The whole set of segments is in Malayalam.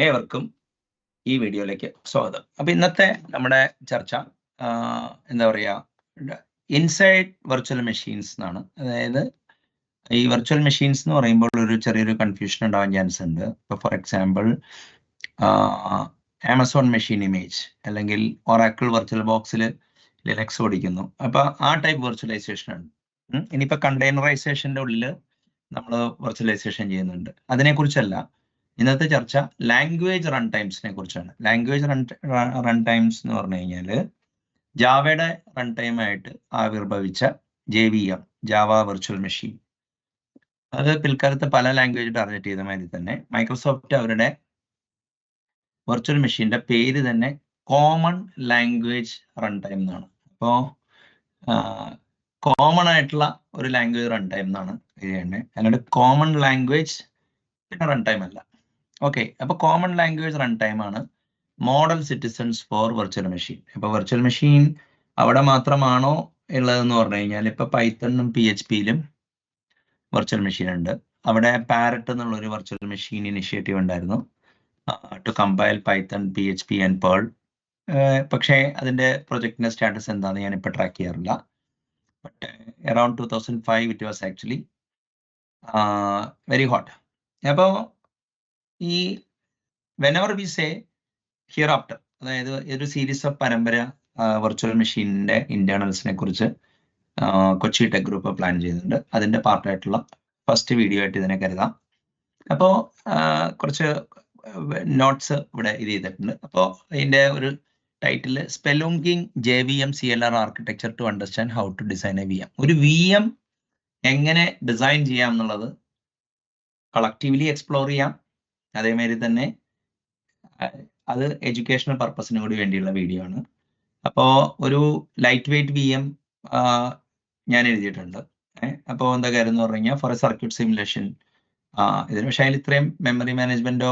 ഏവർക്കും ഈ വീഡിയോയിലേക്ക് സ്വാഗതം. അപ്പൊ ഇന്നത്തെ നമ്മുടെ ചർച്ച എന്താ പറയുക, ഇൻസൈഡ് വെർച്വൽ മെഷീൻസ് എന്നാണ്. അതായത് ഈ വെർച്വൽ മെഷീൻസ് എന്ന് പറയുമ്പോൾ ഒരു ചെറിയൊരു കൺഫ്യൂഷൻ ഉണ്ടാവാൻ ചാൻസ് ഉണ്ട്. ഇപ്പൊ for example Amazon machine image അല്ലെങ്കിൽ ഒറാക്കിൾ വെർച്വൽ ബോക്സിൽ ലിനക്സ് ഓടിക്കുന്നു. അപ്പൊ ആ ടൈപ്പ് വെർച്വലൈസേഷൻ ആണ്. ഇനിയിപ്പോ കണ്ടെയ്നറൈസേഷന്റെ ഉള്ളിൽ നമ്മൾ വെർച്വലൈസേഷൻ ചെയ്യുന്നുണ്ട്. അതിനെക്കുറിച്ചല്ല ഇന്നത്തെ ചർച്ച. ലാംഗ്വേജ് റൺ ടൈംസിനെ കുറിച്ചാണ്. ലാംഗ്വേജ് റൺ ടൈംസ് എന്ന് പറഞ്ഞു കഴിഞ്ഞാൽ ജാവയുടെ റൺ ടൈം ആയിട്ട് ആവിർഭവിച്ച JVM, ജാവ വെർച്വൽ മെഷീൻ. അത് പിൽക്കാലത്ത് പല ലാംഗ്വേജ് ടാർഗറ്റ് ചെയ്ത മാതിരി തന്നെ മൈക്രോസോഫ്റ്റ് അവരുടെ വെർച്വൽ മെഷീന്റെ പേര് തന്നെ കോമൺ ലാംഗ്വേജ് റൺ ടൈം എന്നാണ്. അപ്പോൾ കോമൺ ആയിട്ടുള്ള ഒരു ലാംഗ്വേജ് റൺ ടൈം എന്നാണ് എഴുതേണ്ടത്. അല്ലാണ്ട് കോമൺ ലാംഗ്വേജ് പിന്നെ റൺ ടൈം അല്ല. ഓക്കെ, അപ്പൊ കോമൺ ലാംഗ്വേജ് റൺ ടൈം ആണ് model citizens for virtual machine. ഇപ്പൊ വെർച്വൽ മെഷീൻ അവിടെ മാത്രമാണോ ഉള്ളതെന്ന് പറഞ്ഞു കഴിഞ്ഞാൽ ഇപ്പൊ പൈത്തണിലും PHPയിലും വെർച്വൽ മെഷീൻ ഉണ്ട്. അവിടെ പാരറ്റ് എന്നുള്ള ഒരു വെർച്വൽ മെഷീൻ ഇനിഷ്യേറ്റീവ് ഉണ്ടായിരുന്നു to compile Python, PHP and Perl. പക്ഷേ അതിന്റെ പ്രൊജക്ടിന്റെ സ്റ്റാറ്റസ് എന്താണെന്ന് ഞാൻ ഇപ്പൊ ട്രാക്ക് ചെയ്യാറില്ല. But around 2005 it was actually very hot. അപ്പോൾ ഈ whenever we say here after, അതായത് ഒരു സീരീസ് ഓഫ് പരമ്പര വെർച്വൽ മെഷീനിന്റെ ഇന്റേണൽസിനെ കുറിച്ച് കൊച്ചി ടെക് ഗ്രൂപ്പ് പ്ലാൻ ചെയ്യുന്നുണ്ട്. അതിന്റെ പാർട്ടായിട്ടുള്ള ഫസ്റ്റ് വീഡിയോ ആയിട്ട് ഇതിനെ കരുതാം. അപ്പോൾ കുറച്ച് നോട്ട്സ് ഇവിടെ ഇത് ചെയ്തിട്ടുണ്ട്. അപ്പോൾ ഇതിന്റെ ഒരു title spelunking JVM CLR architecture to understand how to design a VM. ഒരു VM എങ്ങനെ ഡിസൈൻ ചെയ്യാം എന്നുള്ളത് കളക്റ്റീവ്ലി എക്സ്പ്ലോർ ചെയ്യാം. അതേമാതിരി തന്നെ അത് എഡ്യൂക്കേഷണൽ പർപ്പസിന് കൂടി വേണ്ടിയുള്ള വീഡിയോ ആണ്. അപ്പോൾ ഒരു ലൈറ്റ് വെയിറ്റ് VM ഞാൻ എഴുതിയിട്ടുണ്ട്. അപ്പോൾ എന്താ കാര്യം എന്ന് പറഞ്ഞു കഴിഞ്ഞാൽ ഫോർ എ സർക്യൂട്ട് സിമുലേഷൻ ഇതിന്. പക്ഷേ അതിൽ ഇത്രയും മെമ്മറി മാനേജ്മെന്റോ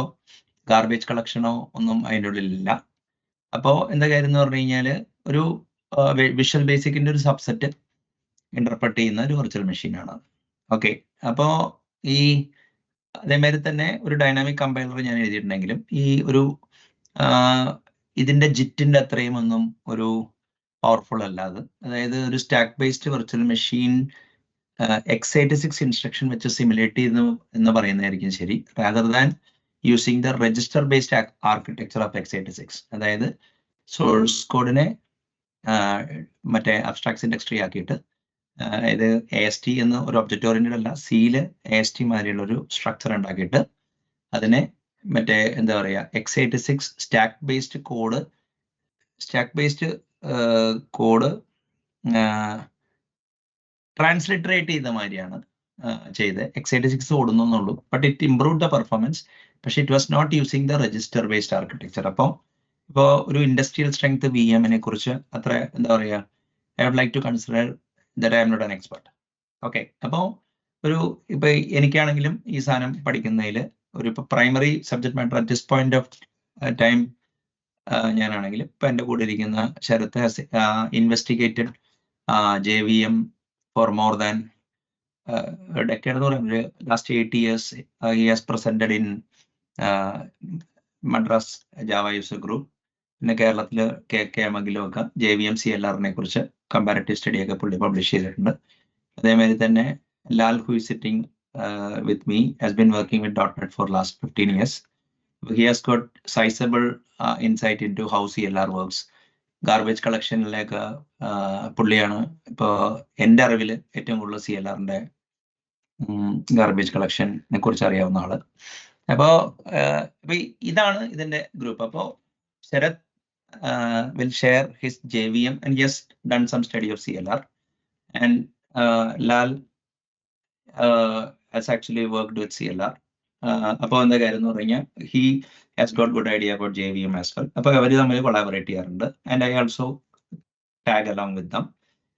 ഗാർബേജ് കളക്ഷനോ ഒന്നും അതിൻ്റെ ഉള്ളിലില്ല. അപ്പോൾ എന്താ കാര്യം എന്ന് പറഞ്ഞു കഴിഞ്ഞാൽ ഒരു വിഷ്വൽ ബേസിക്കിന്റെ ഒരു സബ്സെറ്റ് ഇന്റർപ്രറ്റ് ചെയ്യുന്ന ഒരു വെർച്വൽ മെഷീനാണ്. ഓക്കെ, അപ്പോൾ ഈ അതേമാതിരി തന്നെ ഒരു ഡൈനാമിക് കമ്പൈലർ ഞാൻ എഴുതിയിട്ടുണ്ടെങ്കിലും ഈ ഒരു ഇതിന്റെ ജിറ്റിന്റെ അത്രയും ഒന്നും ഒരു പവർഫുൾ അല്ല അത്. അതായത് ഒരു stack based virtual machine x86 instruction വെച്ച് സിമുലേറ്റ് ചെയ്യുന്നു എന്ന് പറയുന്നതായിരിക്കും ശരി, rather than using the register based architecture of x86. അതായത് സോഴ്സ് കോഡിനെ മറ്റേ അബ്സ്ട്രാക്ട് സിന്റക്സ് ട്രീ ആക്കിയിട്ട്, അതായത് AST എന്ന് ഒരു ഒബ്ജക്റ്റ് ഓറിയന്റഡ് അല്ല, സിയിൽ AST മാതിരിയുള്ള ഒരു സ്ട്രക്ചർ ഉണ്ടാക്കിയിട്ട് അതിനെ മറ്റേ എന്താ പറയുക x86 stack based code transliterate ചെയ്ത മാതിരിയാണ് ചെയ്ത് x86 ഓടുന്നുള്ളൂ. But it improve the performance. പക്ഷെ it was not using the register based architecture. അപ്പോൾ ഇപ്പോൾ ഒരു ഇൻഡസ്ട്രിയൽ സ്ട്രെങ്ത് VMനെ കുറിച്ച് അത്ര എന്താ പറയുക, I would like to consider that I am not an expert. Okay, അപ്പോൾ ഇപ്പൊ എനിക്കാണെങ്കിലും ഈ സാധനം പഠിക്കുന്നതിൽ ഒരു ഇപ്പൊ primary subject matter at this point of time ഞാനാണെങ്കിലും ഇപ്പൊ എൻ്റെ കൂടെ ഇരിക്കുന്ന Sharath has investigated JVM for more than decade എന്ന് പറയുന്നത് last 8 years. He has presented in Madras Java user group. പിന്നെ കേരളത്തിൽ KK മകിലൊക്കെ JVM CLRനെ കുറിച്ച് കമ്പാരറ്റീവ് സ്റ്റഡി ഒക്കെ പുള്ളി പബ്ലിഷ് ചെയ്തിട്ടുണ്ട്. അതേമാതിരി തന്നെ Lal, who is sitting with me, has been working with .NET for last 15 years. He has got sizable insight into how CLR works. Garbage കളക്ഷനിലേക്ക് പുള്ളിയാണ് ഇപ്പോൾ എൻ്റെ അറിവിൽ ഏറ്റവും കൂടുതൽ CLRന്റെ ഗാർബേജ് കളക്ഷനെ കുറിച്ച് അറിയാവുന്ന ആള്. അപ്പോൾ ഇതാണ് ഇതിന്റെ ഗ്രൂപ്പ്. അപ്പോൾ Sarath will share his JVM and just done some study of CLR, and Lal has actually worked with CLR. അപ്പോൾ എന്താ കാര്യം എന്ന് പറഞ്ഞു കഴിഞ്ഞാൽ he has got good idea about JVM as well. അപ്പോൾ അവർ തമ്മിൽ കൊളാബറേറ്റ് ചെയ്യാറുണ്ട്. And I also tag along with them.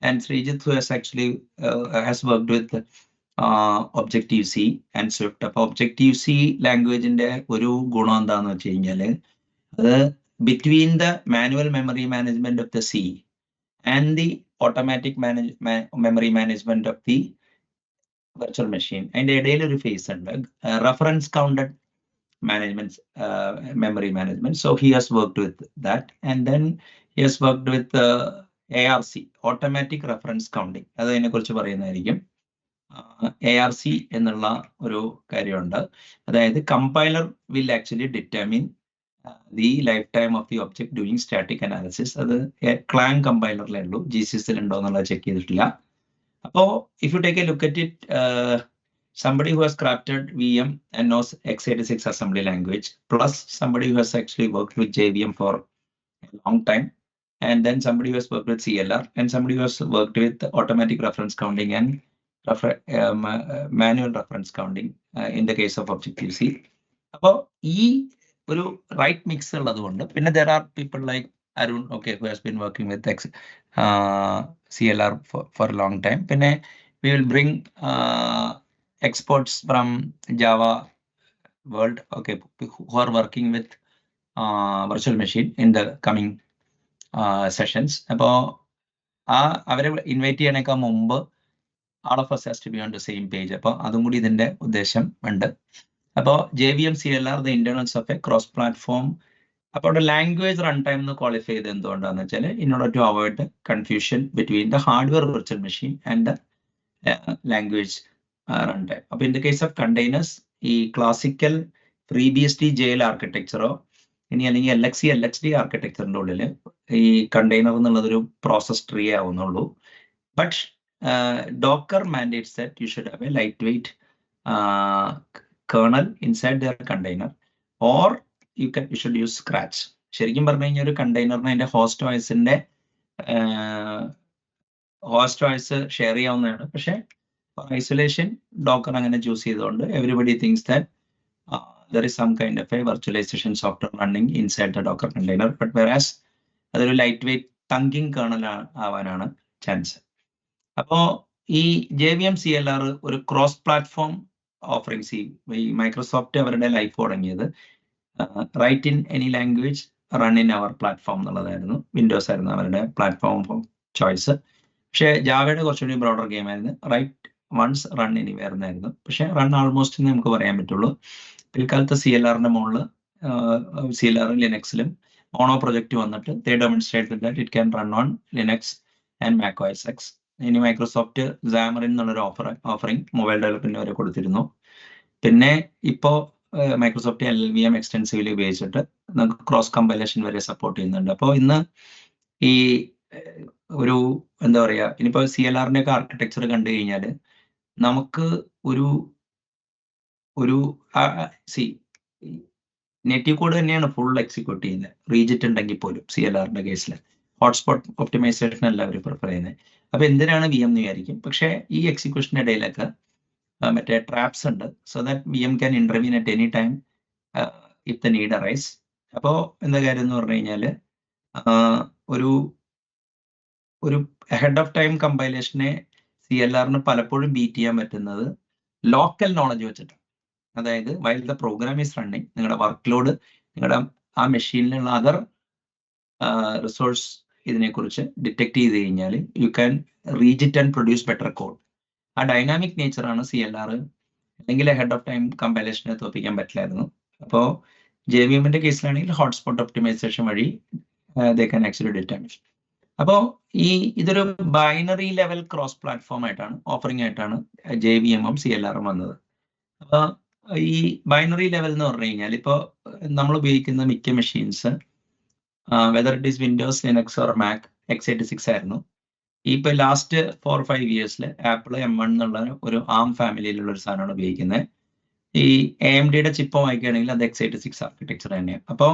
And Srijit, who has actually has worked with Objective-C and Swift. അപ്പോൾ Objective-C ലാംഗ്വേജിന്റെ ഒരു ഗുണം എന്താണെന്ന് വെച്ച് കഴിഞ്ഞാൽ അത് between the manual memory management of the C and the automatic memory management of the virtual machine, അതിന്റെ ഇടയിൽ ഒരു ഫേസ് ഉണ്ട്, reference counted management, memory management. So he has worked with that, and then he has worked with ARC, automatic reference counting. അതിനെ കുറിച്ച് പറയുന്നതായിരിക്കും. ARC എന്നുള്ള ഒരു കാര്യമുണ്ട്. അതായത് compiler will actually determine the lifetime of the object doing static analysis. അത് ക്ലാങ് കമ്പൈലറിലേ ഉള്ളൂ, GCSൽ ഉണ്ടോ എന്നുള്ളത് ചെക്ക് ചെയ്തിട്ടില്ല. അപ്പോൾ if you take a look at it, somebody who has crafted VM and knows x86 assembly language, plus somebody who has actually worked with JVM for a long time, and then somebody who has worked with CLR, and somebody who has worked with automatic reference counting and manual reference counting in the case of Objective-C. അപ്പോൾ ഈ ഒരു റൈറ്റ് മിക്സ് ഉള്ളത് കൊണ്ട്, പിന്നെ there are people like Arun, okay, who has been working with CLR for a long time. പിന്നെ we will bring experts from Java world, okay, who are working with virtual machine in the coming sessions. അപ്പോൾ അവരെ ഇൻവൈറ്റ് ചെയ്യണേക്കാൾ മുമ്പ് all of us has to be on the same page. അപ്പോൾ അതും കൂടി ഇതിന്റെ ഉദ്ദേശം ഉണ്ട്. അപ്പോൾ JVM CLR, the internals of a cross platform. അപ്പോൾ അവിടെ ലാംഗ്വേജ് റൺ ടൈം എന്ന് ക്വാളിഫൈ ചെയ്ത് എന്തുകൊണ്ടാന്ന് വെച്ചാൽ in order to avoid confusion between the hardware virtual machine and the language run time. അപ്പോൾ in the case of containers, ഈ ക്ലാസിക്കൽ FreeBSD jail ആർക്കിടെക്ചറോ ഇനി അല്ലെങ്കിൽ LXC LXD ആർക്കിടെക്ചറിന്റെ ഉള്ളിൽ ഈ കണ്ടെയ്നർ എന്നുള്ളതൊരു പ്രോസസ് ട്രീ ആവുന്നുള്ളൂ. But Docker mandates that you should have a lightweight kernel inside their container, or you should use Scratch. ശരിക്കും പറഞ്ഞു കഴിഞ്ഞാൽ ഒരു കണ്ടെയ്നറിന് അതിന്റെ ഹോസ്റ്റ് ഓയിസ് ഷെയർ ചെയ്യാവുന്നതാണ്. പക്ഷെ ഐസൊലേഷൻ ഡോക്കർ അങ്ങനെ ചൂസ് ചെയ്തുകൊണ്ട് everybody things that there is some kind of a virtualization software running inside the Docker container, but whereas അതൊരു ലൈറ്റ് വെയിറ്റ് തങ്കിങ് കേർണൽ ആവാനാണ് ചാൻസ്. അപ്പോൾ ഈ JVM CLR ഒരു ക്രോസ് പ്ലാറ്റ്ഫോം ഓഫറിങ്സ്. ഈ മൈക്രോസോഫ്റ്റ് അവരുടെ ലൈഫ് തുടങ്ങിയത് write in any language run in our platform എന്നുള്ളതായിരുന്നു. വിൻഡോസ് ആയിരുന്നു അവരുടെ പ്ലാറ്റ്ഫോം ചോയ്സ്. പക്ഷേ ജാവയുടെ കുറച്ചുകൂടി ബ്രോഡർ ഗെയിം ആയിരുന്നു റൈറ്റ് വൺസ് റൺ എനിവെയർ എന്നായിരുന്നു. പക്ഷേ റൺ ആൾമോസ്റ്റ് എന്ന് നമുക്ക് പറയാൻ പറ്റുള്ളൂ. പിൽക്കാലത്ത് CLRന്റെ മുകളിൽ CLR ലിനക്സിലും മോണോ പ്രൊജക്റ്റ് വന്നിട്ട് they demonstrated that it can run on Linux and Mac OS X. ഇനി മൈക്രോസോഫ്റ്റ് Xamarin എന്നുള്ളൊരു ഓഫറിംഗ് മൊബൈൽ ഡെവലപ്മെന്റിന് വരെ കൊടുത്തിരുന്നു. പിന്നെ ഇപ്പോ മൈക്രോസോഫ്റ്റ് LLVM എക്സ്റ്റെൻസീവ്ലി ഉപയോഗിച്ചിട്ട് നമുക്ക് ക്രോസ് കമ്പൈലേഷൻ വരെ സപ്പോർട്ട് ചെയ്യുന്നുണ്ട്. അപ്പോൾ ഇന്ന് ഈ ഒരു എന്താ പറയാ, ഇനിയിപ്പോ CLRന്റെ ഒക്കെ ആർക്കിടെക്ചർ കണ്ടു കഴിഞ്ഞാൽ നമുക്ക് ഒരു നേറ്റീവ് കോഡ് തന്നെയാണ് ഫുൾ എക്സിക്യൂട്ട് ചെയ്യുന്നത്, റീജിറ്റ് ഉണ്ടെങ്കിൽ പോലും. CLRന്റെ കേസിൽ ഹോട്ട്സ്പോട്ട് ഒപ്റ്റിമൈസേഷൻ എല്ലാവരും പ്രിഫർ ചെയ്യുന്നത്. അപ്പൊ എന്തിനാണ് VM എന്ന് വിചാരിക്കും. പക്ഷേ ഈ എക്സിക്യൂഷന്റെ ഇടയിലൊക്കെ മറ്റേ ട്രാപ്സ് ഉണ്ട്, so that VM can intervene at any time if the need arise. അപ്പോൾ എന്താ കാര്യം എന്ന് പറഞ്ഞു കഴിഞ്ഞാൽ ഒരു ഹെഡ് ഓഫ് ടൈം കമ്പൈലേഷനെ CLRന് പലപ്പോഴും ബീറ്റ് ചെയ്യാൻ പറ്റുന്നത് ലോക്കൽ നോളജ് വെച്ചിട്ട്. അതായത് while the program is running, നിങ്ങളുടെ വർക്ക് ലോഡ്, നിങ്ങളുടെ ആ മെഷീനിലുള്ള അതർ റിസോഴ്സ് ഇതിനെക്കുറിച്ച് ഡിറ്റക്ട് ചെയ്ത് കഴിഞ്ഞാൽ you can reach it and produce better code. ആ ഡൈനാമിക് നേച്ചറാണ് CLR അല്ലെങ്കിൽ ഹെഡ് ഓഫ് ടൈം കമ്പൈലേഷനെ തോപ്പിക്കാൻ പറ്റില്ലായിരുന്നു. അപ്പോൾ JVMന്റെ കേസിലാണെങ്കിൽ ഹോട്ട്സ്പോട്ട് ഒപ്റ്റിമൈസേഷൻ വഴി ദേ ക്യാൻ ആക്ച്വലി ഡിറ്റർമിൻ. അപ്പോൾ ഇതൊരു ബൈനറി ലെവൽ ക്രോസ് പ്ലാറ്റ്ഫോം ആയിട്ടാണ്, ഓഫറിംഗ് ആയിട്ടാണ് JVMഉം CLRഉം വന്നത്. അപ്പോൾ ഈ ബൈനറി ലെവൽ എന്ന് പറഞ്ഞു കഴിഞ്ഞാൽ ഇപ്പോൾ നമ്മൾ ഉപയോഗിക്കുന്ന മിക്ക machines whether it is Windows, Linux or Mac x86 ആയിരുന്നു. ഇപ്പൊ ലാസ്റ്റ് 4-5 ഇയേഴ്സിൽ ആപ്പിൾ M1 എന്നുള്ള ഒരു ARM ഫാമിലിയിലുള്ള ഒരു സാധനമാണ് ഉപയോഗിക്കുന്നത്. ഈ AMDയുടെ ചിപ്പ് വാങ്ങിക്കുകയാണെങ്കിൽ അത് x86 ആർക്കിടെക്ചർ തന്നെയാണ്. അപ്പോൾ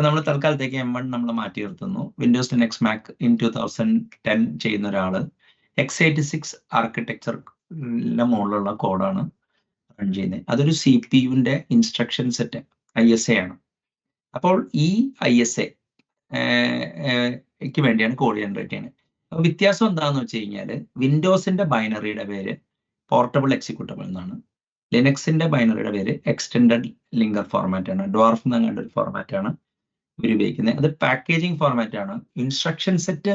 നമ്മൾ തൽക്കാലത്തേക്ക് M1 നമ്മൾ മാറ്റി നിർത്തുന്നു. വിൻഡോസ്, ലിനക്സ്, മാക് ഇൻ 2010 ചെയ്യുന്ന ഒരാള് x86 ആർക്കിടെക്ചറിന്റെ മുകളിലുള്ള കോഡാണ് റൺ ചെയ്യുന്നത്. അതൊരു CPU-ന്റെ ഇൻസ്ട്രക്ഷൻ സെറ്റ് ISA ആണ്. അപ്പോൾ ഈ ISA ക്ക് വേണ്ടിയാണ് കോഡ് ജനറേറ്റ് ചെയ്യുന്നത്. അപ്പോൾ വ്യത്യാസം എന്താണെന്ന് വെച്ച് കഴിഞ്ഞാൽ വിൻഡോസിന്റെ ബൈനറിയുടെ പേര് പോർട്ടബിൾ എക്സിക്യൂട്ടബിൾ എന്നാണ്. ലിനക്സിന്റെ ബൈനറിയുടെ പേര് എക്സ്റ്റെൻഡഡ് ലിങ്കർ ഫോർമാറ്റ് ആണ്, ഡ്വാർഫ് എന്ന കണ്ട ഒരു ഫോർമാറ്റ് ആണ് ഇവർ ഉപയോഗിക്കുന്നത്. അത് പാക്കേജിങ് ഫോർമാറ്റ് ആണ്. ഇൻസ്ട്രക്ഷൻ സെറ്റ്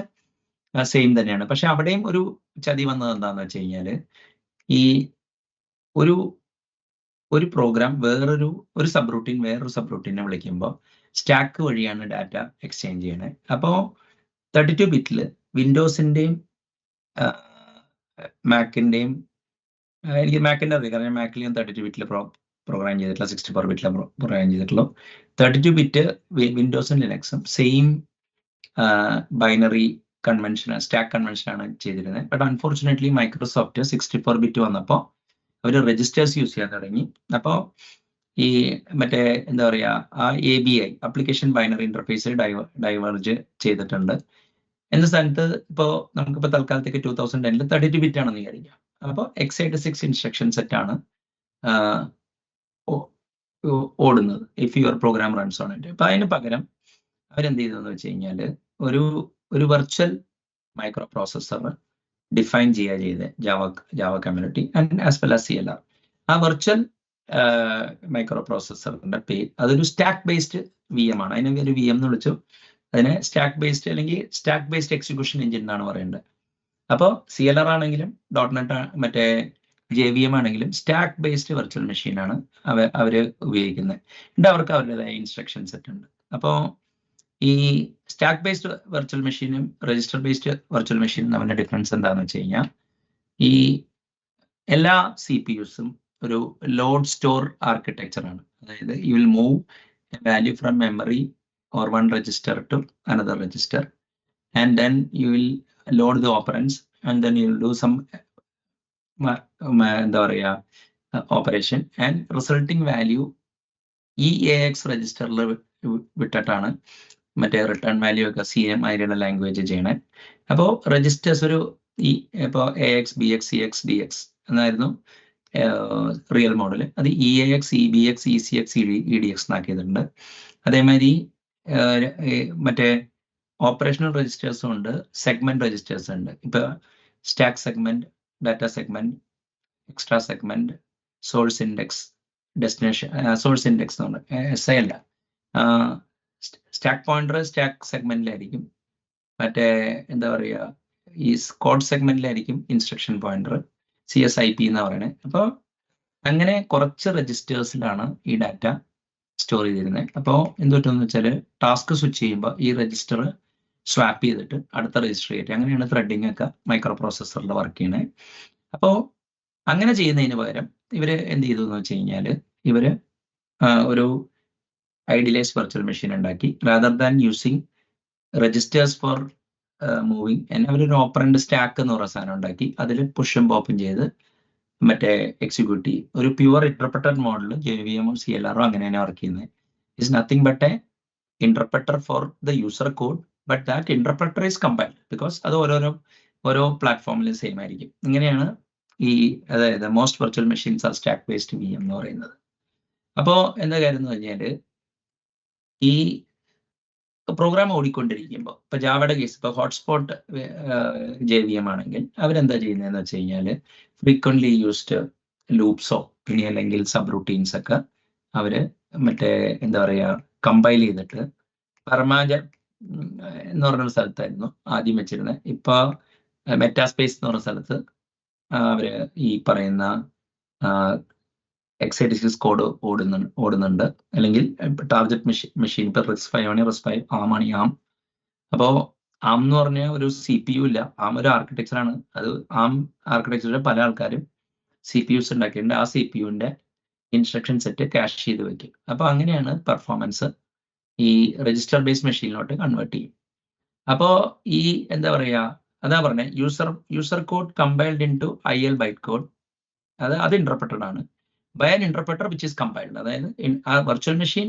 സെയിം തന്നെയാണ്. പക്ഷെ അവിടെയും ഒരു ചതി വന്നത് എന്താണെന്ന് വെച്ച് കഴിഞ്ഞാൽ ഈ ഒരു പ്രോഗ്രാം ഒരു സബ് റൂട്ടീൻ വേറൊരു സബ് റൂട്ടീനെ വിളിക്കുമ്പോൾ സ്റ്റാക്ക് വഴിയാണ് ഡാറ്റ എക്സ്ചേഞ്ച് ചെയ്യണത്. അപ്പോൾ 32 ബിറ്റിൽ വിൻഡോസിൻ്റെയും മാക്കിൻ്റെയും എനിക്ക് മാക്കിൻ്റെ അറിയാം, കാരണം മാക്കിൽ ഞാൻ 32 ബിറ്റിൽ പ്രോഗ്രാം ചെയ്തിട്ടുള്ള 64 ബിറ്റിൽ പ്രോഗ്രാം ചെയ്തിട്ടുള്ളൂ. 32 ബിറ്റ് വിൻഡോസും ലിനക്സും സെയിം ബൈനറി കൺവെൻഷൻ സ്റ്റാക്ക് കൺവെൻഷനാണ് ചെയ്തിരുന്നത്. ബട്ട് അൺഫോർച്ചുനേറ്റ്ലി മൈക്രോസോഫ്റ്റ് 64 ബിറ്റ് വന്നപ്പോൾ അവർ രജിസ്റ്റേഴ്സ് യൂസ് ചെയ്യാൻ തുടങ്ങി. അപ്പോൾ ഈ മറ്റേ എന്താ പറയുക, ആ ABI application binary interface diverge ചെയ്തിട്ടുണ്ട്. എന്ന സ്ഥാനത്ത് ഇപ്പോൾ നമുക്കിപ്പോൾ തൽക്കാലത്തേക്ക് 2010 32 ബിറ്റ് ആണെന്ന് വിചാരിക്കാം. അപ്പോൾ x86 ഇൻസ്ട്രക്ഷൻ സെറ്റ് ആണ് ഓടുന്നത് if your program runs on it. അപ്പൊ അതിന് പകരം അവരെന്ത് ചെയ്തതെന്ന് വെച്ച് കഴിഞ്ഞാൽ ഒരു വെർച്വൽ മൈക്രോ പ്രോസസ്സർ ഡിഫൈൻ ചെയ്യുക ചെയ്ത് Java community and as well as CLR. ആ വെർച്വൽ മൈക്രോ പ്രോസസ്സറിന്റെ പേര് അതൊരു സ്റ്റാക്ക് ബേസ്ഡ് VM ആണ്. അതിനെ ഒരു VM എന്ന് വിളിച്ചു. അതിനെ സ്റ്റാക്ക് ബേസ്ഡ് അല്ലെങ്കിൽ സ്റ്റാക്ക് ബേസ്ഡ് എക്സിക്യൂഷൻ എഞ്ചിൻ എന്നാണ് പറയേണ്ടത്. അപ്പോൾ CLR ആണെങ്കിലും .NET മറ്റേ JVM ആണെങ്കിലും സ്റ്റാക്ക് ബേസ്ഡ് വെർച്വൽ മെഷീനാണ് അവർ ഉപയോഗിക്കുന്നത്. എന്നിട്ട് അവർക്ക് അവരുടേതായ ഇൻസ്ട്രക്ഷൻ സെറ്റ് ഉണ്ട്. അപ്പോൾ ഈ സ്റ്റാക്ക് ബേസ്ഡ് വെർച്വൽ മെഷീനും രജിസ്റ്റർ ബേസ്ഡ് വെർച്വൽ മെഷീനും തമ്മിലുള്ള ഡിഫറൻസ് എന്താണെന്ന് വെച്ച് കഴിഞ്ഞാൽ ഈ എല്ലാ CPUസും ഒരു ലോഡ് സ്റ്റോർ ആർക്കിടെക്ചറാണ്. അതായത് you will move a value from memory or one register to another register and then you will load the operands and then you will do some എന്താ പറയുക ഓപ്പറേഷൻ ആൻഡ് റിസൾട്ടിങ് വാല്യൂ ഈ AX രജിസ്റ്ററിൽ വിട്ടിട്ടാണ് മറ്റേ റിട്ടേൺ വാല്യൂ ഒക്കെ CM ആയിട്ടുള്ള ലാംഗ്വേജ് ചെയ്യണേ. അപ്പോൾ രജിസ്റ്റേഴ്സ് ഇപ്പോൾ AX BX CX DX എന്നായിരുന്നു റിയൽ മോഡൽ. അത് EAX EBX ECX EDX എന്നാക്കിയതുണ്ട്. അതേമാതിരി മറ്റേ ഓപ്പറേഷണൽ രജിസ്റ്റേഴ്സും ഉണ്ട്, സെഗ്മെന്റ് രജിസ്റ്റേഴ്സ് ഉണ്ട്. ഇപ്പൊ stack segment, data segment, extra segment, source index, destination source index എന്ന് പറഞ്ഞാൽ SI അല്ല. സ്റ്റാക്ക് പോയിന്റർ സ്റ്റാക്ക് സെഗ്മെന്റിലായിരിക്കും. മറ്റേ എന്താ പറയുക ഈ കോഡ് സെഗ്മെന്റിലായിരിക്കും ഇൻസ്ട്രക്ഷൻ പോയിന്റർ, CSIP എന്നാ പറയണത്. അപ്പോൾ അങ്ങനെ കുറച്ച് രജിസ്റ്റേഴ്സിലാണ് ഈ ഡാറ്റ സ്റ്റോർ ചെയ്തിരുന്നത്. അപ്പോൾ എന്ത് പറ്റുമെന്ന് വെച്ചാൽ ടാസ്ക് സ്വിച്ച് ചെയ്യുമ്പോൾ ഈ രജിസ്റ്റർ സ്വാപ്പ് ചെയ്തിട്ട് അടുത്ത രജിസ്റ്റർ ചെയ്തിട്ട് അങ്ങനെയാണ് ത്രെഡിങ് ഒക്കെ മൈക്രോ പ്രോസസ്സറിൽ വർക്ക് ചെയ്യണത്. അപ്പോൾ അങ്ങനെ ചെയ്യുന്നതിന് പകരം ഇവര് എന്ത് ചെയ്തു എന്ന് വെച്ച് കഴിഞ്ഞാൽ ഇവര് ഒരു ഐഡിയലൈസ് വെർച്വൽ മെഷീൻ ഉണ്ടാക്കി. Rather than using registers for moving അവരൊരു ഓപ്പറന്റ് സ്റ്റാക്ക് എന്ന് പറയുന്ന സാധനം ഉണ്ടാക്കി. അതിൽ പുഷും പോപ്പും ചെയ്ത് മറ്റേ എക്സിക്യൂട്ടീവ് ഒരു പ്യുവർ ഇന്റർപ്രറ്റർ മോഡൽ JVM-ഉം CLR-ഉം അങ്ങനെ തന്നെ വർക്ക് ചെയ്യുന്നത്. It's nothing but A interpreter for the user code, but that interpreter is compiled because അത് ഓരോ പ്ലാറ്റ്ഫോമിലും സെയിം ആയിരിക്കും. ഇങ്ങനെയാണ് അതായത് most virtual machines R stack based VM എന്ന് പറയുന്നത്. അപ്പോൾ എന്താ കാര്യം എന്ന് പറഞ്ഞാൽ ഈ പ്രോഗ്രാം ഓടിക്കൊണ്ടിരിക്കുമ്പോൾ ഇപ്പൊ ജാവയുടെ കേസ് ഇപ്പോൾ ഹോട്ട്സ്പോട്ട് JVM ആണെങ്കിൽ അവരെന്താ ചെയ്യുന്നതെന്ന് വെച്ച് കഴിഞ്ഞാൽ ഫ്രീക്വന്റ്ലി യൂസ്ഡ് ലൂപ്സോ ഇനി അല്ലെങ്കിൽ സബ് റൂട്ടീൻസ് ഒക്കെ അവര് മറ്റേ എന്താ പറയുക കമ്പൈൽ ചെയ്തിട്ട് പരമാജ എന്ന് പറഞ്ഞൊരു സ്ഥലത്തായിരുന്നു ആദ്യം വെച്ചിരുന്നത്. ഇപ്പൊ മെറ്റാസ്പേസ് എന്ന് പറഞ്ഞ സ്ഥലത്ത് അവര് ഈ പറയുന്ന x86 കോഡ് ഓടുന്നുണ്ട്. അല്ലെങ്കിൽ ടാർഗറ്റ് മെഷീൻ ഇപ്പൊ RISC-V ആണ്, RISC-V ARM ആണ് ARM. അപ്പോൾ ARM എന്ന് പറഞ്ഞ ഒരു CPU ഇല്ല, ARM ഒരു ആർക്കിടെക്ചറാണ്. അത് ARM ആർക്കിടെക്ചറിൽ പല ആൾക്കാരും CPUs ഉണ്ടാക്കിയിട്ടുണ്ട്. ആ CPUവിന്റെ ഇൻസ്ട്രക്ഷൻ സെറ്റ് ക്യാഷ് ചെയ്ത് വെക്കും. അപ്പോൾ അങ്ങനെയാണ് പെർഫോമൻസ് ഈ രജിസ്റ്റർ ബേസ്ഡ് മെഷീനിലോട്ട് കൺവേർട്ട് ചെയ്യും. അപ്പോൾ ഈ എന്താ പറയുക അതാ പറഞ്ഞ user code compiled into IL byte code അത് ഇന്റർപ്രറ്റഡ് ആണ് by an interpreter which is compiled. അതായത് ആ വെർച്വൽ മെഷീൻ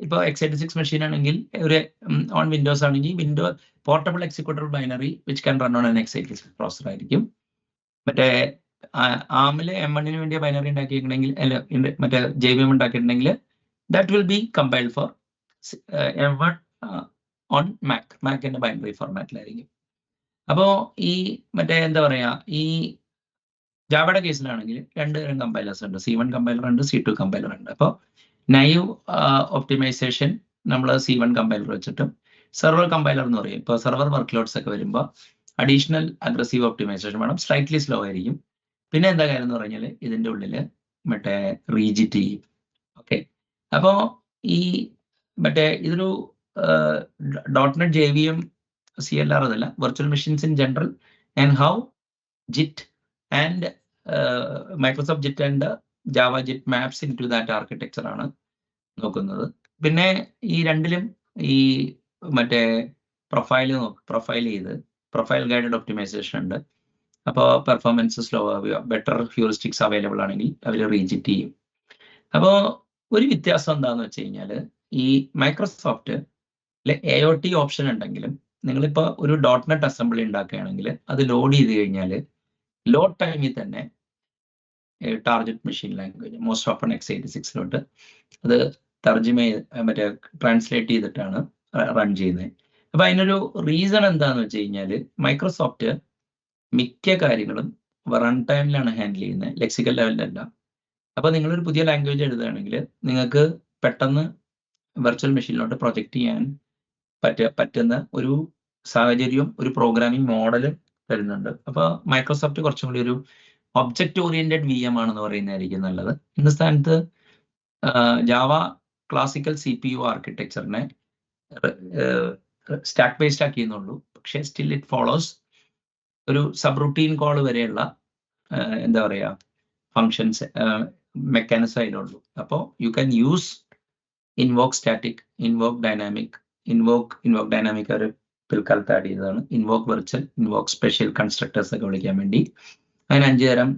ഇപ്പോൾ x86 മെഷീൻ ആണെങ്കിൽ ഒരു ഓൺ വിൻഡോസ് ആണെങ്കിൽ portable executable binary which can run on an x86 processor ആയിരിക്കും. മറ്റേ ARM-ല് M1-ന് വേണ്ടിയ ബൈനറി ഉണ്ടാക്കിയിട്ടുണ്ടെങ്കിൽ മറ്റേ JVM ഉണ്ടാക്കിയിട്ടുണ്ടെങ്കിൽ that will be compiled for M1 on മാക്കിന്റെ ബൈനറി ഫോർമാറ്റിലായിരിക്കും. അപ്പോൾ ഈ മറ്റേ എന്താ പറയാ ഈ ജാവയുടെ കേസിലാണെങ്കിൽ രണ്ട് തരം കമ്പൈലേഴ്സ് ഉണ്ട്, C1 കമ്പൈലർ ഉണ്ട്, C2 കമ്പൈലർ ഉണ്ട്. അപ്പോൾ നൈവ് ഒപ്റ്റിമൈസേഷൻ നമ്മൾ C1 കമ്പൈലർ വെച്ചിട്ടും സെർവർ കമ്പൈലർ എന്ന് പറയും. ഇപ്പോൾ സെർവർ വർക്ക് ലോഡ്സ് ഒക്കെ വരുമ്പോൾ അഡീഷണൽ അഗ്രസീവ് ഒപ്റ്റിമൈസേഷൻ വേണം, സ്ലൈറ്റ്ലി സ്ലോ ആയിരിക്കും. പിന്നെ എന്താ കാര്യം എന്ന് പറഞ്ഞാൽ ഇതിൻ്റെ ഉള്ളിൽ മറ്റേ റീജിറ്റ് ചെയ്യും. ഓക്കെ, അപ്പോൾ ഈ മറ്റേ ഇതൊരു .NET JVM CLR അതല്ല, virtual machines in general and how JIT and Microsoft JIT and Java JIT maps into that architecture ആണ് നോക്കുന്നത്. പിന്നെ ഈ രണ്ടിലും ഈ മറ്റേ പ്രൊഫൈൽ ചെയ്ത് പ്രൊഫൈൽ ഗൈഡഡ് ഒപ്റ്റിമൈസേഷൻ ഉണ്ട്. അപ്പോൾ പെർഫോമൻസ് സ്ലോ ആവുക, ബെറ്റർ ഹ്യൂറിസ്റ്റിക്സ് അവൈലബിൾ ആണെങ്കിൽ അവർ റീജിറ്റ് ചെയ്യും. അപ്പോൾ ഒരു വ്യത്യാസം എന്താണെന്ന് വെച്ച് കഴിഞ്ഞാൽ, ഈ മൈക്രോസോഫ്റ്റ് AOT ഓപ്ഷൻ ഉണ്ടെങ്കിലും നിങ്ങളിപ്പോൾ ഒരു .NET അസംബ്ലി ഉണ്ടാക്കുകയാണെങ്കിൽ അത് ലോഡ് ചെയ്ത് കഴിഞ്ഞാൽ ലോഡ് ടൈമിൽ തന്നെ target machine language most open x86 അത് മറ്റേ ട്രാൻസ്ലേറ്റ് ചെയ്തിട്ടാണ് റൺ ചെയ്യുന്നത്. അപ്പൊ അതിനൊരു റീസൺ എന്താന്ന് വെച്ച് കഴിഞ്ഞാൽ, മൈക്രോസോഫ്റ്റ് മിക്ക കാര്യങ്ങളും റൺ ടൈമിലാണ് ഹാൻഡിൽ ചെയ്യുന്നത്, ലെക്സിക്കൽ ലെവലിലല്ല. അപ്പൊ നിങ്ങളൊരു പുതിയ ലാംഗ്വേജ് എഴുതുകയാണെങ്കിൽ നിങ്ങൾക്ക് പെട്ടെന്ന് വെർച്വൽ മെഷീനിലോട്ട് പ്രൊജക്റ്റ് ചെയ്യാൻ പറ്റുന്ന ഒരു സാഹചര്യവും ഒരു പ്രോഗ്രാമിംഗ് മോഡലും തരുന്നുണ്ട്. അപ്പൊ മൈക്രോസോഫ്റ്റ് കുറച്ചും കൂടി ഒരു ഒബ്ജക്റ്റ് ഓറിയന്റഡ് VM ആണെന്ന് പറയുന്നതായിരിക്കും നല്ലത്. ഇന്ന സ്ഥാനത്ത് ജാവ ക്ലാസിക്കൽ CPU ആർക്കിടെക്ചറിനെ സ്റ്റാക്ക് ബേസ്ഡ് ആക്കിയെന്നുള്ളൂ. പക്ഷേ സ്റ്റിൽ ഇറ്റ് ഫോളോസ് ഒരു സബ് റൂട്ടീൻ കോൾ വരെയുള്ള എന്താ പറയുക ഫങ്ഷൻസ് മെക്കാനിസം അതിലുള്ളൂ. അപ്പോൾ you can use invoke static, invoke dynamic. Invoke dynamic ഒരു പിൽക്കാലത്ത് ആഡ് ചെയ്തതാണ്. Invoke virtual, invoke special constructors ഒക്കെ വിളിക്കാൻ വേണ്ടി അതിന് 5 തരം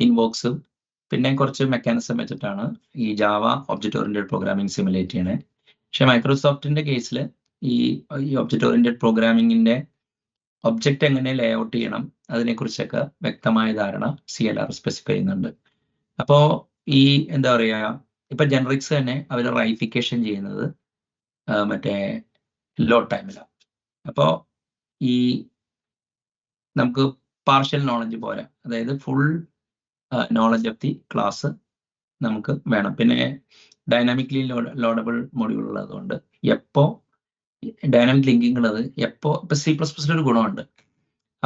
ഇൻവോക്സും പിന്നെ കുറച്ച് മെക്കാനിസം വെച്ചിട്ടാണ് ഈ Java object oriented programming simulate ചെയ്യണേ. പക്ഷെ മൈക്രോസോഫ്റ്റിന്റെ കേസിൽ ഈ ഒബ്ജക്റ്റ് ഓറിയന്റഡ് പ്രോഗ്രാമിംഗിന്റെ ഒബ്ജക്റ്റ് എങ്ങനെ ലേ ഔട്ട് ചെയ്യണം അതിനെക്കുറിച്ചൊക്കെ വ്യക്തമായ ധാരണ CLR സ്പെസിഫൈ ചെയ്യുന്നുണ്ട്. അപ്പോൾ ഈ എന്താ പറയുക, ഇപ്പൊ ജനറിക്സ് തന്നെ അവർ റൈഫിക്കേഷൻ ചെയ്യുന്നത് മറ്റേ ലോഡ് ടൈമിലാണ്. അപ്പോൾ ഈ നമുക്ക് പാർഷ്യൽ നോളജ് പോരാ, അതായത് full knowledge of the class നമുക്ക് വേണം. പിന്നെ ഡൈനാമിക്കലി ലോഡബിൾ മൊഡ്യൂൾ ഉള്ളതുകൊണ്ട് എപ്പോ ഡൈനാമിക് ലിങ്കിങ് ഉള്ളത് എപ്പോ ഇപ്പൊ C++ ഒരു ഗുണമുണ്ട്,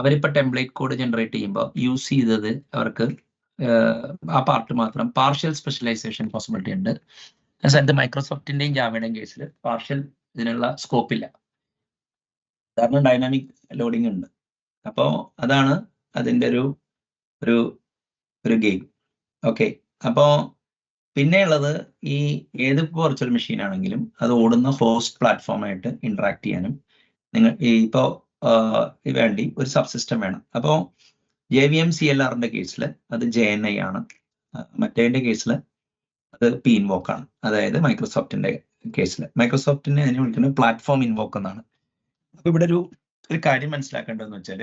അവരിപ്പോ ടെംപ്ലേറ്റ് കോഡ് ജനറേറ്റ് ചെയ്യുമ്പോൾ യൂസ് ചെയ്തത് അവർക്ക് ആ പാർട്ട് മാത്രം പാർഷ്യൽ സ്പെഷ്യലൈസേഷൻ പോസിബിലിറ്റി ഉണ്ട്. അത് മൈക്രോസോഫ്റ്റിന്റെയും ജാവയുടെയും കേസിൽ പാർഷ്യൽ ഇതിനുള്ള സ്കോപ്പില്ല, കാരണം ഡൈനാമിക് ലോഡിംഗ് ഉണ്ട്. അപ്പോൾ അതാണ് അതിൻ്റെ ഒരു ഗെയിം. ഓക്കെ, അപ്പോൾ പിന്നെയുള്ളത് ഈ ഏത് വെർച്വൽ മെഷീൻ ആണെങ്കിലും അത് ഓടുന്ന ഹോസ്റ്റ് പ്ലാറ്റ്ഫോമായിട്ട് ഇന്ററാക്ട് ചെയ്യാനും നിങ്ങൾ ഇപ്പോൾ വേണ്ടി ഒരു സബ് സിസ്റ്റം വേണം. അപ്പോൾ JVM CLRന്റെ കേസിൽ അത് JNI ആണ്, മറ്റേതിന്റെ കേസിൽ അത് P-Invoke ആണ്. അതായത് മൈക്രോസോഫ്റ്റിന്റെ കേസിൽ മൈക്രോസോഫ്റ്റിനെ അതിനെ വിളിക്കുന്നത് പ്ലാറ്റ്ഫോം ഇൻവോക്ക് എന്നാണ്. അപ്പൊ ഇവിടെ ഒരു കാര്യം മനസ്സിലാക്കേണ്ടതെന്ന് വെച്ചാൽ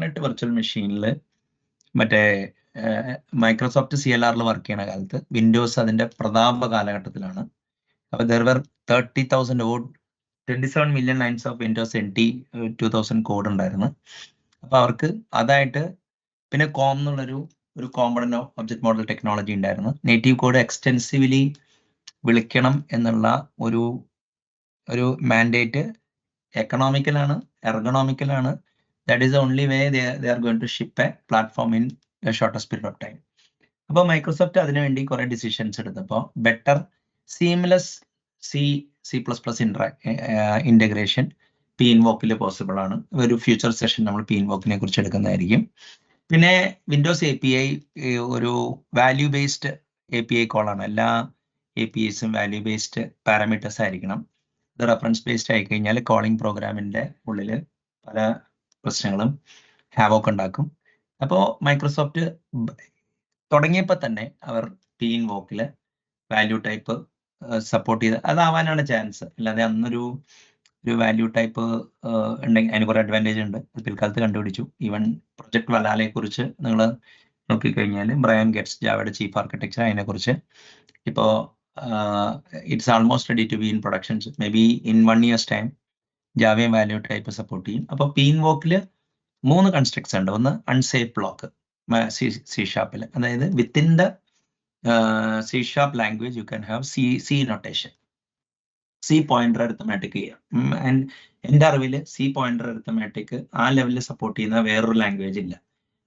.NET വെർച്വൽ മെഷീനിൽ മറ്റേ മൈക്രോസോഫ്റ്റ് CLRൽ വർക്ക് ചെയ്യുന്ന കാലത്ത് വിൻഡോസ് അതിന്റെ പ്രതാപ കാലഘട്ടത്തിലാണ്. അപ്പൊ there were 30,000 odd 27 million lines of Windows NT 2000 code ഉണ്ടായിരുന്നു. അപ്പൊ അവർക്ക് അതായിട്ട് പിന്നെ കോം എന്നുള്ളൊരു കോമ്പണന്റ് ഒബ്ജക്ട് മോഡൽ ടെക്നോളജി ഉണ്ടായിരുന്നു. നേറ്റീവ് കോഡ് എക്സ്റ്റെൻസീവ്ലി വിളിക്കണം എന്നുള്ള ഒരു മാൻഡേറ്റ് എക്കണോമിക്കലാണ്, എർഗണോമിക്കലാണ്. That is the only way they are going to ship a platform in a shortest period of time. അപ്പോൾ മൈക്രോസോഫ്റ്റ് അതിനുവേണ്ടി കുറെ ഡിസിഷൻസ് എടുത്തപ്പോൾ better seamless C++ integration P-Invoke possible ആണ്. ഒരു ഫ്യൂച്ചർ സെഷൻ നമ്മൾ P-Invoke കുറിച്ച് എടുക്കുന്നതായിരിക്കും. പിന്നെ വിൻഡോസ് API ഒരു വാല്യൂ ബേസ്ഡ് API കോളാണ്. എല്ലാ APIസും വാല്യൂ ബേസ്ഡ് പാരാമീറ്റേഴ്സ് ആയിരിക്കണം. ഇത് റെഫറൻസ് ബേസ്ഡ് ആയി കഴിഞ്ഞാൽ കോളിംഗ് പ്രോഗ്രാമിന്റെ ഉള്ളിൽ പല പ്രശ്നങ്ങളും ഹാവോക്ക് ഉണ്ടാക്കും. അപ്പോൾ മൈക്രോസോഫ്റ്റ് തുടങ്ങിയപ്പോൾ തന്നെ അവർ P-Invoke വാല്യൂ ടൈപ്പ് സപ്പോർട്ട് ചെയ്ത് അതാവാനാണ് ചാൻസ്. അല്ലാതെ അന്നൊരു വാല്യൂ ടൈപ്പ് ഉണ്ടെങ്കിൽ അതിന് കുറെ അഡ്വാൻറ്റേജ് ഉണ്ട്. പിൽക്കാലത്ത് കണ്ടുപിടിച്ചു. ഈവൻ പ്രൊജക്ട് വലാലയെ കുറിച്ച് നിങ്ങൾ നോക്കിക്കഴിഞ്ഞാൽ ബ്രയാൻ ഗെറ്റ്സ് ജാവയുടെ ചീഫ് ആർക്കിടെക്ചർ അതിനെക്കുറിച്ച് ഇപ്പോൾ it's almost ready to be in production. Maybe in 1 year's time ജാവയും വാല്യൂ ടൈപ്പ് സപ്പോർട്ട് ചെയ്യും. അപ്പോൾ P-Invoke 3 കൺസ്ട്രക്ട്സ് ഉണ്ട്. ഒന്ന് അൺസേഫ് ബ്ലോക്ക് C#, അതായത് within the C# language you can have C notation, C pointer arithmetic ചെയ്യാം. എൻ്റെ അറിവിൽ C പോയിന്റർ അരിത്തമാറ്റിക് ആ ലെവലിൽ സപ്പോർട്ട് ചെയ്യുന്ന വേറൊരു ലാംഗ്വേജ് ഇല്ല.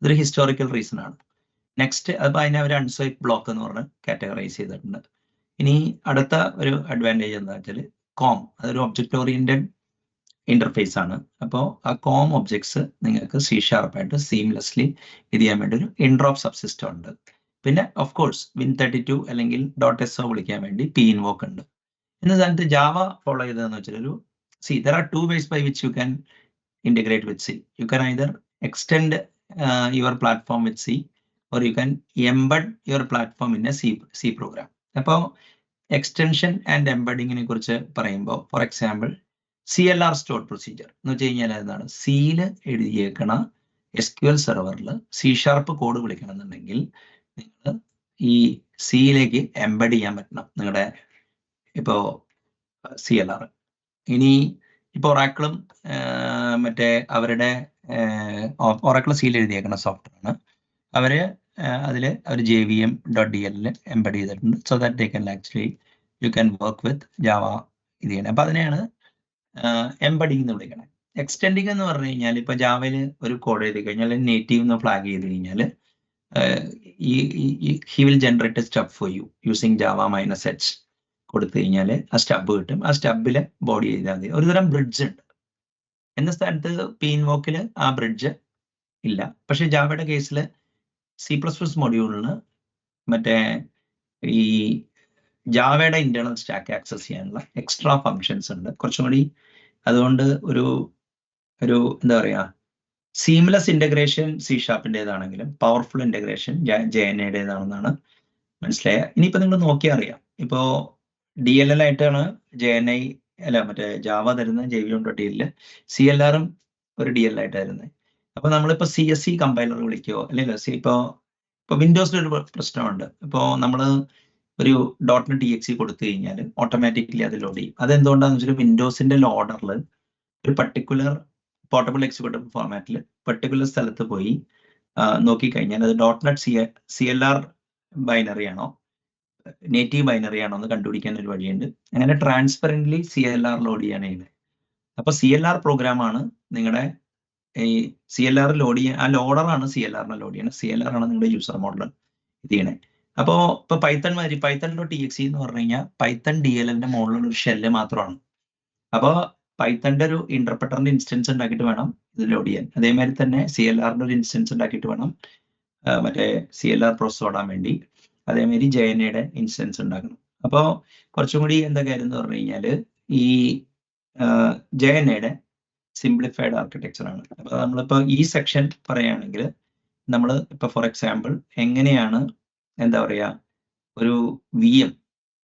ഇതൊരു ഹിസ്റ്റോറിക്കൽ റീസൺ ആണ്. നെക്സ്റ്റ് അപ്പോൾ അതിനെ ഒരു അൺസ്വൈപ്പ് ബ്ലോക്ക് എന്ന് പറഞ്ഞ് കാറ്റഗറൈസ് ചെയ്തിട്ടുണ്ട്. ഇനി അടുത്ത ഒരു അഡ്വാൻറ്റേജ് എന്താ വെച്ചാൽ കോം, അതൊരു ഒബ്ജക്റ്റ് ഓറിയന്റഡ് ഇന്റർഫേസ് ആണ്. അപ്പോൾ ആ കോം ഒബ്ജക്ട്സ് നിങ്ങൾക്ക് C#ആയിട്ട് സീംലെസ്ലി ഇത് ചെയ്യാൻ വേണ്ടി ഒരു ഇൻഡ്രോപ്പ് സബ്സിസ്റ്റം ഉണ്ട്. പിന്നെ ഓഫ് കോഴ്സ് Win32 അല്ലെങ്കിൽ .so വിളിക്കാൻ വേണ്ടി pinvoke ഉണ്ട്. എന്ന സ്ഥാനത്ത് ജാവ ഫോളോ ചെയ്തതെന്ന് വെച്ചാൽ ഒരു there are two ways by which you can integrate with C. You can either extend your platform with C or you can embed your platform in a C program. അപ്പോൾ എക്സ്റ്റൻഷൻ ആൻഡ് എംബഡിങ്ങിനെ കുറിച്ച് പറയുമ്പോൾ for example CLR stored procedure എന്ന് വെച്ച് കഴിഞ്ഞാൽ എന്താണ്, സിയിൽ എഴുതിയേക്കണ SQL സെർവറിൽ C# കോഡ് വിളിക്കണം എന്നുണ്ടെങ്കിൽ നിങ്ങൾ ഈ സിയിലേക്ക് എംബഡ് ചെയ്യാൻ പറ്റണം നിങ്ങളുടെ ഇപ്പോൾ CLR. ഇനി ഇപ്പോൾ ഒറാക്കിളും മറ്റേ അവരുടെ ഒറാക്കിൾ സിയിൽ എഴുതിയേക്കുന്ന സോഫ്റ്റ്വെയർ ആണ്, അതിൽ അവർ JVM.dl എംബഡ് ചെയ്തിട്ടുണ്ട്. So that they can actually you can work with Java ഇത് ചെയ്യണം. അപ്പോൾ അതിനെയാണ് എംബഡിങ് എന്ന് വിളിക്കണം. എക്സ്റ്റെൻഡിങ് എന്ന് പറഞ്ഞു കഴിഞ്ഞാൽ ഇപ്പോൾ ജാവയിൽ ഒരു കോഡ് എഴുതി കഴിഞ്ഞാൽ നേറ്റീവ് എന്ന് ഫ്ലാഗ് ചെയ്ത് കഴിഞ്ഞാൽ he will generate A stub for you using Java -h കൊടുത്തു കഴിഞ്ഞാൽ ആ സ്റ്റബ് കിട്ടും. ആ സ്റ്റബിലെ ബോഡി ചെയ്താൽ മതി. ഒരുതരം ബ്രിഡ്ജ് ഉണ്ട്. എന്ന സ്ഥാനത്ത് pinvoke ആ ബ്രിഡ്ജ് ഇല്ല. പക്ഷെ ജാവയുടെ കേസിൽ C++ മൊഡ്യൂളിന് മറ്റേ ഈ ജാവയുടെ ഇന്റേണൽ സ്റ്റാക്ക് ആക്സസ് ചെയ്യാനുള്ള എക്സ്ട്രാ ഫങ്ഷൻസ് ഉണ്ട് കുറച്ചും കൂടി. അതുകൊണ്ട് ഒരു എന്താ പറയുക, സീംലെസ് ഇന്റഗ്രേഷൻ C#ൻ്റെതാണെങ്കിലും പവർഫുൾ ഇന്റഗ്രേഷൻ JNAയുടേതാണെന്നാണ് മനസ്സിലായ. ഇനിയിപ്പോൾ നിങ്ങൾ നോക്കിയാൽ അറിയാം, ഇപ്പോൾ DLL ആയിട്ടാണ് JNI മറ്റേ ജാവ തരുന്ന JVM.dl, CLRും ഒരു DLL ആയിട്ട് തരുന്നത്. അപ്പോൾ നമ്മളിപ്പോൾ CSC കമ്പൈലർ വിളിക്കുകയോ അല്ലെങ്കിൽ ഇപ്പോൾ വിൻഡോസിലൊരു പ്രശ്നമുണ്ട്. ഇപ്പോൾ നമ്മൾ ഒരു .NET.exe കൊടുത്തു കഴിഞ്ഞാൽ ഓട്ടോമാറ്റിക്കലി അത് ലോഡ് ചെയ്യും. അതെന്തുകൊണ്ടാണെന്ന് വെച്ചാൽ വിൻഡോസിന്റെ ലോഡറിൽ ഒരു പർട്ടിക്കുലർ പോർട്ടബിൾ എക്സിക്യൂട്ടബിൾ ഫോർമാറ്റിൽ പർട്ടിക്കുലർ സ്ഥലത്ത് പോയി നോക്കിക്കഴിഞ്ഞാൽ അത് .NET CLR ബൈനറി ആണോ നേറ്റീവ് ബൈനറി ആണോ എന്ന് കണ്ടുപിടിക്കാൻ ഒരു വഴിയുണ്ട്. അങ്ങനെ ട്രാൻസ്പെറൻ്റ്ലി CLR ലോഡ് ചെയ്യാനാണ്. അപ്പോൾ CLR പ്രോഗ്രാമാണ് നിങ്ങളുടെ ഈ CLR ലോഡ് ചെയ്യാൻ, ആ ലോഡറാണ് CLRനെ ലോഡ് ചെയ്യണം. CLR ആണ് നിങ്ങളുടെ യൂസർ മോഡൽ ഇത് ചെയ്യണേ. അപ്പോൾ ഇപ്പോൾ Python.exe എന്ന് പറഞ്ഞു കഴിഞ്ഞാൽ Python DLLന്റെ മുകളിലുള്ള ഒരു ഷെല്ല് മാത്രമാണ്. അപ്പോൾ പൈത്തണിന്റെ ഒരു ഇന്റർപ്രറ്ററിന്റെ ഇൻസ്റ്റൻസ് ഉണ്ടാക്കിയിട്ട് വേണം ഇത് ലോഡ് ചെയ്യാൻ. അതേമാതിരി തന്നെ CLRന്റെ ഒരു ഇൻസ്റ്റൻസ് ഉണ്ടാക്കിയിട്ട് വേണം മറ്റേ CLR പ്രോസസ് ഓടാൻ വേണ്ടി. അതേമാതിരി JNAയുടെ ഇൻസ്റ്റൻസ് ഉണ്ടാക്കണം. അപ്പോൾ കുറച്ചും കൂടി എന്താ കാര്യം എന്ന് പറഞ്ഞു കഴിഞ്ഞാൽ ഈ JNAയുടെ സിംപ്ലിഫൈഡ് ആർക്കിടെക്ചർ ആണ്. അപ്പോൾ നമ്മളിപ്പോൾ ഈ സെക്ഷൻ പറയുകയാണെങ്കിൽ നമ്മൾ ഇപ്പോൾ ഫോർ എക്സാമ്പിൾ എങ്ങനെയാണ് എന്താ പറയുക ഒരു VM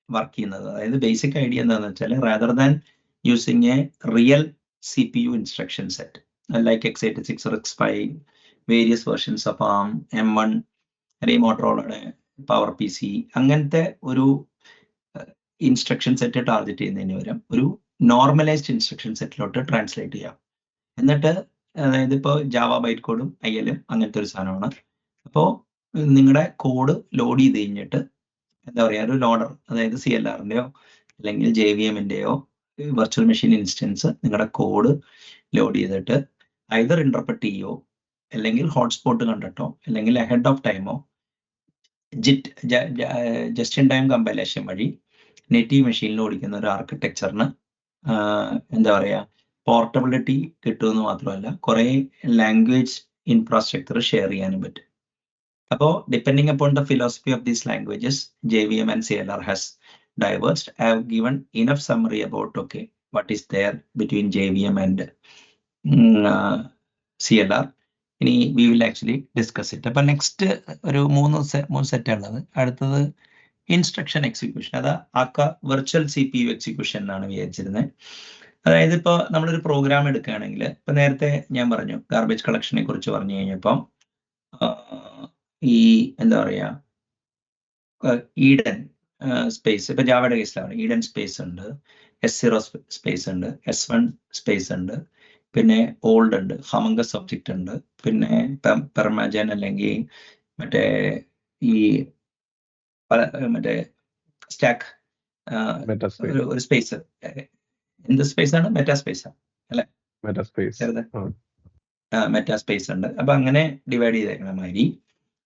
വർക്ക് ചെയ്യുന്നത്. അതായത് ബേസിക് ഐഡിയ എന്താണെന്ന് വെച്ചാൽ rather than using A real CPU instruction set like x86 or X5, various versions of ARM, M1 അല്ലെങ്കിൽ മോട്ടറോളയുടെ പവർ PC, അങ്ങനത്തെ ഒരു ഇൻസ്ട്രക്ഷൻ സെറ്റ് ടാർഗറ്റ് ചെയ്യുന്നതിന് പകരം ഒരു നോർമലൈസ്ഡ് ഇൻസ്ട്രക്ഷൻ സെറ്റിലോട്ട് ട്രാൻസ്ലേറ്റ് ചെയ്യാം. എന്നിട്ട് അതായത് ഇപ്പോൾ ജാവ ബൈറ്റ് കോഡും IL അങ്ങനത്തെ ഒരു സാധനമാണ്. അപ്പോൾ നിങ്ങളുടെ കോഡ് ലോഡ് ചെയ്ത് കഴിഞ്ഞിട്ട് എന്താ പറയുക ഒരു ലോഡർ, അതായത് CLRൻ്റെയോ അല്ലെങ്കിൽ JVMൻ്റെയോ വെർച്വൽ മെഷീൻ ഇൻസ്റ്റൻസ് നിങ്ങളുടെ കോഡ് ലോഡ് ചെയ്തിട്ട് ഐദർ ഇന്റർപ്രറ്റ് ചെയ്യോ അല്ലെങ്കിൽ ഹോട്ട്സ്പോട്ട് കണ്ടിട്ടോ അല്ലെങ്കിൽ അഹെഡ് ഓഫ് ടൈമോ ജസ്റ്റ് ഇൻ ടൈം കമ്പൈലേഷൻ വഴി നേറ്റീവ് മെഷീനിൽ ഓടിക്കുന്ന ഒരു ആർക്കിടെക്ചറിന് എന്താ പറയുക പോർട്ടബിലിറ്റി കിട്ടുമെന്ന് മാത്രമല്ല കുറേ ലാംഗ്വേജ് ഇൻഫ്രാസ്ട്രക്ചർ ഷെയർ ചെയ്യാനും പറ്റും. അപ്പോൾ depending upon the philosophy of these languages JVM and CLR has diverged. I have given enough summary about what is there between JVM and CLR. ഇനി we will actually discuss it. അപ്പോൾ നെക്സ്റ്റ് ഒരു മൂന്ന് സെറ്റ് ഉള്ളത്. അടുത്തത് ഇൻസ്ട്രക്ഷൻ എക്സിക്യൂഷൻ, അതാ വെർച്വൽ CPU എക്സിക്യൂഷൻ എന്നാണ് വിചാരിച്ചിരുന്നത്. അതായത് ഇപ്പോൾ നമ്മളൊരു പ്രോഗ്രാം എടുക്കുകയാണെങ്കിൽ ഇപ്പൊ നേരത്തെ ഞാൻ പറഞ്ഞു ഗാർബേജ് കളക്ഷനെ കുറിച്ച് പറഞ്ഞു കഴിഞ്ഞപ്പം ഈ എന്താ പറയുക ഈഡൻ സ്പേസ്, ഇപ്പൊ ജാവയുടെ കേസിലാണ് ഈഡൻ സ്പേസ് ഉണ്ട്, S0 സ്പേസ് ഉണ്ട്, S1 സ്പേസ് ഉണ്ട്, പിന്നെ ഓൾഡ് ഉണ്ട്, ഹമംഗസ് ഒബ്ജക്റ്റ് ഉണ്ട്, പിന്നെ പെർമാജൻ അല്ലെങ്കിൽ മറ്റേ ഈ മറ്റേ സ്റ്റാക്ക് ഒരു സ്പേസ്, എന്ത് സ്പേസ് ആണ് മെറ്റാ സ്പേസ് അല്ലെ, മെറ്റാ സ്പേസ് ഉണ്ട്. അപ്പൊ അങ്ങനെ ഡിവൈഡ് ചെയ്തേക്കണ മാതിരി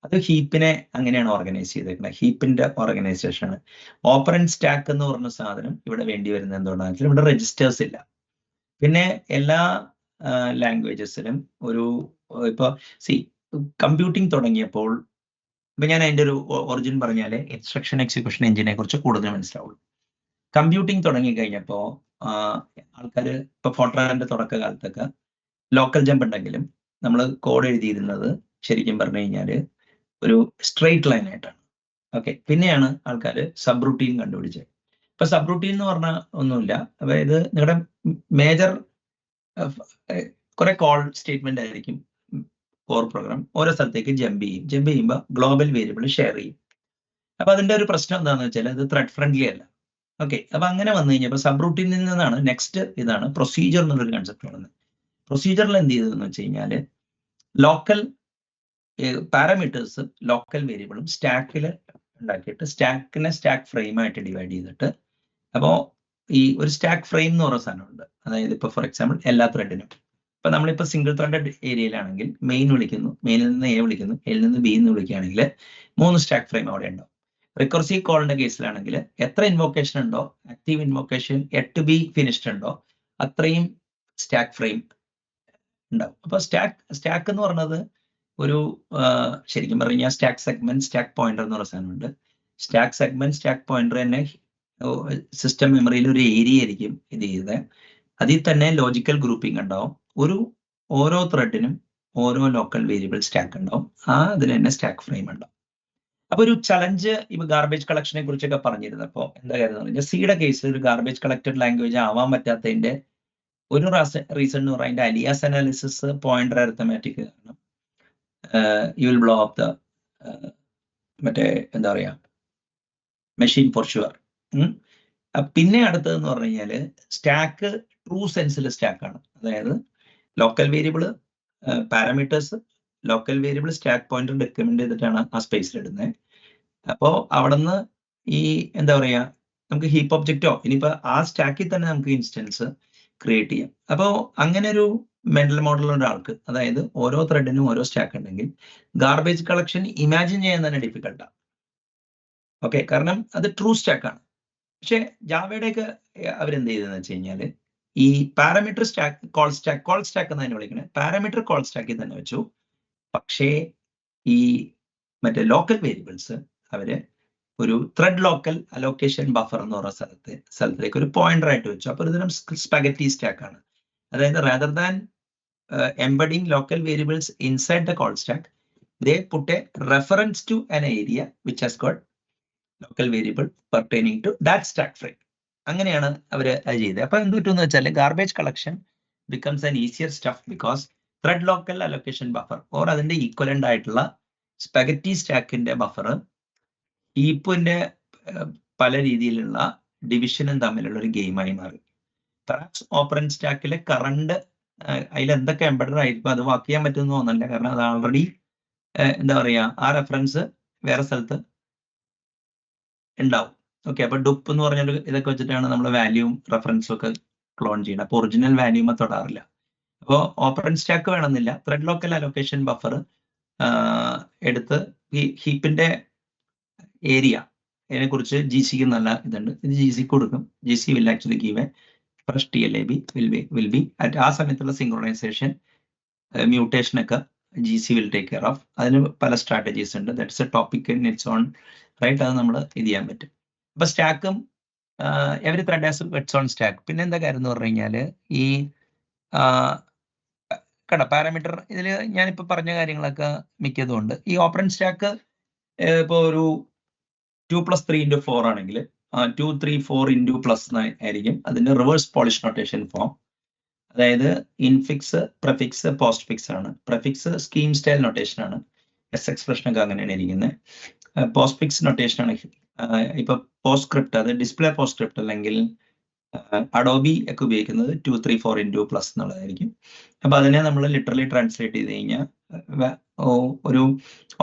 അത് ഹീപ്പിനെ അങ്ങനെയാണ് ഓർഗനൈസ് ചെയ്തേക്കുന്നത്. ഹീപ്പിന്റെ ഓർഗനൈസേഷൻ ആണ്. ഓപ്പറന്റ് സ്റ്റാക്ക് എന്ന് പറഞ്ഞ സാധനം ഇവിടെ വേണ്ടി വരുന്നത് എന്തുകൊണ്ടാണെന്ന് വെച്ചാൽ ഇവിടെ രജിസ്റ്റേഴ്സ് ഇല്ല. പിന്നെ എല്ലാ ലാംഗ്വേജസിലും ഇപ്പൊ കമ്പ്യൂട്ടിംഗ് തുടങ്ങിയപ്പോൾ ഇപ്പൊ ഞാൻ അതിന്റെ ഒരു ഒറിജിൻ പറഞ്ഞാല് ഇൻസ്ട്രക്ഷൻ എക്സിക്യൂഷൻ എഞ്ചിനെ കുറിച്ച് കൂടുതൽ മനസ്സിലാവുള്ളൂ. കമ്പ്യൂട്ടിംഗ് തുടങ്ങി കഴിഞ്ഞപ്പോൾ ആൾക്കാർ ഇപ്പൊ ഫോർട്രാന്റെ തുടക്കകാലത്തൊക്കെ ലോക്കൽ ജമ്പ് ഉണ്ടെങ്കിലും നമ്മൾ കോഡ് എഴുതിയിരുന്നത് ശരിക്കും പറഞ്ഞു കഴിഞ്ഞാൽ ഒരു സ്ട്രെയിറ്റ് ലൈൻ ആയിട്ടാണ്. ഓക്കെ, പിന്നെയാണ് ആൾക്കാർ സബ് റൂട്ടീൻ കണ്ടുപിടിച്ചത്. ഇപ്പൊ സബ് റൂട്ടീൻ എന്ന് പറഞ്ഞാൽ ഒന്നുമില്ല, അതായത് നിങ്ങളുടെ മേജർ കുറെ കോൾ സ്റ്റേറ്റ്മെന്റ് ആയിരിക്കും കോർ പ്രോഗ്രാം ഓരോ സ്ഥലത്തേക്ക് ജമ്പ് ചെയ്യുമ്പോൾ ഗ്ലോബൽ വേരിയബിൾ ഷെയർ ചെയ്യും. അപ്പൊ അതിന്റെ ഒരു പ്രശ്നം എന്താണെന്ന് വെച്ചാൽ അത് ത്രെഡ് ഫ്രണ്ട്ലി അല്ല. ഓക്കെ, അപ്പൊ അങ്ങനെ വന്നു കഴിഞ്ഞപ്പോൾ സബ് റൂട്ടീനിൽ നിന്നാണ് നെക്സ്റ്റ് ഇതാണ് പ്രൊസീജിയർ എന്നുള്ളൊരു കൺസെപ്റ്റ് വരുന്നത്. പ്രൊസീജിയറിൽ എന്ത് ചെയ്തതെന്ന് വെച്ച് കഴിഞ്ഞാൽ ലോക്കൽ പാരാമീറ്റേഴ്സ് ലോക്കൽ വേരിയബിളും സ്റ്റാക്കിൽ ഉണ്ടാക്കിയിട്ട് സ്റ്റാക്കിനെ സ്റ്റാക്ക് ഫ്രെയിമായിട്ട് ഡിവൈഡ് ചെയ്തിട്ട്, അപ്പോൾ ഈ ഒരു സ്റ്റാക്ക് ഫ്രെയിം എന്ന് പറയുന്ന സാധനമുണ്ട്. അതായത് ഇപ്പൊ ഫോർ എക്സാമ്പിൾ എല്ലാ ത്രെഡിനും ഇപ്പൊ നമ്മളിപ്പോ സിംഗിൾ ത്രെഡഡ് ഏരിയയിലാണെങ്കിൽ മെയിൻ വിളിക്കുന്നു, മെയിനിൽ നിന്ന് എ വിളിക്കുന്നു, എയിൽ നിന്ന് ബി എന്ന് വിളിക്കുകയാണെങ്കിൽ 3 സ്റ്റാക്ക് ഫ്രെയിം അവിടെ ഉണ്ടാവും. റിക്കർസീവ് കോളിന്റെ കേസിലാണെങ്കിൽ എത്ര ഇൻവോക്കേഷൻ ഉണ്ടോ, ആക്റ്റീവ് ഇൻവോക്കേഷൻ 8 ബി ഫിനിഷ്ഡ് ഉണ്ടോ അത്രയും സ്റ്റാക്ക് ഫ്രെയിം ഉണ്ടാവും. അപ്പൊ സ്റ്റാക്ക് എന്ന് പറയുന്നത് ഒരു ശരിക്കും പറഞ്ഞു കഴിഞ്ഞാൽ സ്റ്റാക്ക് സെഗ്മെന്റ് സ്റ്റാക്ക് പോയിന്റർ എന്ന് പറയുന്ന സാധനമുണ്ട്. സ്റ്റാക്ക് സെഗ്മെന്റ് സ്റ്റാക്ക് പോയിന്റർ തന്നെ സിസ്റ്റം മെമ്മറിയിൽ ഒരു ഏരിയ ആയിരിക്കും ഇത് ചെയ്തത്. അതിൽ തന്നെ ലോജിക്കൽ ഗ്രൂപ്പിംഗ് ഉണ്ടാവും. ഓരോ ത്രെഡിനും ഓരോ ലോക്കൽ വേരിയബിൾ സ്റ്റാക്ക് ഉണ്ടാവും. അതിൽ തന്നെ സ്റ്റാക്ക് ഫ്രെയിം ഉണ്ടാവും. അപ്പൊ ഒരു ചലഞ്ച് ഇപ്പൊ ഗാർബേജ് കളക്ഷനെ കുറിച്ചൊക്കെ പറഞ്ഞിരുന്നപ്പോ എന്താ കാര്യം എന്ന് പറഞ്ഞാൽ സിയുടെ കേസിൽ ഒരു ഗാർബേജ് കളക്റ്റഡ് ലാംഗ്വേജ് ആവാൻ പറ്റാത്തതിന്റെ ഒരു റീസൺ എന്ന് പറയുന്നത് അലിയാസ് അനാലിസിസ് പോയിന്റർ അരിത്തമാറ്റിക് കാരണം you will blow up the മറ്റേ എന്താ പറയാ മെഷീൻ ഫോർ ഷുവർ. പിന്നെ അടുത്തതെന്ന് പറഞ്ഞു കഴിഞ്ഞാല് സ്റ്റാക്ക് ട്രൂ സെൻസിൽ സ്റ്റാക്കാണ്. അതായത് local variable parameters local variable stack pointer decrement ചെയ്തിട്ടാണ് ആ സ്പേസിൽ ഇടുന്നത്. അപ്പോൾ അവിടുന്ന് ഈ എന്താ പറയാ നമുക്ക് ഹീപ്പ് ഒബ്ജക്റ്റോ ഇനിയിപ്പോ ആ സ്റ്റാക്കിൽ തന്നെ നമുക്ക് ഇൻസ്റ്റൻസ് ക്രിയേറ്റ് ചെയ്യാം. അപ്പോൾ അങ്ങനെ ഒരു മെന്റൽ മോഡൽ ഒരാൾക്ക്, അതായത് ഓരോ ത്രെഡിനും ഓരോ സ്റ്റാക്ക് ഉണ്ടെങ്കിൽ ഗാർബേജ് കളക്ഷൻ ഇമാജിൻ ചെയ്യാൻ തന്നെ ഡിഫിക്കൽട്ടാണ്. ഓക്കെ, കാരണം അത് ട്രൂ സ്റ്റാക്കാണ്. പക്ഷെ ജാവയുടെയൊക്കെ അവരെന്ത് ചെയ്തതെന്ന് വെച്ച് കഴിഞ്ഞാൽ ഈ പാരാമീറ്റർ സ്റ്റാക്ക് കോൾ സ്റ്റാക്ക് എന്ന് തന്നെ വിളിക്കണേ പാരാമീറ്റർ കോൾ സ്റ്റാക്കിൽ തന്നെ വെച്ചു. പക്ഷേ ഈ മറ്റേ ലോക്കൽ വേരിയബിൾസ് അവര് ഒരു ത്രെഡ് ലോക്കൽ അലോക്കേഷൻ ബഫർ എന്ന് പറയുന്ന സ്ഥലത്തേക്ക് ഒരു പോയിന്റർ ആയിട്ട് വെച്ചു. അപ്പൊ ഒരു തരം സ്പഗറ്റി സ്റ്റാക്ക് ആണ്. അതായത് rather than embedding local variables inside the call stack, they put a reference to an area which has got local variable pertaining to that stack frame. അങ്ങനെയാണ് അവര് അത് ചെയ്തത്. അപ്പൊ എന്ത് പറ്റുമെന്ന് വെച്ചാൽ garbage collection becomes an easier stuff because thread local allocation buffer or അതിന്റെ ഈക്വലന്റ് ആയിട്ടുള്ള സ്പഗറ്റി സ്റ്റാക്കിന്റെ ബഫർ ഹീപ്പിന്റെ പല രീതിയിലുള്ള ഡിവിഷനും തമ്മിലുള്ള ഒരു ഗെയിമായി മാറി. പെർഹാപ്സ് ഓപ്പറന്റ് സ്റ്റാക്കിലെ കറണ്ട് അതിൽ എന്തൊക്കെ എംബഡഡ് ആയിരിക്കും അത് വാക്ക് ചെയ്യാൻ പറ്റുമെന്ന് തോന്നുന്നില്ല. കാരണം അത് ആൾറെഡി എന്താ പറയാ ആ റെഫറൻസ് വേറെ സ്ഥലത്ത് ഉണ്ടാവും. ഓക്കെ, അപ്പൊ ഡുപ്പ് എന്ന് പറഞ്ഞാൽ ഇതൊക്കെ വെച്ചിട്ടാണ് നമ്മൾ വാല്യൂവും റെഫറൻസും ഒക്കെ ക്ലോൺ ചെയ്യുന്നത്. അപ്പൊ ഒറിജിനൽ വാല്യൂമ തൊടാറില്ല. അപ്പോൾ ഓപ്പറന്റ് സ്റ്റാക്ക് വേണമെന്നില്ല. ത്രെഡ് ലോക്കൽ അലോക്കേഷൻ ബഫർ എടുത്ത് ഈ ഹീപ്പിന്റെ ഏരിയ ഇതിനെ കുറിച്ച് ജി സിക്ക് നല്ല ഇതുണ്ട്. ഇത് ജി സിക്ക് കൊടുക്കും. G C will actually give a fresh TLAB will be at ആ സമയത്തുള്ള സിങ്ക്രണൈസേഷൻ മ്യൂട്ടേഷൻ ഒക്കെ G C will take care of. അതിന് പല സ്ട്രാറ്റജീസ് ഉണ്ട്. That's a topic in its own right. അത് നമ്മൾ ഇത് ചെയ്യാൻ പറ്റും. അപ്പൊ സ്റ്റാക്കും every thread has its own stack. പിന്നെ എന്താ കാര്യം എന്ന് പറഞ്ഞു കഴിഞ്ഞാൽ ഈ പാരാമീറ്റർ ഇതിൽ ഞാനിപ്പോൾ പറഞ്ഞ കാര്യങ്ങളൊക്കെ മിക്കതുകൊണ്ട് ഈ ഓപ്പറന്റ് സ്റ്റാക്ക് ഇപ്പോൾ ഒരു 2+3 × 4 ആണെങ്കിൽ 2, 3, 4 × +9 ആയിരിക്കും അതിന്റെ റിവേഴ്സ് പോളിഷ് നൊട്ടേഷൻ ഫോം. അതായത് ഇൻഫിക്സ് പ്രെഫിക്സ് പോസ്റ്റ് ഫിക്സ് ആണ്. പ്രെഫിക്സ് സ്കീം സ്റ്റൈൽ നൊട്ടേഷൻ ആണ്. എസ് എക്സ്പ്രഷൻ ഒക്കെ അങ്ങനെയാണ് ഇരിക്കുന്നത്. പോസ്റ്റ് ഫിക്സ് നൊട്ടേഷൻ ആണ്. ഇപ്പൊ പോസ്റ്റ് സ്ക്രിപ്റ്റ് അത് ഡിസ്പ്ലേ പോസ്റ്റ് സ്ക്രിപ്റ്റ് അല്ലെങ്കിൽ അഡോബി ഒക്കെ ഉപയോഗിക്കുന്നത് 2, 3, 4 × എന്നുള്ളതായിരിക്കും. അപ്പൊ അതിനെ നമ്മൾ ലിറ്ററലി ട്രാൻസ്ലേറ്റ് ചെയ്ത് കഴിഞ്ഞാൽ ഒരു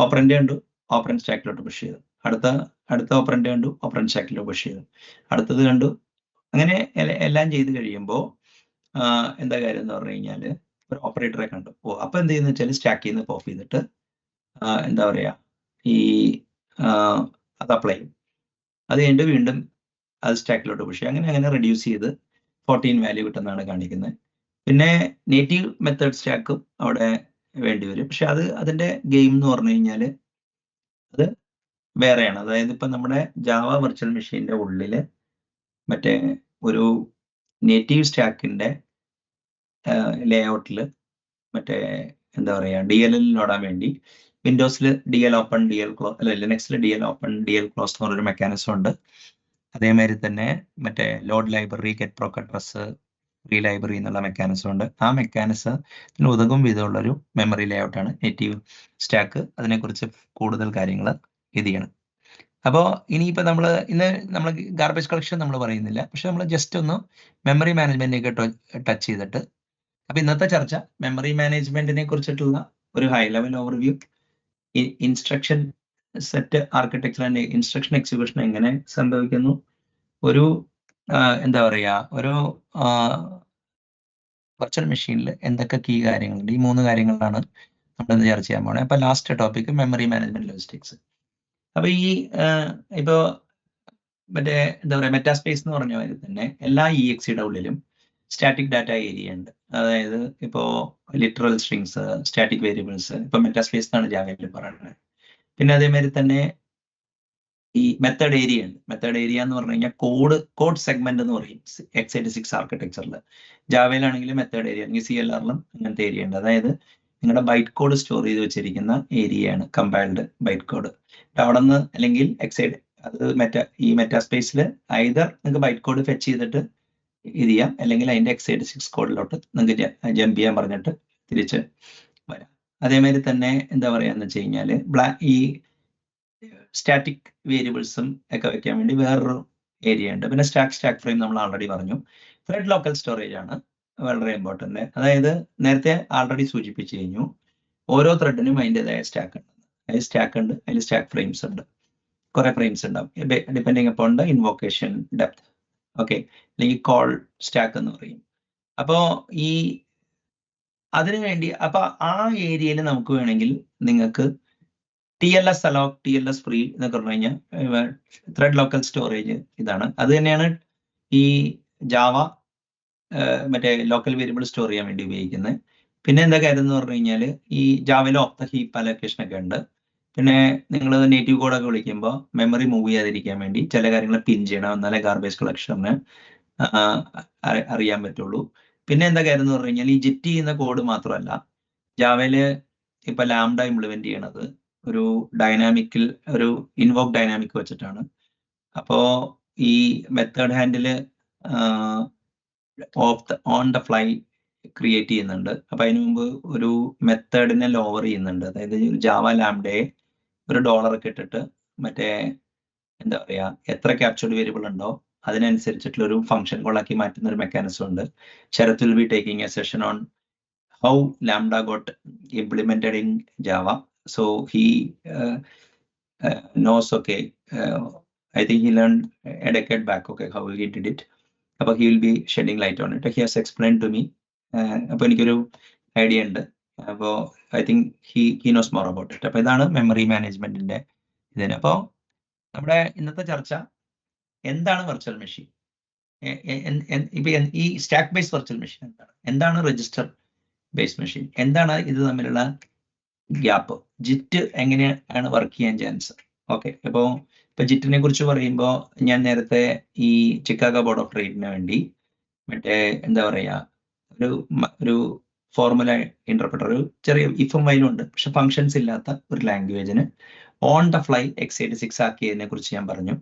ഓപ്പറന്റ് കണ്ടു ഓപ്പറന്റ് സ്റ്റാക്കിലോട്ട് പുഷ് ചെയ്തു, അടുത്ത ഓപ്പറന്റ് കണ്ടു ഓപ്പറന്റ് സ്റ്റാക്കിലോട്ട് പുഷ് ചെയ്തു, അടുത്തത് കണ്ടു, അങ്ങനെ എല്ലാം ചെയ്ത് കഴിയുമ്പോൾ എന്താ കാര്യം എന്ന് പറഞ്ഞു കഴിഞ്ഞാൽ ഒരു ഓപ്പറേറ്ററെ കണ്ടു. അപ്പൊ എന്ത് ചെയ്യുന്ന വെച്ചാൽ സ്റ്റാക്കിൽ നിന്ന് പോപ്പ് ചെയ്തിട്ട് എന്താ പറയാ ഈ അത് അപ്ലൈ ചെയ്യും. അത് കഴിഞ്ഞിട്ട് വീണ്ടും അത് സ്റ്റാക്കിലോട്ട് പുഷ് ചെയ്യും. അങ്ങനെ റെഡ്യൂസ് ചെയ്ത് 14 വാല്യൂ കിട്ടുന്നതാണ് കാണിക്കുന്നത്. പിന്നെ നേറ്റീവ് മെത്തേഡ് സ്റ്റാക്കും അവിടെ വേണ്ടി വരും. പക്ഷെ അതിന്റെ ഗെയിം എന്ന് പറഞ്ഞു കഴിഞ്ഞാൽ അത് വേറെയാണ്. അതായത് ഇപ്പൊ നമ്മുടെ ജാവ വെർച്വൽ മെഷീന്റെ ഉള്ളില് മറ്റേ ഒരു നേറ്റീവ് സ്റ്റാക്കിന്റെ ലേഔട്ടിൽ മറ്റേ എന്താ പറയാ DLL ഓടാൻ വേണ്ടി വിൻഡോസിൽ DL ഓപ്പൺ DL ക്ലോസ് അല്ല ലിനക്സിൽ DL ഓപ്പൺ DL ക്ലോസ് എന്ന് പറഞ്ഞൊരു മെക്കാനിസം ഉണ്ട്. അതേമാതിരി തന്നെ മറ്റേ load library get proc address free library എന്നുള്ള മെക്കാനിസം ഉണ്ട്. ആ മെക്കാനിസത്തിന് ഉതകും വിധമുള്ളൊരു മെമ്മറി ലേഔട്ടാണ് നേറ്റീവ് സ്റ്റാക്ക്. അതിനെക്കുറിച്ച് കൂടുതൽ കാര്യങ്ങൾ ഇത് ചെയ്യണം. അപ്പോൾ ഇനിയിപ്പോൾ ഇന്ന് നമ്മൾ ഗാർബേജ് കളക്ഷൻ നമ്മൾ പറയുന്നില്ല, പക്ഷെ നമ്മൾ ജസ്റ്റ് ഒന്ന് മെമ്മറി മാനേജ്മെന്റിലേക്ക് ടച്ച് ചെയ്തിട്ട്, അപ്പൊ ഇന്നത്തെ ചർച്ച മെമ്മറി മാനേജ്മെന്റിനെ കുറിച്ചിട്ടുള്ള ഒരു high level overview, instruction set architecture and instruction execution എങ്ങനെ സംഭവിക്കുന്നു, ഒരു എന്താ പറയാ ഒരു വെർച്വൽ മെഷീനിൽ എന്തൊക്കെ കീ കാര്യങ്ങളുണ്ട്, ഈ 3 കാര്യങ്ങളാണ് നമ്മളിന്ന് ചർച്ച ചെയ്യാൻ പോണേ. അപ്പൊ last topic memory management logistics. അപ്പൊ ഈ ഇപ്പോ മറ്റേ എന്താ പറയാ മെറ്റാസ്പേസ് എന്ന് പറഞ്ഞ മാതിരി തന്നെ എല്ലാ EXEയുടെ ഉള്ളിലും സ്റ്റാറ്റിക് ഡാറ്റ ഏരിയ ഉണ്ട്. അതായത് ഇപ്പോ ലിറ്ററൽ സ്ട്രിങ്സ്, സ്റ്റാറ്റിക് വേരിയബിൾസ്, ഇപ്പൊ മെറ്റാസ്പേസ് എന്നാണ് ജാവയിൽ പറയുന്നത്. പിന്നെ അതേമാതിരി തന്നെ ഈ മെത്തേഡ് ഏരിയ ഉണ്ട്. മെത്തേഡ് ഏരിയ എന്ന് പറഞ്ഞു കഴിഞ്ഞാൽ കോഡ് സെഗ്മെന്റ് എന്ന് പറയും x86 ആർക്കിടെക്ചറിൽ. ജാവയിലാണെങ്കിൽ മെത്തേഡ് ഏരിയ, അല്ലെങ്കിൽ CLR-ലും അങ്ങനത്തെ ഏരിയ ഉണ്ട്. അതായത് നിങ്ങളുടെ ബൈറ്റ് കോഡ് സ്റ്റോർ ചെയ്ത് വെച്ചിരിക്കുന്ന ഏരിയയാണ് കമ്പൈൽഡ് ബൈറ്റ് കോഡ്. അവിടെ നിന്ന് അല്ലെങ്കിൽ അത് ഈ മെറ്റാസ്പേസിൽ ഐദർ നിങ്ങൾക്ക് ബൈറ്റ് കോഡ് ഫെച്ച് ചെയ്തിട്ട് ഇത് ചെയ്യാം, അല്ലെങ്കിൽ അതിന്റെ x86 കോഡിലോട്ട് നിങ്ങൾക്ക് ജമ്പ് ചെയ്യാൻ പറഞ്ഞിട്ട് തിരിച്ച് വരാം. അതേമാതിരി തന്നെ എന്താ പറയാന്ന് വെച്ച് കഴിഞ്ഞാല് ഈ സ്റ്റാറ്റിക് വേരിയബിൾസും ഒക്കെ വെക്കാൻ വേണ്ടി വേറൊരു ഏരിയ ഉണ്ട്. പിന്നെ സ്റ്റാക്ക് ഫ്രെയിം നമ്മൾ ആൾറെഡി പറഞ്ഞു. ത്രെഡ് ലോക്കൽ സ്റ്റോറേജ് ആണ് വളരെ ഇമ്പോർട്ടന്റ്. അതായത് നേരത്തെ ആൾറെഡി സൂചിപ്പിച്ചു കഴിഞ്ഞു, ഓരോ ത്രെഡിനും അതിൻ്റെതായ സ്റ്റാക്ക് ഉണ്ട്. അതിൽ സ്റ്റാക്ക് ഉണ്ട്, അതിൽ സ്റ്റാക്ക് ഫ്രെയിംസ് ഉണ്ട്, കുറെ ഫ്രെയിംസ് ഉണ്ടാവും depending upon the invocation depth. Okay, അല്ലെങ്കിൽ കോൾ സ്റ്റാക്ക് എന്ന് പറയും. അപ്പോ ഈ അതിനുവേണ്ടി അപ്പൊ ആ ഏരിയയിൽ നമുക്ക് വേണമെങ്കിൽ നിങ്ങൾക്ക് TLS അലോക്, TLS ഫ്രീ എന്നൊക്കെ പറഞ്ഞു കഴിഞ്ഞാൽ ത്രെഡ് ലോക്കൽ സ്റ്റോറേജ് ഇതാണ്. അത് തന്നെയാണ് ഈ ജാവ മറ്റേ ലോക്കൽ വേരിയബിൾ സ്റ്റോർ ചെയ്യാൻ വേണ്ടി ഉപയോഗിക്കുന്നത്. പിന്നെ എന്താ കാര്യം എന്ന് പറഞ്ഞു കഴിഞ്ഞാൽ ഈ ജാവയിൽ ഓഫ് ദ ഹീപ്പ് അലോക്കേഷൻ ഒക്കെ ഉണ്ട്. പിന്നെ നിങ്ങൾ നേറ്റീവ് കോഡൊക്കെ വിളിക്കുമ്പോൾ മെമ്മറി മൂവ് ചെയ്യാതിരിക്കാൻ വേണ്ടി ചില കാര്യങ്ങൾ പിൻ ചെയ്യണം, എന്നാലേ ഗാർബേജ് കളക്ഷന് അറിയാൻ പറ്റുള്ളൂ. പിന്നെ എന്താ കാര്യം എന്ന് പറഞ്ഞു കഴിഞ്ഞാൽ ഈ ജിറ്റ് ചെയ്യുന്ന കോഡ് മാത്രമല്ല, ജാവയില് ഇപ്പൊ ലാംഡ ഇംപ്ലിമെന്റ് ചെയ്യണത് ഒരു ഇൻവോക്ക് ഡൈനാമിക് വെച്ചിട്ടാണ്. അപ്പോ ഈ method handle on the fly create ചെയ്യുന്നുണ്ട്. അപ്പൊ അതിനു മുമ്പ് ഒരു മെത്തേഡിനെ ലോവർ ചെയ്യുന്നുണ്ട്. അതായത് ജാവ ലാംഡയെ $1 ഒക്കെ ഇട്ടിട്ട് മറ്റേ എന്താ പറയാ എത്ര ക്യാപ്ചർഡ് വേരിയബിൾ ഉണ്ടോ അതിനനുസരിച്ചിട്ടുള്ള ഒരു ഫംഗ്ഷൻ കോൾ ആക്കി മാറ്റുന്ന ഒരു മെക്കാനിസം ഉണ്ട്. Sarath will be taking a session on how Lambda got implemented in Java. So he knows, okay, I think he learned a decade back, okay, how he did it. But he will be shedding light on it. He has explained to me. അപ്പോൾ എനിക്കൊരു ഐഡിയ ഉണ്ട്. അപ്പോൾ I think he knows more about it. അപ്പോൾ ഇതാണ് മെമ്മറി മാനേജ്മെന്റിന്റെ ഇതിന്. അപ്പോൾ നമ്മുടെ ഇന്നത്തെ ചർച്ച എന്താണ് വെർച്വൽ മെഷീൻ, ഇപ്പൊ ഈ സ്റ്റാക്ക് ബേസ് വെർച്വൽ മെഷീൻ എന്താണ് രജിസ്റ്റർ ബേസ് മെഷീൻ, എന്താണ് ഇത് തമ്മിലുള്ള ഗ്യാപ്പ്, ജിറ്റ് എങ്ങനെയാണ് വർക്ക് ചെയ്യാൻ ചാൻസ്. ഓക്കെ, ഇപ്പൊ ജിറ്റിനെ കുറിച്ച് പറയുമ്പോൾ ഞാൻ നേരത്തെ ഈ ചിക്കാഗോ ബോർഡ് ഓഫ് ട്രേഡിന് വേണ്ടി മറ്റേ എന്താ പറയാ ഒരു ഫോർമുല ഇന്റർപ്രറ്റർ, ഒരു ചെറിയ ഇഫും വൈലും ഉണ്ട്, പക്ഷെ ഫങ്ഷൻസ് ഇല്ലാത്ത ഒരു ലാംഗ്വേജിന് ഓൺ ദ ഫ്ലൈ x86 ആക്കിയതിനെ കുറിച്ച് ഞാൻ പറഞ്ഞു.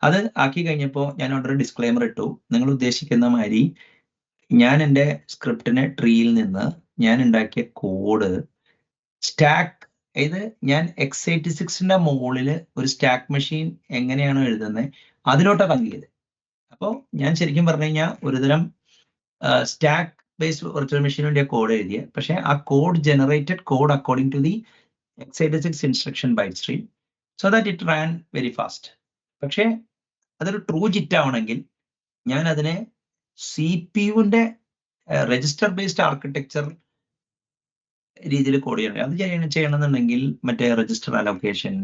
അത് ആക്കി കഴിഞ്ഞപ്പോൾ ഞാൻ അവിടെ ഒരു ഡിസ്ക്ലെയിമർ ഇട്ടു, നിങ്ങൾ ഉദ്ദേശിക്കുന്ന മാതിരി ഞാൻ എൻ്റെ സ്ക്രിപ്റ്റിനെ ട്രീയിൽ നിന്ന് ഞാൻ ഉണ്ടാക്കിയ കോഡ് സ്റ്റാക്ക്, അതായത് ഞാൻ x86ന്റെ മുകളിൽ ഒരു സ്റ്റാക്ക് മെഷീൻ എങ്ങനെയാണോ എഴുതുന്നത് അതിലോട്ടാണ് തങ്ങിയത്. അപ്പോൾ ഞാൻ ശരിക്കും പറഞ്ഞു കഴിഞ്ഞാൽ ഒരുതരം സ്റ്റാക്ക് ബേസ്ഡ് വെർച്വൽ മെഷീന് വേണ്ടിയ കോഡ് എഴുതിയ, പക്ഷെ ആ code generated code according to the x86 instruction byte stream so that it ran very fast. പക്ഷേ അതൊരു ട്രൂ ജിറ്റ് ആവണമെങ്കിൽ ഞാൻ അതിനെ CPU-ന്റെ രജിസ്റ്റർ ബേസ്ഡ് ആർക്കിടെക്ചർ രീതിയിൽ കോഡ് ചെയ്യണം. അത് ചെയ്യണമെന്നുണ്ടെങ്കിൽ മറ്റേ register allocation,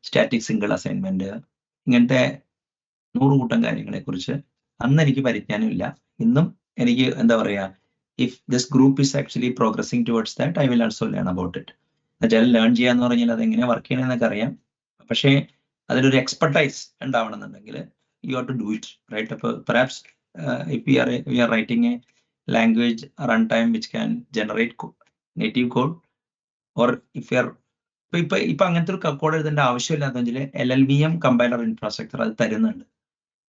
static single assignment, ഇങ്ങനത്തെ 100 കൂട്ടം കാര്യങ്ങളെ കുറിച്ച് അന്ന് എനിക്ക് പരിജ്ഞാനമില്ല. ഇന്നും എനിക്ക് എന്താ പറയാ, if this group is actually progressing towards that I will also learn about it. എന്നുവെച്ചാൽ ലേൺ ചെയ്യാന്ന് പറഞ്ഞാൽ അത് എങ്ങനെ വർക്ക് ചെയ്യണമെന്നൊക്കെ അറിയാം, പക്ഷേ അതിലൊരു എക്സ്പെർട്ടൈസ് ഉണ്ടാവണമെന്നുണ്ടെങ്കിൽ you have to do it right. അപ്പോൾ perhaps if we are writing a language run time which can generate native code, or if you are ഇപ്പൊ അങ്ങനത്തെ ഒരു കോഡ് എഴുതേണ്ട ആവശ്യമില്ലാത്തെങ്കിൽ LLVM കമ്പൈലർ ഇൻഫ്രാസ്ട്രക്ചർ അത് തരുന്നുണ്ട്.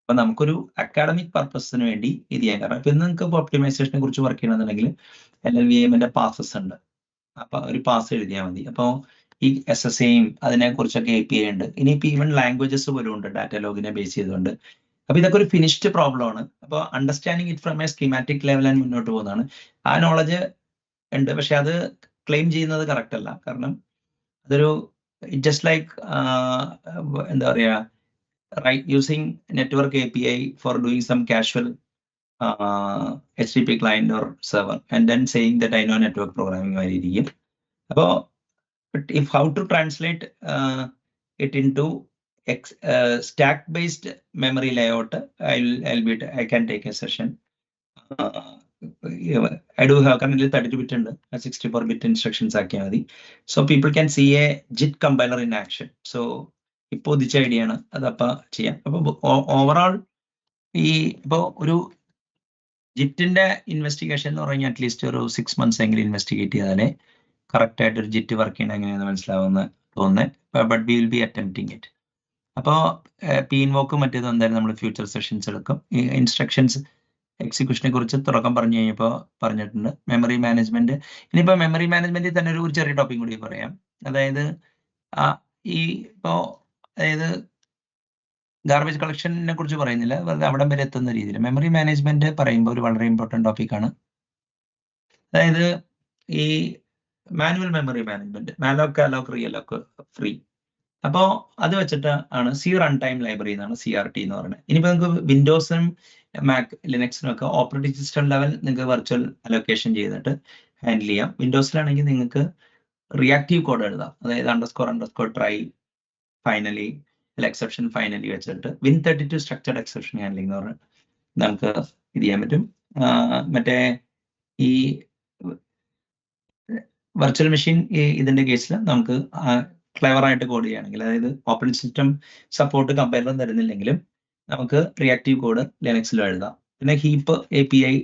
അപ്പൊ നമുക്കൊരു അക്കാഡമിക് പർപ്പസിന് വേണ്ടി ഇത് ചെയ്യാൻ. കാരണം ഇപ്പൊ നിങ്ങൾക്ക് ഒപ്റ്റിമൈസേഷനെ കുറിച്ച് വർക്ക് ചെയ്യണമെന്നുണ്ടെങ്കിൽ LLVMന്റെ പാസസ് ഉണ്ട്. അപ്പൊ ഒരു പാസ് എഴുതിയാൽ മതി. അപ്പോൾ ഈ SSAയും അതിനെ കുറിച്ചൊക്കെ API ഉണ്ട്. ഇനിയിപ്പോ ഈവൻ ലാംഗ്വേജസ് പോലും ഉണ്ട് ഡാറ്റ ലോഗിനെ ബേസ് ചെയ്തുകൊണ്ട്. അപ്പൊ ഇതൊക്കെ ഒരു ഫിനിഷ്ഡ് പ്രോബ്ലം ആണ്. അപ്പോൾ understanding it from A schematic level and മുന്നോട്ട് പോകുന്നതാണ്. ആ നോളജ് ഉണ്ട്, പക്ഷെ അത് ക്ലെയിം ചെയ്യുന്നത് കറക്റ്റ് അല്ല. കാരണം അതൊരു ജസ്റ്റ് ലൈക്ക് എന്താ പറയാ, using network API for doing some casual HTTP client or server and then saying that I know network programming ആയിരിക്കും. അപ്പോൾ if how to translate it into stack based memory layout, I can take a session. I do have currently 32-bit ഉണ്ട്, 64-bit instructions ആക്കിയാൽ മതി. So people can see a JIT compiler in action. So ഇപ്പോൾ ഉദിച്ച ഐഡിയ ആണ്, അതപ്പ ചെയ്യാം. അപ്പൊ ഓവറോൾ ഈ ഇപ്പോ ഒരു ജിറ്റിന്റെ ഇൻവെസ്റ്റിഗേഷൻ എന്ന് പറഞ്ഞാൽ അറ്റ്ലീസ്റ്റ് ഒരു 6 months എങ്കിലും ഇൻവെസ്റ്റിഗേറ്റ് ചെയ്താലേ കറക്റ്റ് ആയിട്ട് ഒരു ജിറ്റ് വർക്ക് ചെയ്യണം എങ്ങനെയാണെന്ന് മനസ്സിലാവുന്ന തോന്നുന്നത്. But we will be attempting it. അപ്പോൾ PInvoke മറ്റേത് എന്തായാലും നമ്മൾ ഫ്യൂച്ചർ സെഷൻസ് എടുക്കും. ഈ ഇൻസ്ട്രക്ഷൻസ് എക്സിക്യൂഷനെ കുറിച്ച് തുടക്കം പറഞ്ഞു കഴിഞ്ഞപ്പോൾ പറഞ്ഞിട്ടുണ്ട്. മെമ്മറി മാനേജ്മെന്റ്, ഇനിയിപ്പോ മെമ്മറി മാനേജ്മെന്റിൽ തന്നെ ഒരു ചെറിയ ടോപ്പിക് കൂടി പറയാം. അതായത് ഈ ഇപ്പോ അതായത് ഗാർബേജ് കളക്ഷനെ കുറിച്ച് പറയുന്നില്ല, വെറുതെ അവിടം വരെ എത്തുന്ന രീതിയിൽ മെമ്മറി മാനേജ്മെന്റ് പറയുമ്പോൾ ഒരു വളരെ ഇമ്പോർട്ടൻറ്റ് ടോപ്പിക്കാണ്. അതായത് ഈ manual memory management, malloc, alloc, realloc, free. അപ്പോൾ അത് വെച്ചിട്ട് ആണ് C റൺ ടൈം ലൈബ്രറി എന്നാണ് CRT എന്ന് പറയുന്നത്. ഇനിയിപ്പോൾ നിങ്ങൾക്ക് വിൻഡോസിനും മാക് ലിനക്സിനും ഒക്കെ ഓപ്പറേറ്റിംഗ് സിസ്റ്റം ലെവൽ നിങ്ങൾക്ക് വെർച്വൽ അലോക്കേഷൻ ചെയ്തിട്ട് ഹാൻഡിൽ ചെയ്യാം. വിൻഡോസിലാണെങ്കിൽ നിങ്ങൾക്ക് റിയാക്റ്റീവ് കോഡ് എഴുതാം. അതായത് __ ട്രൈ ഫൈനലി എക്സെപ്ഷൻ ഫൈനലി വെച്ചിട്ട് Win32 സ്ട്രക്ചർഡ് എക്സെപ്ഷൻ ഹാൻഡ്ലിംഗ് എന്ന് പറഞ്ഞാൽ നമുക്ക് ഇത് ചെയ്യാൻ പറ്റും. മറ്റേ ഈ വെർച്വൽ മെഷീൻ ഇതിന്റെ കേസിൽ നമുക്ക് ക്ലെവർ ആയിട്ട് കോഡ് ചെയ്യുകയാണെങ്കിൽ, അതായത് ഓപ്പറേറ്റിംഗ് സിസ്റ്റം സപ്പോർട്ട് കമ്പൈലർ തരുന്നില്ലെങ്കിലും നമുക്ക് റിയാക്റ്റീവ് കോഡ് ലിനക്സിലും എഴുതാം. പിന്നെ ഹീപ്പ് API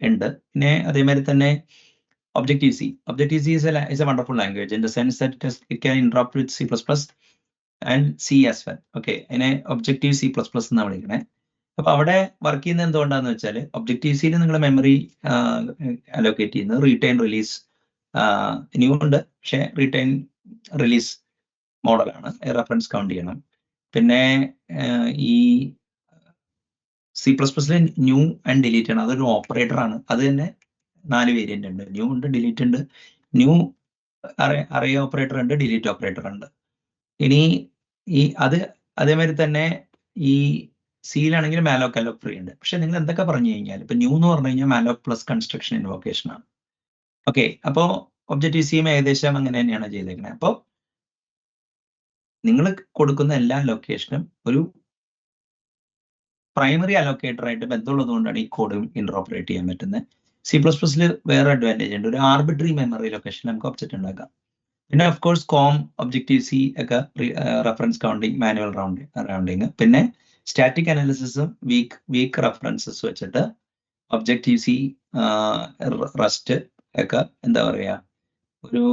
ഉണ്ട്. പിന്നെ അതേമാതിരി തന്നെ Objective-C is a wonderful language in the sense that it can interoperate with C++ and C as well. Okay, അതിനെ Objective-C++ എന്നാണ് വിളിക്കണേ. അപ്പൊ അവിടെ വർക്ക് ചെയ്യുന്നത് എന്തുകൊണ്ടാന്ന് വെച്ചാൽ Objective-Cയിൽ നിങ്ങൾ മെമ്മറി അലോക്കേറ്റ് ചെയ്യുന്നത് റീറ്റെയിൻ റിലീസ് ന്യൂ ഉണ്ട്, പക്ഷെ റീറ്റെയിൻ റിലീസ് മോഡലാണ്, റെഫറൻസ് കൗണ്ട് ചെയ്യണം. പിന്നെ ഈ C++ ന്യൂ ആൻഡ് ഡിലീറ്റ് ആണ്, അതൊരു ഓപ്പറേറ്റർ ആണ്. അത് തന്നെ 4 വേരിയന്റ് ഉണ്ട്, ന്യൂ ഉണ്ട്, ഡിലീറ്റ് ഉണ്ട്. ന്യൂ അറേ ഓപ്പറേറ്റർ ഉണ്ട്, ഡിലീറ്റ് ഓപ്പറേറ്റർ ഉണ്ട്. ഇനി ഈ അതേമാതിരി തന്നെ ഈ സിയിലാണെങ്കിൽ മാലോക്ക്, അലോക്ക്, ഫ്രീ ഉണ്ട്. പക്ഷെ നിങ്ങൾ എന്തൊക്കെ പറഞ്ഞു കഴിഞ്ഞാൽ ഇപ്പൊ ന്യൂ എന്ന് പറഞ്ഞു കഴിഞ്ഞാൽ മാലോക്ക് പ്ലസ് കൺസ്ട്രക്ഷൻ ഇൻവോക്കേഷൻ ആണ്. ഓക്കെ, അപ്പോൾ Objective-Cയും ഏകദേശം അങ്ങനെ തന്നെയാണ് ചെയ്തേക്കുന്നത്. അപ്പോൾ നിങ്ങൾ കൊടുക്കുന്ന എല്ലാ ലൊക്കേഷനും ഒരു പ്രൈമറി അലോക്കേറ്റർ ആയിട്ട് ബന്ധമുള്ളത് കൊണ്ടാണ് ഈ കോഡ് ഇന്റർഓപ്പറേറ്റ് ചെയ്യാൻ പറ്റുന്നത്. C++ൽ വേറെ അഡ്വാൻറ്റേജ് ഉണ്ട്, ഒരു ആർബിട്രറി മെമ്മറി ലൊക്കേഷൻ നമുക്ക് ഒബ്ജക്റ്റ് ഉണ്ടാക്കാം. പിന്നെ ഓഫ് കോഴ്സ് Objective-C ഒക്കെ റെഫറൻസ് കൗണ്ടിങ്, മാനുവൽ റൗണ്ടിങ്, പിന്നെ സ്റ്റാറ്റിക് അനാലിസിസും വീക്ക് റെഫറൻസസ് വെച്ചിട്ട് Objective-C, റസ്റ്റ് ഒക്കെ എന്താ പറയാ, ഒരു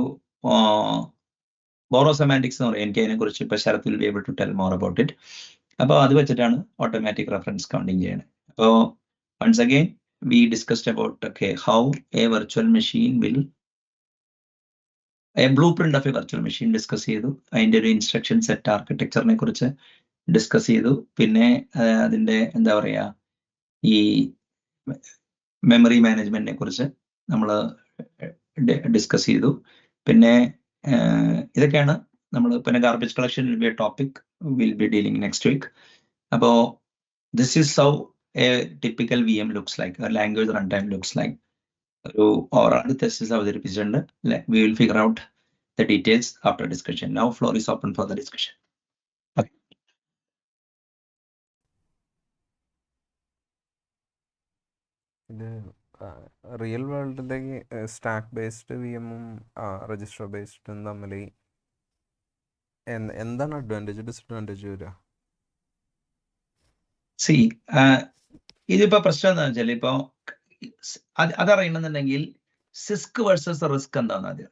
ബോറോ സെമാൻറ്റിക്സ് എന്ന് പറയും. എനിക്ക് അതിനെക്കുറിച്ച് ഇപ്പൊ Sarath will be able to tell more about it. അപ്പോൾ അത് വെച്ചിട്ടാണ് ഓട്ടോമാറ്റിക് റെഫറൻസ് കൗണ്ടിങ് ചെയ്യണത്. അപ്പോൾ once again we discussed about how a virtual machine will, a blueprint of a virtual machine discuss ചെയ്തു. അതിന്റെ ഒരു ഇൻസ്ട്രക്ഷൻ സെറ്റ് ആർക്കിടെക്ചറിനെ കുറിച്ച് ഡിസ്കസ് ചെയ്തു. പിന്നെ അതിന്റെ എന്താ പറയാ, ഈ മെമ്മറി മാനേജ്മെന്റിനെ കുറിച്ച് നമ്മൾ ഡിസ്കസ് ചെയ്തു. പിന്നെ ഇതൊക്കെയാണ് നമ്മൾ, പിന്നെ garbage collection will be a topic will be dealing next week. അപ്പോൾ this is how a typical VM looks like, a language runtime looks like. ഒരു ഓവറാൾ തെസിസ് അവതരിപ്പിച്ചിട്ടുണ്ട്. We will figure out the details after discussion. Now floor is open for the discussion. ഇത് റിയൽ വേൾഡിലേക്ക് സ്റ്റാക്ക് ബേസ്ഡ് വി എമ്മും രജിസ്റ്റർ ബേസ്ഡും തമ്മിൽ എന്താണ് അഡ്വാൻറ്റേജ് ഡിസഡ്വാൻറ്റേജ് വരിക? സി ഇതിപ്പോ പ്രശ്നം എന്താ വെച്ചാൽ, ഇപ്പോ അതറിയണമെന്നുണ്ടെങ്കിൽ സിസ്ക് വേഴ്സസ് റിസ്ക് എന്താണെന്ന് ആദ്യം.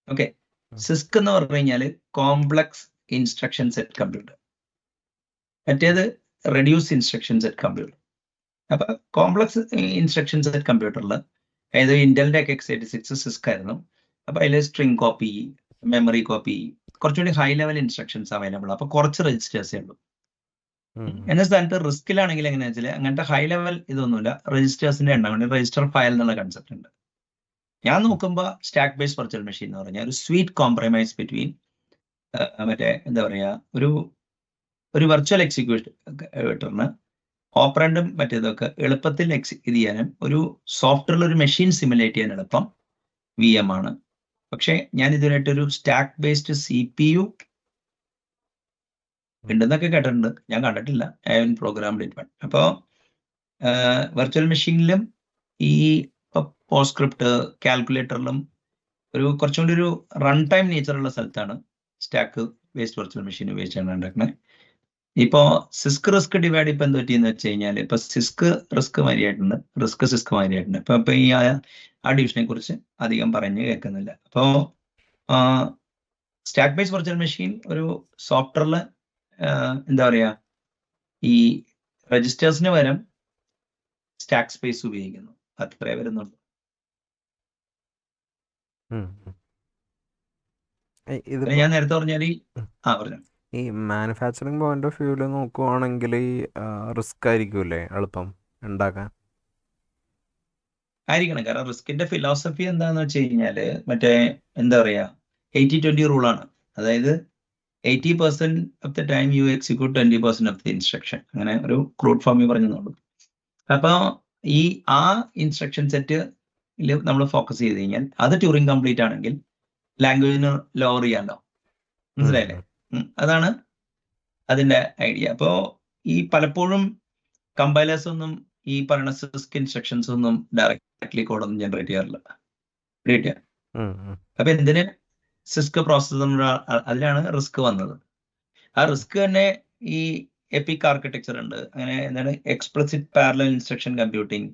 ഓക്കെ, സിസ്ക് എന്ന് പറഞ്ഞു കഴിഞ്ഞാൽ കോംപ്ലക്സ് ഇൻസ്ട്രക്ഷൻ സെറ്റ് കമ്പ്യൂട്ടർ, മറ്റേത് റെഡ്യൂസ് ഇൻസ്ട്രക്ഷൻ സെറ്റ് കമ്പ്യൂട്ടർ. അപ്പൊ കോംപ്ലക്സ് ഇൻസ്ട്രക്ഷൻ സെറ്റ് കമ്പ്യൂട്ടറിൽ അതായത് ഇന്റലിന്റെ ഒക്കെ x86 സിസ്ക് ആയിരുന്നു. അപ്പൊ അതിൽ സ്ട്രിംഗ് കോപ്പി, മെമ്മറി കോപ്പി, കുറച്ചുകൂടി ഹൈ ലെവൽ ഇൻസ്ട്രക്ഷൻസ് അവൈലബിൾ. അപ്പൊ കുറച്ച് രജിസ്റ്റേഴ്സേ ഉള്ളൂ. എന്ന സ്ഥാനത്ത് റിസ്കിലാണെങ്കിൽ എങ്ങനെയാ വെച്ചാൽ അങ്ങനത്തെ ഹൈ ലെവൽ ഇതൊന്നുമില്ല, രജിസ്റ്റേഴ്സിന്റെ എണ്ണം രജിസ്റ്റർ ഫയൽ എന്നുള്ള കൺസെപ്റ്റ് ഉണ്ട്. ഞാൻ നോക്കുമ്പോൾ സ്റ്റാക്ക് ബേസ് വെർച്വൽ മെഷീൻ എന്ന് പറഞ്ഞാൽ ഒരു സ്വീറ്റ് കോംപ്രമൈസ് ബിറ്റ്വീൻ മറ്റേ എന്താ പറയാ, ഒരു വെർച്വൽ എക്സിക്യൂട്ടറിന് ഓപ്പറൻഡും മറ്റേതൊക്കെ എളുപ്പത്തിൽ എക്സിക്യൂട്ട് ചെയ്യാനും ഒരു സോഫ്റ്റ്വെയറിൽ ഒരു മെഷീൻ സിമുലേറ്റ് ചെയ്യാൻ എളുപ്പം VM ആണ്. പക്ഷെ ഞാൻ ഇതിനായിട്ടൊരു സ്റ്റാക്ക് ബേസ്ഡ് CPU ഉണ്ടെന്നൊക്കെ കേട്ടിട്ടുണ്ട്, ഞാൻ കണ്ടിട്ടില്ല. Program department. അപ്പോൾ വെർച്വൽ മെഷീനിലും ഈ പോസ്റ്റ്സ്ക്രിപ്റ്റ് കാൽക്കുലേറ്ററിലും ഒരു കുറച്ചും കൂടി ഒരു റൺ ടൈം നേച്ചറുള്ള സ്ഥലത്താണ് സ്റ്റാക്ക് ബേസ്ഡ് വെർച്വൽ മെഷീൻ ഉപയോഗിച്ചാണ് ഉണ്ടാക്കുന്നത്. ഇപ്പോ സിസ്ക് റിസ്ക് ഡിവൈഡ് ഇപ്പൊ എന്ത് പറ്റിയെന്ന് വെച്ച് കഴിഞ്ഞാൽ, ഇപ്പൊ സിസ്ക് റിസ്ക് മാതിരിയായിട്ടുണ്ട്, റിസ്ക് സിസ്ക് മാതിരിയായിട്ടുണ്ട്. ഇപ്പൊ ഈ ആ ഡിവിഷനെ കുറിച്ച് അധികം പറഞ്ഞു കേൾക്കുന്നില്ല. അപ്പോ സ്റ്റാക്ക് ബേസ് വെർച്വൽ മെഷീൻ ഒരു സോഫ്റ്റ്വെയറിൽ എന്താ പറയാ, ഈ രജിസ്റ്റേഴ്സിന് പകരം സ്റ്റാക്ക് സ്പേസ് ഉപയോഗിക്കുന്നു, അത്രേ വരുന്നുള്ളൂ. ഞാൻ നേരത്തെ പറഞ്ഞാൽ പറഞ്ഞു, ഈ മാനുഫാക്ചറിങ് പോയിന്റ് ഓഫ് വ്യൂവിൽ നോക്കുവാണെങ്കിൽ റിസ്ക് ആയിരിക്കുമല്ലേ എളുപ്പം ഉണ്ടാക്കാൻ? ആയിരിക്കണം. കാരണം റിസ്കിന്റെ ഫിലോസഫി എന്താന്ന് വെച്ച് കഴിഞ്ഞാല് മറ്റേ എന്താ പറയാ 80-20 റൂളാണ്. അതായത് 80% of the time you execute 20% of the instruction. അങ്ങനെ ഒരു ക്രൂഡ് ഫോമിൽ പറഞ്ഞുള്ളൂ. അപ്പൊ ആ ഇൻസ്ട്രക്ഷൻ സെറ്റ് നമ്മൾ ഫോക്കസ് ചെയ്ത് കഴിഞ്ഞാൽ അത് ട്യൂറിംഗ് കംപ്ലീറ്റ് ആണെങ്കിൽ ലാംഗ്വേജിന് ലോവർ ചെയ്യാമല്ലോ. മനസ്സിലായില്ലേ? അതാണ് അതിന്റെ ഐഡിയ. അപ്പോ ഈ പലപ്പോഴും കമ്പൈലേഴ്സ് ഒന്നും ഈ പറയുന്ന സിസ്ക് ഇൻസ്ട്രക്ഷൻസ് ഒന്നും ഡയറക്ട്ലി കോഡൊന്നും ജനറേറ്റ് ചെയ്യാറില്ല. അപ്പൊ എന്തിന് സിസ്ക് പ്രോസസ്സർ, അതിലാണ് റിസ്ക് വന്നത്. ആ റിസ്ക് തന്നെ ഈ എപ്പിക് ആർക്കിടെക്ചർ ഉണ്ട്, അങ്ങനെ എന്താണ് എക്സ്പ്ലിസിറ്റ് പാരലൽ ഇൻസ്ട്രക്ഷൻ കമ്പ്യൂട്ടിങ്,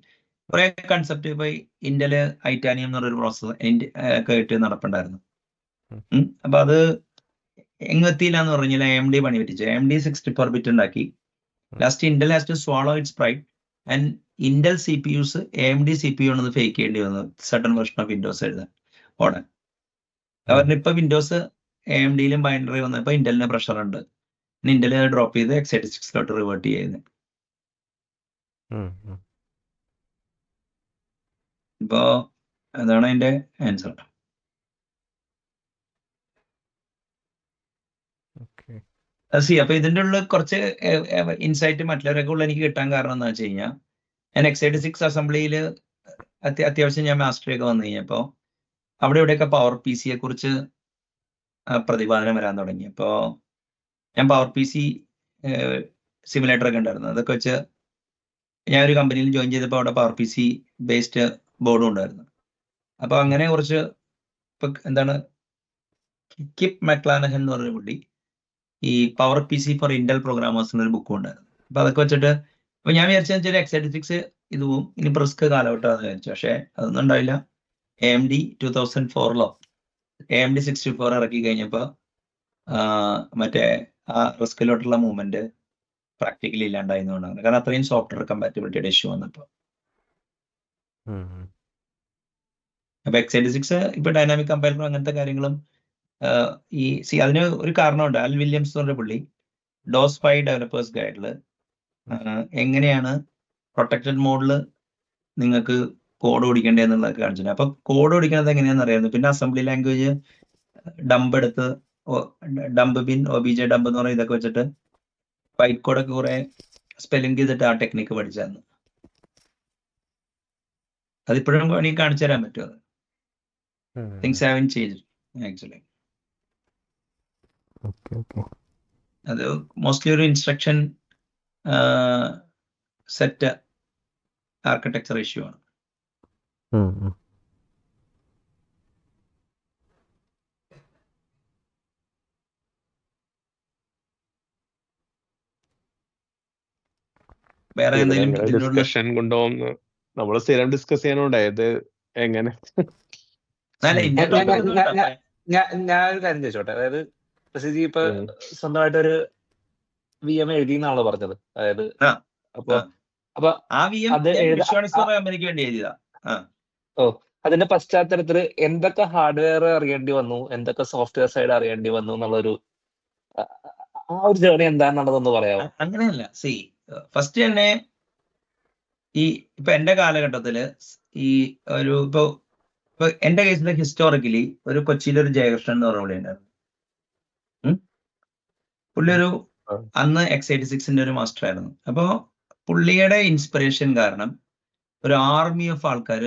കുറെ കൺസെപ്റ്റ്. ഇപ്പൊ ഇന്റല് ഐറ്റാനിയം എന്ന് പറയുന്ന പ്രോസസ്സർ ഒക്കെ ആയിട്ട് നടപ്പുണ്ടായിരുന്നു. അപ്പൊ അത് എങ്ങെത്തിയില്ല എന്ന് പറഞ്ഞാൽ AMD പണി പറ്റിച്ചു. AMD 64-bit ഉണ്ടാക്കി. Last Intel has to swallow its pride and Intel CPUs AMD CPU ആണെന്ന് ഫേക്ക് ചെയ്യേണ്ടി വന്നു സഡൻ വെർഷൻ ഓഫ് വിൻഡോസ് എഴുതാൻ ഓടാൻ. അവരുടെ ഇപ്പൊ വിൻഡോസ് AMDയിലും ബൈനറി വന്നപ്പോ ഇന്റലിന് പ്രഷർ ഉണ്ട്. ഇന്റല് ഡ്രോപ്പ് ചെയ്ത് x86 റിവേർട്ട് ചെയ്യുന്നത്. ഇപ്പോ അതാണ് അതിന്റെ ആൻസർ. അപ്പൊ ഇതിന്റെ ഉള്ള കുറച്ച് ഇൻസൈറ്റ് മറ്റുള്ളവരൊക്കെ ഉള്ള എനിക്ക് കിട്ടാൻ കാരണം എന്താ വെച്ച് കഴിഞ്ഞാൽ, ഞാൻ x86 അസംബ്ലിയിൽ അത്യാവശ്യം ഞാൻ മാസ്റ്ററി ഒക്കെ വന്നു കഴിഞ്ഞപ്പോ അവിടെ ഇവിടെയൊക്കെ പവർ PC യെ കുറിച്ച് പ്രതിപാദനം വരാൻ തുടങ്ങി. അപ്പോ ഞാൻ പവർ PC സിമുലേറ്റർ ഒക്കെ ഉണ്ടായിരുന്നു. അതൊക്കെ വെച്ച് ഞാൻ ഒരു കമ്പനിയിൽ ജോയിൻ ചെയ്തപ്പോൾ അവിടെ പവർ PC ബേസ്ഡ് ബോർഡും ഉണ്ടായിരുന്നു. അപ്പൊ അങ്ങനെ കുറച്ച് ഇപ്പൊ എന്താണ് കിപ്പ് മെക്ലാനഹൻ എന്ന് പറഞ്ഞ പുള്ളി ഈ പവർ PC ഫോർ ഇന്റൽ പ്രോഗ്രാമേഴ്സിന് ഒരു ബുക്കും ഉണ്ടായിരുന്നു. അപ്പൊ അതൊക്കെ വെച്ചിട്ട് അപ്പൊ ഞാൻ വിചാരിച്ചാൽ x86 ഇത് പോവും, ഇനി റിസ്ക് കാലഘട്ടമാണെന്ന് വിചാരിച്ചു. പക്ഷെ അതൊന്നും ഉണ്ടാവില്ല. AMD 2004 AMD 64 ഇറക്കി കഴിഞ്ഞപ്പോ മറ്റേ ആ റിസ്കിലോട്ടുള്ള മൂവ്മെന്റ് പ്രാക്ടിക്കലി ഇല്ലാണ്ടായിരുന്നുകൊണ്ടാണ്. കാരണം അത്രയും സോഫ്റ്റ്വെയർ കമ്പാറ്റബിലിറ്റിയുടെ ഇഷ്യൂ വന്നപ്പോ. അപ്പൊ x86 ഇപ്പൊ ഡൈനാമിക് കമ്പൈലർ അങ്ങനത്തെ കാര്യങ്ങളും അതിന് ഒരു കാരണമുണ്ട്. അൽ വില്യംസ് എന്ന് പറഞ്ഞ പുള്ളി ഡോസ് 5 ഡെവലപ്പേഴ്സ് ഗൈഡില് എങ്ങനെയാണ് പ്രൊട്ടക്റ്റഡ് മോഡിൽ നിങ്ങൾക്ക് കോഡ് ഓടിക്കേണ്ടതെന്നുള്ളത് കാണിച്ചിട്ടുണ്ട്. അപ്പൊ കോഡ് ഓടിക്കുന്നത് എങ്ങനെയാണെന്ന് അറിയായിരുന്നു. പിന്നെ അസംബ്ലി ലാംഗ്വേജ് ഡംപ് എടുത്ത് ഡംപ് ബിൻ OBJ ഡംപ് എന്ന് പറയുന്നത് ഇതൊക്കെ വെച്ചിട്ട് ബൈറ്റ് കോഡൊക്കെ കുറെ സ്പെല്ലിംഗ് ചെയ്തിട്ട് ആ ടെക്നിക്ക് പഠിച്ചായിരുന്നു. അതിപ്പോഴും എനിക്ക് കാണിച്ചു തരാൻ പറ്റും. അത് തിങ്സ് ഹാവ് ചേഞ്ച് ആക്ച്വലി. അത് മോസ്റ്റ്ലി ഒരു ഇൻസ്ട്രക്ഷൻ സെറ്റ് ആർക്കിടെക്ചർ ഇഷ്യൂ ആണ്. വേറെ എന്തെങ്കിലും ഡിസ്കഷൻ കൊണ്ടുപോകുന്ന നമ്മൾ സ്ഥിരം ഡിസ്കസ് ചെയ്യാനുണ്ട് ഇത് എങ്ങനെ. ഞാനൊരു കാര്യം ചോദിച്ചോട്ടെ, അതായത് പ്രസിദ്ധി ഇപ്പൊ സ്വന്തമായിട്ടൊരു VM എഴുതി എന്നാണല്ലോ പറഞ്ഞത്. അതായത് അപ്പൊ അതിന്റെ പശ്ചാത്തലത്തില് എന്തൊക്കെ ഹാർഡ്വെയർ അറിയേണ്ടി വന്നു, എന്തൊക്കെ സോഫ്റ്റ്വെയർ സൈഡ് അറിയേണ്ടി വന്നു എന്നുള്ളൊരു ആ ഒരു ജേർണി എന്താണെന്നുള്ളതൊന്ന് പറയാമോ? അങ്ങനെയല്ല. ഫസ്റ്റ് തന്നെ ഇപ്പൊ എന്റെ കാലഘട്ടത്തില് ഈ ഒരു ഇപ്പൊ എന്റെ കേസിൽ ഹിസ്റ്റോറിക്കലി ഒരു കൊച്ചിയിലൊരു ജയകൃഷ്ണൻ എന്ന് പറഞ്ഞ പുള്ളി ഉണ്ടായിരുന്നു. പുള്ളി ഒരു അന്ന് x86 ഒരു മാസ്റ്റർ ആയിരുന്നു. അപ്പോ പുള്ളിയുടെ ഇൻസ്പിറേഷൻ കാരണം ഒരു ആർമി ഓഫ് ആൾക്കാർ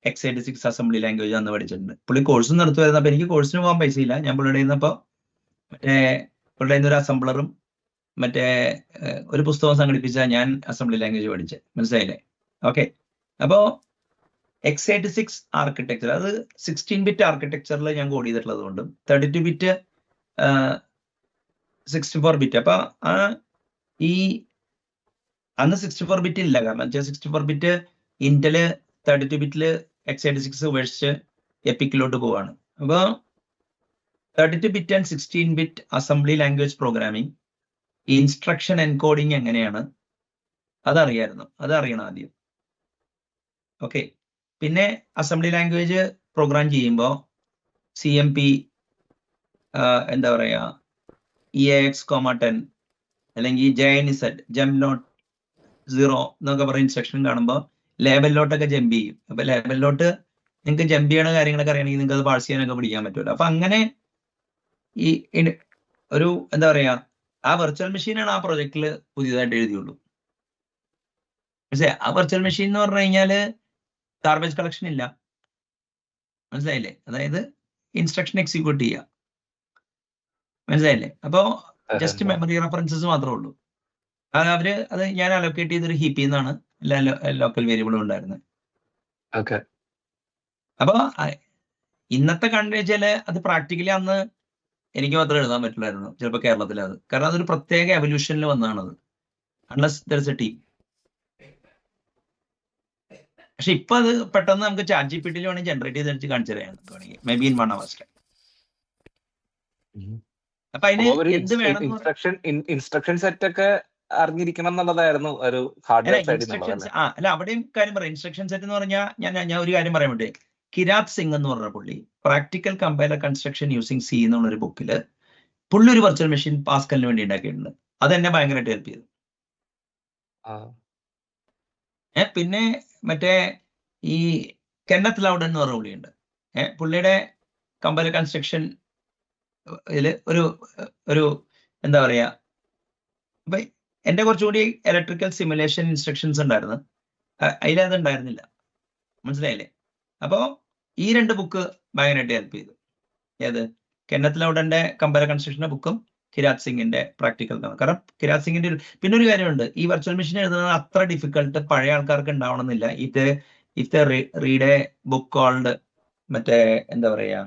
x86 അസംബ്ലി ലാംഗ്വേജ് അന്ന് പഠിച്ചിട്ടുണ്ട്. പുള്ളി കോഴ്സ് നടത്തുമായിരുന്നു. അപ്പൊ എനിക്ക് കോഴ്സിന് പോകാൻ പൈസ ഇല്ല. ഞാൻ പുള്ളിയുടെ ഇന്നപ്പോ പുള്ളിയുടെ ഒരു അസംബ്ലറും ഒരു പുസ്തകം സംഘടിപ്പിച്ച ഞാൻ അസംബ്ലി ലാംഗ്വേജ് പഠിച്ചത്. മനസ്സിലായില്ലേ? ഓക്കെ. അപ്പോ x86 ആർക്കിടെക്ചർ അത് 16-ബിറ്റ് ആർക്കിടെക്ചറിൽ ഞാൻ കോഡ് ചെയ്തിട്ടുള്ളത് കൊണ്ടും 32-ബിറ്റ് 64-ബിറ്റ്. അപ്പൊ അന്ന് 64-ബിറ്റ് ഇല്ല. കാരണം 64-ബിറ്റ് ഇന്റല് 32-ബിറ്റില് x86 ഉപേക്ഷിച്ച് എപ്പിക്കിലോട്ട് പോവാണ്. അപ്പൊ 32-ബിറ്റ് and 16-ബിറ്റ് assembly language programming, instruction encoding എങ്ങനെയാണ് അതറിയായിരുന്നു. അതറിയണം ആദ്യം. ഓക്കെ. പിന്നെ അസംബ്ലി ലാംഗ്വേജ് പ്രോഗ്രാം ചെയ്യുമ്പോൾ CMP എന്താ പറയാ EAX,10 അല്ലെങ്കിൽ JNZ JEM-0 എന്നൊക്കെ പറയുന്ന ഇൻസ്ട്രക്ഷൻ കാണുമ്പോൾ ലേബലിലോട്ടൊക്കെ ജമ്പ് ചെയ്യും. അപ്പൊ ലേബലിലോട്ട് നിങ്ങൾക്ക് ജമ്പ് ചെയ്യണ കാര്യങ്ങളൊക്കെ അറിയണമെങ്കിൽ നിങ്ങൾക്ക് അത് പാഴ്സ് ചെയ്യാനൊക്കെ പഠിക്കാൻ പറ്റുമല്ലോ. അപ്പൊ അങ്ങനെ ഈ ഒരു എന്താ പറയാ ആ വെർച്വൽ മെഷീനാണ് ആ പ്രൊജക്റ്റിൽ പുതിയതായിട്ട് എഴുതിയുള്ളൂ. മനസ്സിലായി? ആ വെർച്വൽ മെഷീൻ എന്ന് പറഞ്ഞു കഴിഞ്ഞാല് ഗാർബേജ് കളക്ഷൻ ഇല്ല. മനസ്സിലായില്ലേ? അതായത് ഇൻസ്ട്രക്ഷൻ എക്സിക്യൂട്ട് ചെയ്യുക. മനസ്സിലായില്ലേ? അപ്പോ ജസ്റ്റ് മെമ്മറി റെഫറൻസസ് മാത്രമേ ഉള്ളൂ. അത് ഞാൻ അലോക്കേറ്റ് ചെയ്തൊരു ഹീപ്പിൽ നിന്നാണ് എല്ലാ ലോക്കൽ വേരിയബിളും ഉണ്ടായിരുന്നത്. അപ്പൊ ഇന്നത്തെ കണ്ടുവച്ചാല് അത് പ്രാക്ടിക്കലി അന്ന് എനിക്ക് മാത്രമേ എഴുതാൻ പറ്റില്ലായിരുന്നു ചിലപ്പോൾ കേരളത്തിൽ. അത് കാരണം അതൊരു പ്രത്യേക എവല്യൂഷനിൽ വന്നതാണത്. Unless there is a team. പക്ഷെ ഇപ്പൊ അത് പെട്ടെന്ന് നമുക്ക് ChatGPT വേണമെങ്കിൽ ജനറേറ്റ് ചെയ്ത് കാണിച്ചു തരാൻ വേണമെങ്കിൽ മേ ബി ഇൻ 1 hour. അപ്പൊ അതിന് എന്ത് വേണം? ഇൻസ്ട്രക്ഷൻ സെറ്റ് ഒക്കെ അറിഞ്ഞിരിക്കണം എന്നുള്ളതായിരുന്നു ഒരു ഹാർഡ്വെയർ സൈഡിൽ. അല്ല, അവിടെയും കാര്യം പറയാം. ഇൻസ്ട്രക്ഷൻ സെറ്റ് എന്ന് പറഞ്ഞാൽ ഞാൻ ഒരു കാര്യം പറയാൻ വേണ്ടി, കിരാത് സിംഗ് എന്ന് പറഞ്ഞ പുള്ളി practical compiler construction using C എന്നുള്ളൊരു ബുക്കില് പുള്ളി ഒരു വെർച്വൽ മെഷീൻ പാസ്കലിന് വേണ്ടി ഉണ്ടാക്കിയിട്ടുണ്ട്. അത് എന്നെ ഭയങ്കരമായിട്ട് ഹെൽപ്പ് ചെയ്തു. പിന്നെ മറ്റേ ഈ കെന്നത്ത് ലൗഡൻ എന്ന് പറഞ്ഞ പുള്ളിയുണ്ട്. പുള്ളിയുടെ കമ്പൈലർ കൺസ്ട്രക്ഷൻ ഇതില് ഒരു എന്താ പറയാ, അപ്പൊ എന്റെ കുറച്ചുകൂടി ഇലക്ട്രിക്കൽ സിമുലേഷൻ ഇൻസ്ട്രക്ഷൻസ് ഉണ്ടായിരുന്നു, അതിലത് ഉണ്ടായിരുന്നില്ല. മനസ്സിലായില്ലേ? അപ്പോ ഈ 2 ബുക്ക് ഭയങ്കരമായിട്ട് ഹെൽപ്പ് ചെയ്തു. ഏത്? കെന്നത്ത് ലൗഡന്റെ കമ്പൈലർ കൺസ്ട്രക്ഷന്റെ ബുക്കും കിരാത് സിംഗിന്റെ പ്രാക്ടിക്കൽ. കാരണം കിരാത് സിംഗിന്റെ പിന്നെ ഒരു കാര്യമുണ്ട്, ഈ വെർച്വൽ മെഷീൻ എഴുതുന്നത് അത്ര ഡിഫിക്കൽട്ട് പഴയ ആൾക്കാർക്ക് ഉണ്ടാവണമെന്നില്ല. If they read a book called മറ്റേ എന്താ പറയാ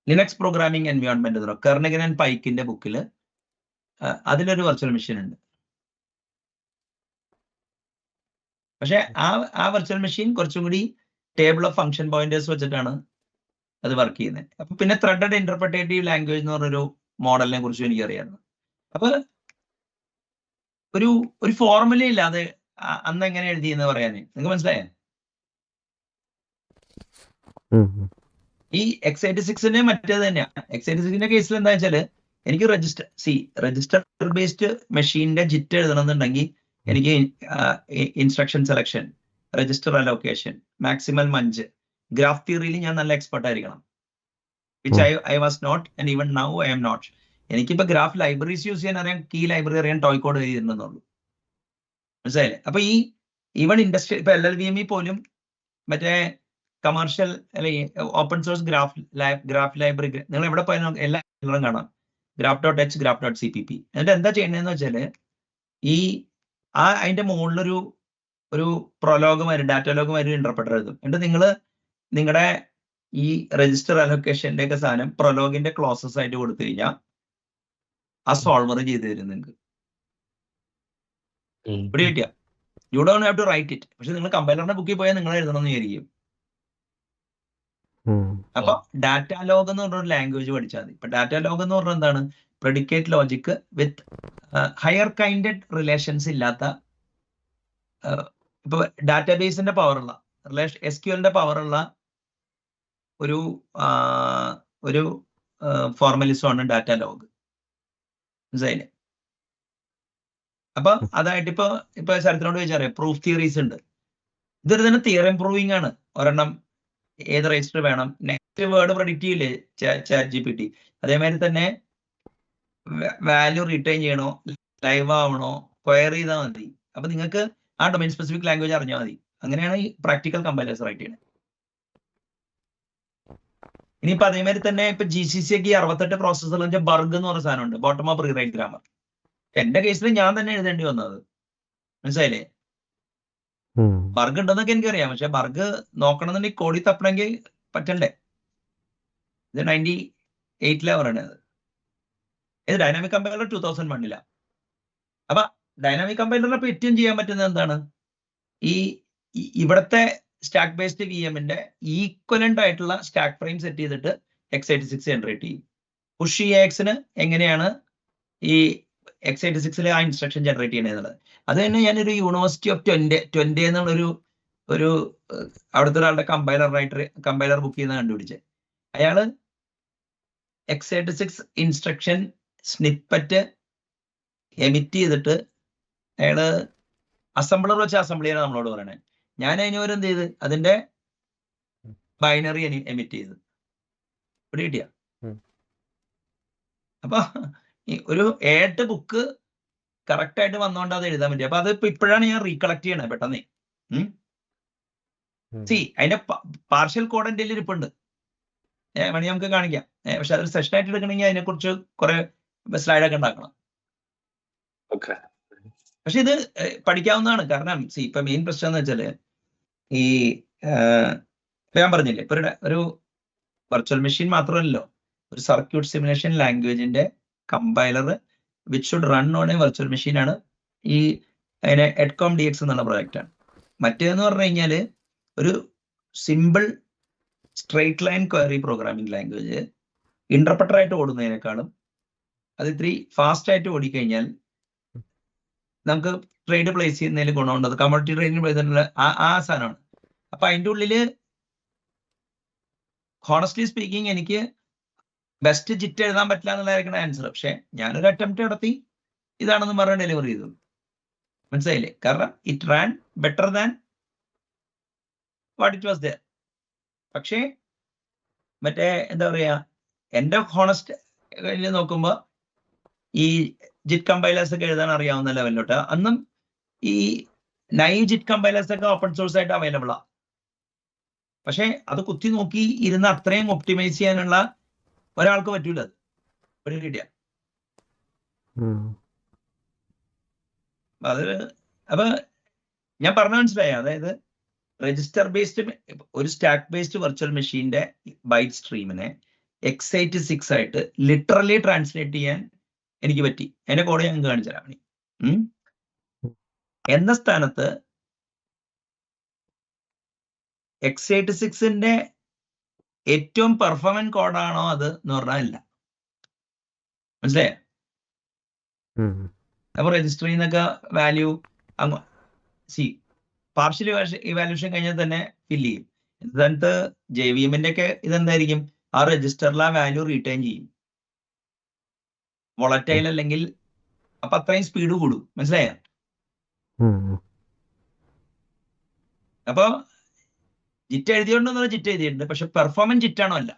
Linux programming environment Kernighan and പൈക്കിന്റെ ബുക്കിൽ അതിലൊരു വെർച്വൽ മെഷീൻ ഉണ്ട്. പക്ഷെ ആ വെർച്വൽ മെഷീൻ കുറച്ചും കൂടി ടേബിൾ ഓഫ് ഫംഗ്ഷൻ പോയിന്റേഴ്സ് വെച്ചിട്ടാണ് അത് വർക്ക് ചെയ്യുന്നത്. അപ്പൊ പിന്നെ ത്രെഡഡ് ഇന്റർപ്രിറ്റേറ്റീവ് ലാംഗ്വേജ് എന്ന് പറഞ്ഞൊരു മോഡലിനെ കുറിച്ചും എനിക്കറിയായിരുന്നു. അപ്പൊ ഒരു ഫോർമുല ഇല്ലാതെ അന്ന് എങ്ങനെ എഴുതി എന്ന് പറയാനേ നിങ്ങൾക്ക് മനസ്സിലായേ? ഈ x86ന്റെ മറ്റേത് തന്നെയാ. x86ന്റെ കേസിൽ എന്താ വെച്ചാല് എനിക്ക് രജിസ്റ്റർ ബേസ്ഡ് മെഷീന്റെ ജിറ്റ് എഴുതണമെന്നുണ്ടെങ്കിൽ എനിക്ക് instruction selection, register allocation, maximal munch, graph തിയറിയിൽ ഞാൻ നല്ല എക്സ്പെർട്ട് ആയിരിക്കണം. Which I was not and even now I'm not. എനിക്കിപ്പോ ഗ്രാഫ് ലൈബ്രറീസ് യൂസ് ചെയ്യാൻ അറിയാം, കീ ലൈബ്രറി അറിയാൻ, ടോയ് കോഡ് എഴുതിയിട്ടുണ്ടെന്നുള്ളൂ. മനസ്സിലായില്ലേ? അപ്പൊ ഈവൺ ഇൻഡസ്ട്രി ഇപ്പൊ LLVM പോലും മറ്റേ കമേഴ്ഷ്യൽ അല്ലെങ്കിൽ ഓപ്പൺ സോഴ്സ് ഗ്രാഫ് ലൈബ്രറി നിങ്ങൾ എവിടെ പോയാലും എല്ലാ കാണാം graph.h graph.cpp. എന്നിട്ട് എന്താ ചെയ്യണമെന്ന് വെച്ചാല് ഈ അതിന്റെ മുകളിലൊരു പ്രൊലോഗുമായിട്ട് ഡാറ്റാലോഗുമായിട്ട് ഇന്റർപ്രറ്റർ എഴുതും. എന്നിട്ട് നിങ്ങൾ നിങ്ങളുടെ ഈ രജിസ്റ്റർ അലൊക്കേഷന്റെ ഒക്കെ സാധനം പ്രൊലോഗിന്റെ ക്ലോസസ് ആയിട്ട് കൊടുത്തു കഴിഞ്ഞാൽ ആ സോൾവർ ചെയ്ത് തരും നിങ്ങൾക്ക്. ഇവിടെ കിട്ടിയ you don't have to write it. പക്ഷെ നിങ്ങൾ കമ്പൈലറിന്റെ ബുക്കിൽ പോയാൽ നിങ്ങൾ എഴുതണമെന്ന് വിചാരിക്കും. അപ്പൊ ഡാറ്റാലോഗ് എന്ന് പറഞ്ഞൊരു ലാംഗ്വേജ് പഠിച്ചാൽ മതി. ഇപ്പൊ ഡാറ്റാലോഗ് എന്ന് പറഞ്ഞാൽ എന്താണ്? Predicate logic with higher kinded relations ഇല്ലാത്ത ഇപ്പൊ ഡാറ്റാബേസിന്റെ പവറുള്ള SQLന്റെ പവറുള്ള ഒരു ഫോർമലിസമാണ് ഡാറ്റാലോഗ്. മനസ്സിലായില്ലേ? അപ്പൊ അതായിട്ട് ഇപ്പൊ ശരത്തിനോട് ചോദിച്ചറിയാം പ്രൂഫ് തിയറീസ് ഉണ്ട്. ഇതൊരു തന്നെ തിയറം പ്രൂവിങ് ആണ്. ഒരെണ്ണം ഏത് രജിസ്റ്റർ വേണം, നെക്സ്റ്റ് വേർഡ് പ്രഡിക്റ്റ് ചെയ്യില്ലേ ChatGPT, അതേമാതിരി തന്നെ വാല്യൂ റിട്ടേൺ ചെയ്യണോ, ലൈവ് ആവണോ, ക്വയർ ചെയ്താൽ മതി. അപ്പൊ നിങ്ങൾക്ക് ആ ഡൊമൈൻ സ്പെസിഫിക് ലാംഗ്വേജ് അറിഞ്ഞാൽ മതി. അങ്ങനെയാണ് ഈ പ്രാക്ടിക്കൽ കമ്പൈലേഴ്സ് റൈറ്റ് ചെയ്യുന്നത്. ഇനിയിപ്പോ അതേമാതിരി തന്നെ ഇപ്പൊ GCC ഒക്കെ 68 പ്രോസസ്സർ ബർഗ് എന്ന് പറഞ്ഞ സാധനമുണ്ട്, ബോട്ടം അപ്പ് റീറൈറ്റ് ഗ്രാമർ. എന്റെ കേസിൽ ഞാൻ തന്നെ എഴുതേണ്ടി വന്നത്. മനസ്സിലായില്ലേ? ബർഗ് ഉണ്ടെന്നൊക്കെ എനിക്കറിയാം, പക്ഷെ ബർഗ് നോക്കണമെന്നുണ്ടെങ്കിൽ കോടി തപ്പണമെങ്കിൽ പറ്റണ്ടേ. ഇത് 98 പറയണത്. ഇത് ഡൈനാമിക് കമ്പൈലർ 2001 അപ്പൊ ഡൈനാമിക് കമ്പൈലറിനെ ഇപ്പൊ ഏറ്റവും ചെയ്യാൻ പറ്റുന്നത് എന്താണ്? ഇവിടത്തെ സ്റ്റാക്ക് ബേസ്ഡ് VMന്റെ ഈക്വലന്റ് ആയിട്ടുള്ള സ്റ്റാക്ക് ഫ്രെയിം സെറ്റ് ചെയ്തിട്ട് x86 ജനറേറ്റ് ചെയ്യും. പുഷ് EAXന് എങ്ങനെയാണ് ഈ x86 ആ ഇൻസ്ട്രക്ഷൻ ജനറേറ്റ് ചെയ്യണമെന്നുള്ളത്. അത് തന്നെ ഞാനൊരു യൂണിവേഴ്സിറ്റി ഓഫ് ട്വൻഡെ എന്നുള്ളൊരു അവിടുത്തെ ഒരാളുടെ കമ്പൈലർ ബുക്ക് ചെയ്യുന്ന കണ്ടുപിടിച്ചത്. അയാള് x86 ഇൻസ്ട്രക്ഷൻ സ്നിപ്പറ്റ് എമിറ്റ് ചെയ്തിട്ട് അയാള് അസംബ്ലർ വെച്ച് അസംബിൾ ചെയ്യാൻ നമ്മളോട് പറയണേ. ഞാൻ അതിന് എന്ത് ചെയ്ത് അതിന്റെ ബൈനറി എമിറ്റ് ചെയ്ത് ഇവിടെ കിട്ടിയ. അപ്പൊ ഒരു 8 ബുക്ക് കറക്റ്റ് ആയിട്ട് വന്നോണ്ട് അത് എഴുതാൻ പറ്റും. അപ്പൊ അത് ഇപ്പോഴാണ് ഞാൻ റീകളക്ട് ചെയ്യണേ പെട്ടെന്ന്. അതിന്റെ പാർഷ്യൽ കോഡ് എൻ്റെ ഇരിപ്പുണ്ട്, വേണമെങ്കിൽ നമുക്ക് കാണിക്കാം. പക്ഷെ അതൊരു സെഷൻ ആയിട്ട് എടുക്കണമെങ്കിൽ അതിനെക്കുറിച്ച് കുറെ സ്ലൈഡൊക്കെ ഉണ്ടാക്കണം. പക്ഷെ ഇത് പഠിക്കാവുന്നതാണ്. കാരണം ഇപ്പൊ മെയിൻ പ്രശ്നം എന്ന് വെച്ചാല് ഞാൻ പറഞ്ഞില്ലേ, ഇപ്പൊ ഒരു വെർച്വൽ മെഷീൻ മാത്രമല്ലല്ലോ, ഒരു സർക്യൂട്ട് സിമുലേഷൻ ലാംഗ്വേജിന്റെ compiler which should run on a virtual machine ആണ് അതിനെ EDCOM DX എന്നുള്ള പ്രോജക്റ്റാണ്. മറ്റേതെന്ന് പറഞ്ഞു കഴിഞ്ഞാല് ഒരു simple straight line query programming language interpreter ആയിട്ട് ഓടുന്നതിനേക്കാളും അത് ഇത്തിരി ഫാസ്റ്റ് ആയിട്ട് ഓടിക്കഴിഞ്ഞാൽ നമുക്ക് ട്രേഡ് പ്ലേസ് ചെയ്യുന്നതിൽ ഗുണമുണ്ട്. അത് കമ്മോഡിറ്റി ട്രേഡിംഗ് പ്ലേസ് ചെയ്യുന്ന ആ സാധനമാണ്. അപ്പൊ അതിൻ്റെ ഉള്ളില് ഹോണസ്റ്റ്ലി സ്പീക്കിംഗ് എനിക്ക് ബെസ്റ്റ് ജിറ്റ് എഴുതാൻ പറ്റില്ല എന്നുള്ളതായിരിക്കണം ആൻസർ. പക്ഷെ ഞാനൊരു അറ്റംപ്റ്റ് നടത്തി ഇതാണെന്ന് പറഞ്ഞ് ഡെലിവറി ചെയ്തു. മനസ്സിലായില്ലേ? കാരണം it ran better than what it was there. പക്ഷേ മറ്റേ എന്താ പറയാ, എന്റെ ഹോണസ്റ്റ് നോക്കുമ്പോ ഈ ജിറ്റ് കമ്പൈലേഴ്സ് ഒക്കെ എഴുതാൻ അറിയാവുന്ന ലെവലിലോട്ട് അന്നും ഈ നൈവ് ജിറ്റ് കമ്പൈലേഴ്സ് ഒക്കെ ഓപ്പൺ സോഴ്സ് ആയിട്ട് അവൈലബിൾ ആണ്. പക്ഷെ അത് കുത്തി നോക്കി ഇരുന്ന് അത്രയും ഒപ്റ്റിമൈസ് ചെയ്യാനുള്ള ഒരാൾക്ക് പറ്റൂല. അത് കിട്ടിയ അപ്പൊ ഞാൻ പറഞ്ഞ മനസ്സിലായ, അതായത് രജിസ്റ്റർ ബേസ്ഡ് ഒരു സ്റ്റാക്ക് ബേസ്ഡ് വെർച്വൽ മെഷീന്റെ ബൈറ്റ് സ്ട്രീമിനെ x86 ആയിട്ട് ലിറ്ററലി ട്രാൻസ്ലേറ്റ് ചെയ്യാൻ എനിക്ക് പറ്റി. എന്റെ കോഡ് ഞാൻ കാണിച്ചു തരാം. എന്ന സ്ഥാനത്ത് x86ന്റെ ഏറ്റവും പെർഫോമൻസ് കോഡാണോ അത് എന്ന് പറഞ്ഞാൽ ഇല്ല. മനസ്സിലായോ? അപ്പൊ രജിസ്റ്ററിൽ നിന്നൊക്കെ വാല്യൂ പാർഷ്യൽ ഇവാലുവേഷൻ കഴിഞ്ഞാൽ തന്നെ ഫില്ല് ചെയ്യും. എന്നിട്ട് JVMന്റെ ഒക്കെ ഇതെന്തായിരിക്കും, ആ രജിസ്റ്ററിൽ ആ വാല്യൂ റീറ്റെയിൻ ചെയ്യും. വോളറ്റൈൽ അല്ലെങ്കിൽ അപ്പൊ അത്രയും സ്പീഡ് കൂടും. മനസ്സിലായോ? അപ്പൊ ജിറ്റ് എഴുതിയോണ്ടെന്നുള്ള ജിറ്റ് എഴുതിയിട്ടുണ്ട്, പക്ഷെ പെർഫോമൻസ് ജിറ്റാണോ അല്ല.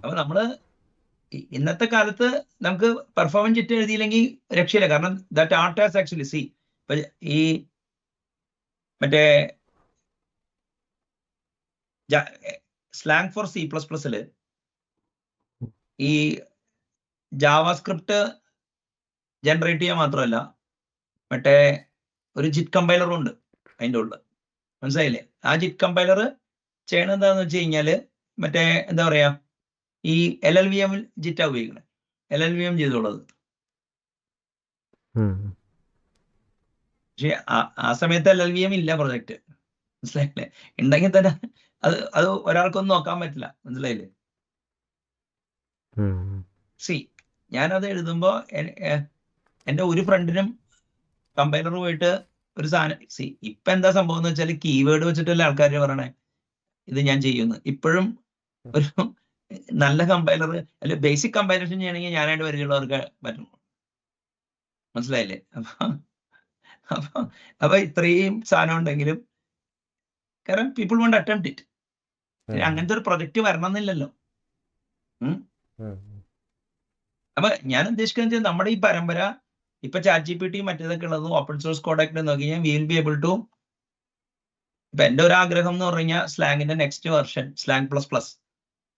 അപ്പൊ നമ്മള് ഇന്നത്തെ കാലത്ത് നമുക്ക് പെർഫോമൻസ് ജിറ്റ് എഴുതിയില്ലെങ്കിൽ രക്ഷയില്ല. കാരണം ദാറ്റ് ആർട്ട് ഹാസ് ആക്ച്വലി ഇപ്പൊ ഈ മറ്റേ സ്ലാങ് ഫോർ C++ല് ഈ ജാവാസ്ക്രിപ്റ്റ് ജനറേറ്റ് ചെയ്യാൻ മാത്രമല്ല മറ്റേ ഒരു ജിറ്റ് കമ്പൈലറും ഉണ്ട് അതിൻ്റെ ഉള്ളിൽ. മനസ്സിലായില്ലേ? ആ ജിറ്റ് കമ്പൈലർ ചെയ്യണത് എന്താണെന്ന് വെച്ച് കഴിഞ്ഞാൽ മറ്റേ എന്താ പറയാ ഈ LLVM ജിറ്റാ ഉപയോഗിക്കുന്നത്. LLVM ചെയ്തോളത്. പക്ഷെ ആ സമയത്ത് LLVM ഇല്ല പ്രൊജക്റ്റ്. മനസ്സിലായില്ലേ? ഉണ്ടെങ്കിൽ തന്നെ അത് ഒരാൾക്കൊന്നും നോക്കാൻ പറ്റില്ല. മനസ്സിലായില്ലേ? ഞാനത് എഴുതുമ്പോ എൻ്റെ ഒരു ഫ്രണ്ടിനും കമ്പൈലർ പോയിട്ട് ഒരു സാധനം ഇപ്പൊ എന്താ സംഭവം എന്ന് വെച്ചാൽ കീവേഡ് വെച്ചിട്ടല്ലേ ആൾക്കാർ പറയണേ ഇത് ഞാൻ ചെയ്യുന്നു. ഇപ്പോഴും ഒരു നല്ല കമ്പൈലർ അല്ലെ ബേസിക് കമ്പൈലേഷൻ ചെയ്യണമെങ്കിൽ ഞാനായിട്ട് പരിചയമുള്ളവർക്ക് പറ്റും. മനസ്സിലായില്ലേ? അപ്പൊ ഇത്രയും സാധനം ഉണ്ടെങ്കിലും കാരണം പീപ്പിൾ വോണ്ട് അറ്റംപ്റ്റ് ഇറ്റ്. അങ്ങനത്തെ ഒരു പ്രൊജക്റ്റ് വരണം എന്നില്ലല്ലോ. അപ്പൊ ഞാൻ ഉദ്ദേശിക്കുന്നത് നമ്മുടെ ഈ പരമ്പര ഇപ്പൊ ChatGPT മറ്റേതൊക്കെ ഉള്ളതും ഓപ്പൺ സോഴ്സ് കോഡൊക്കെ നോക്കി കഴിഞ്ഞാൽ വിൽ ബി ഏബിൾ ടു. ഇപ്പൊ എന്റെ ഒരു ആഗ്രഹം എന്ന് പറഞ്ഞു കഴിഞ്ഞാൽ സ്ലാങ്ങിന്റെ നെക്സ്റ്റ് വെർഷൻ സ്ലാങ്++,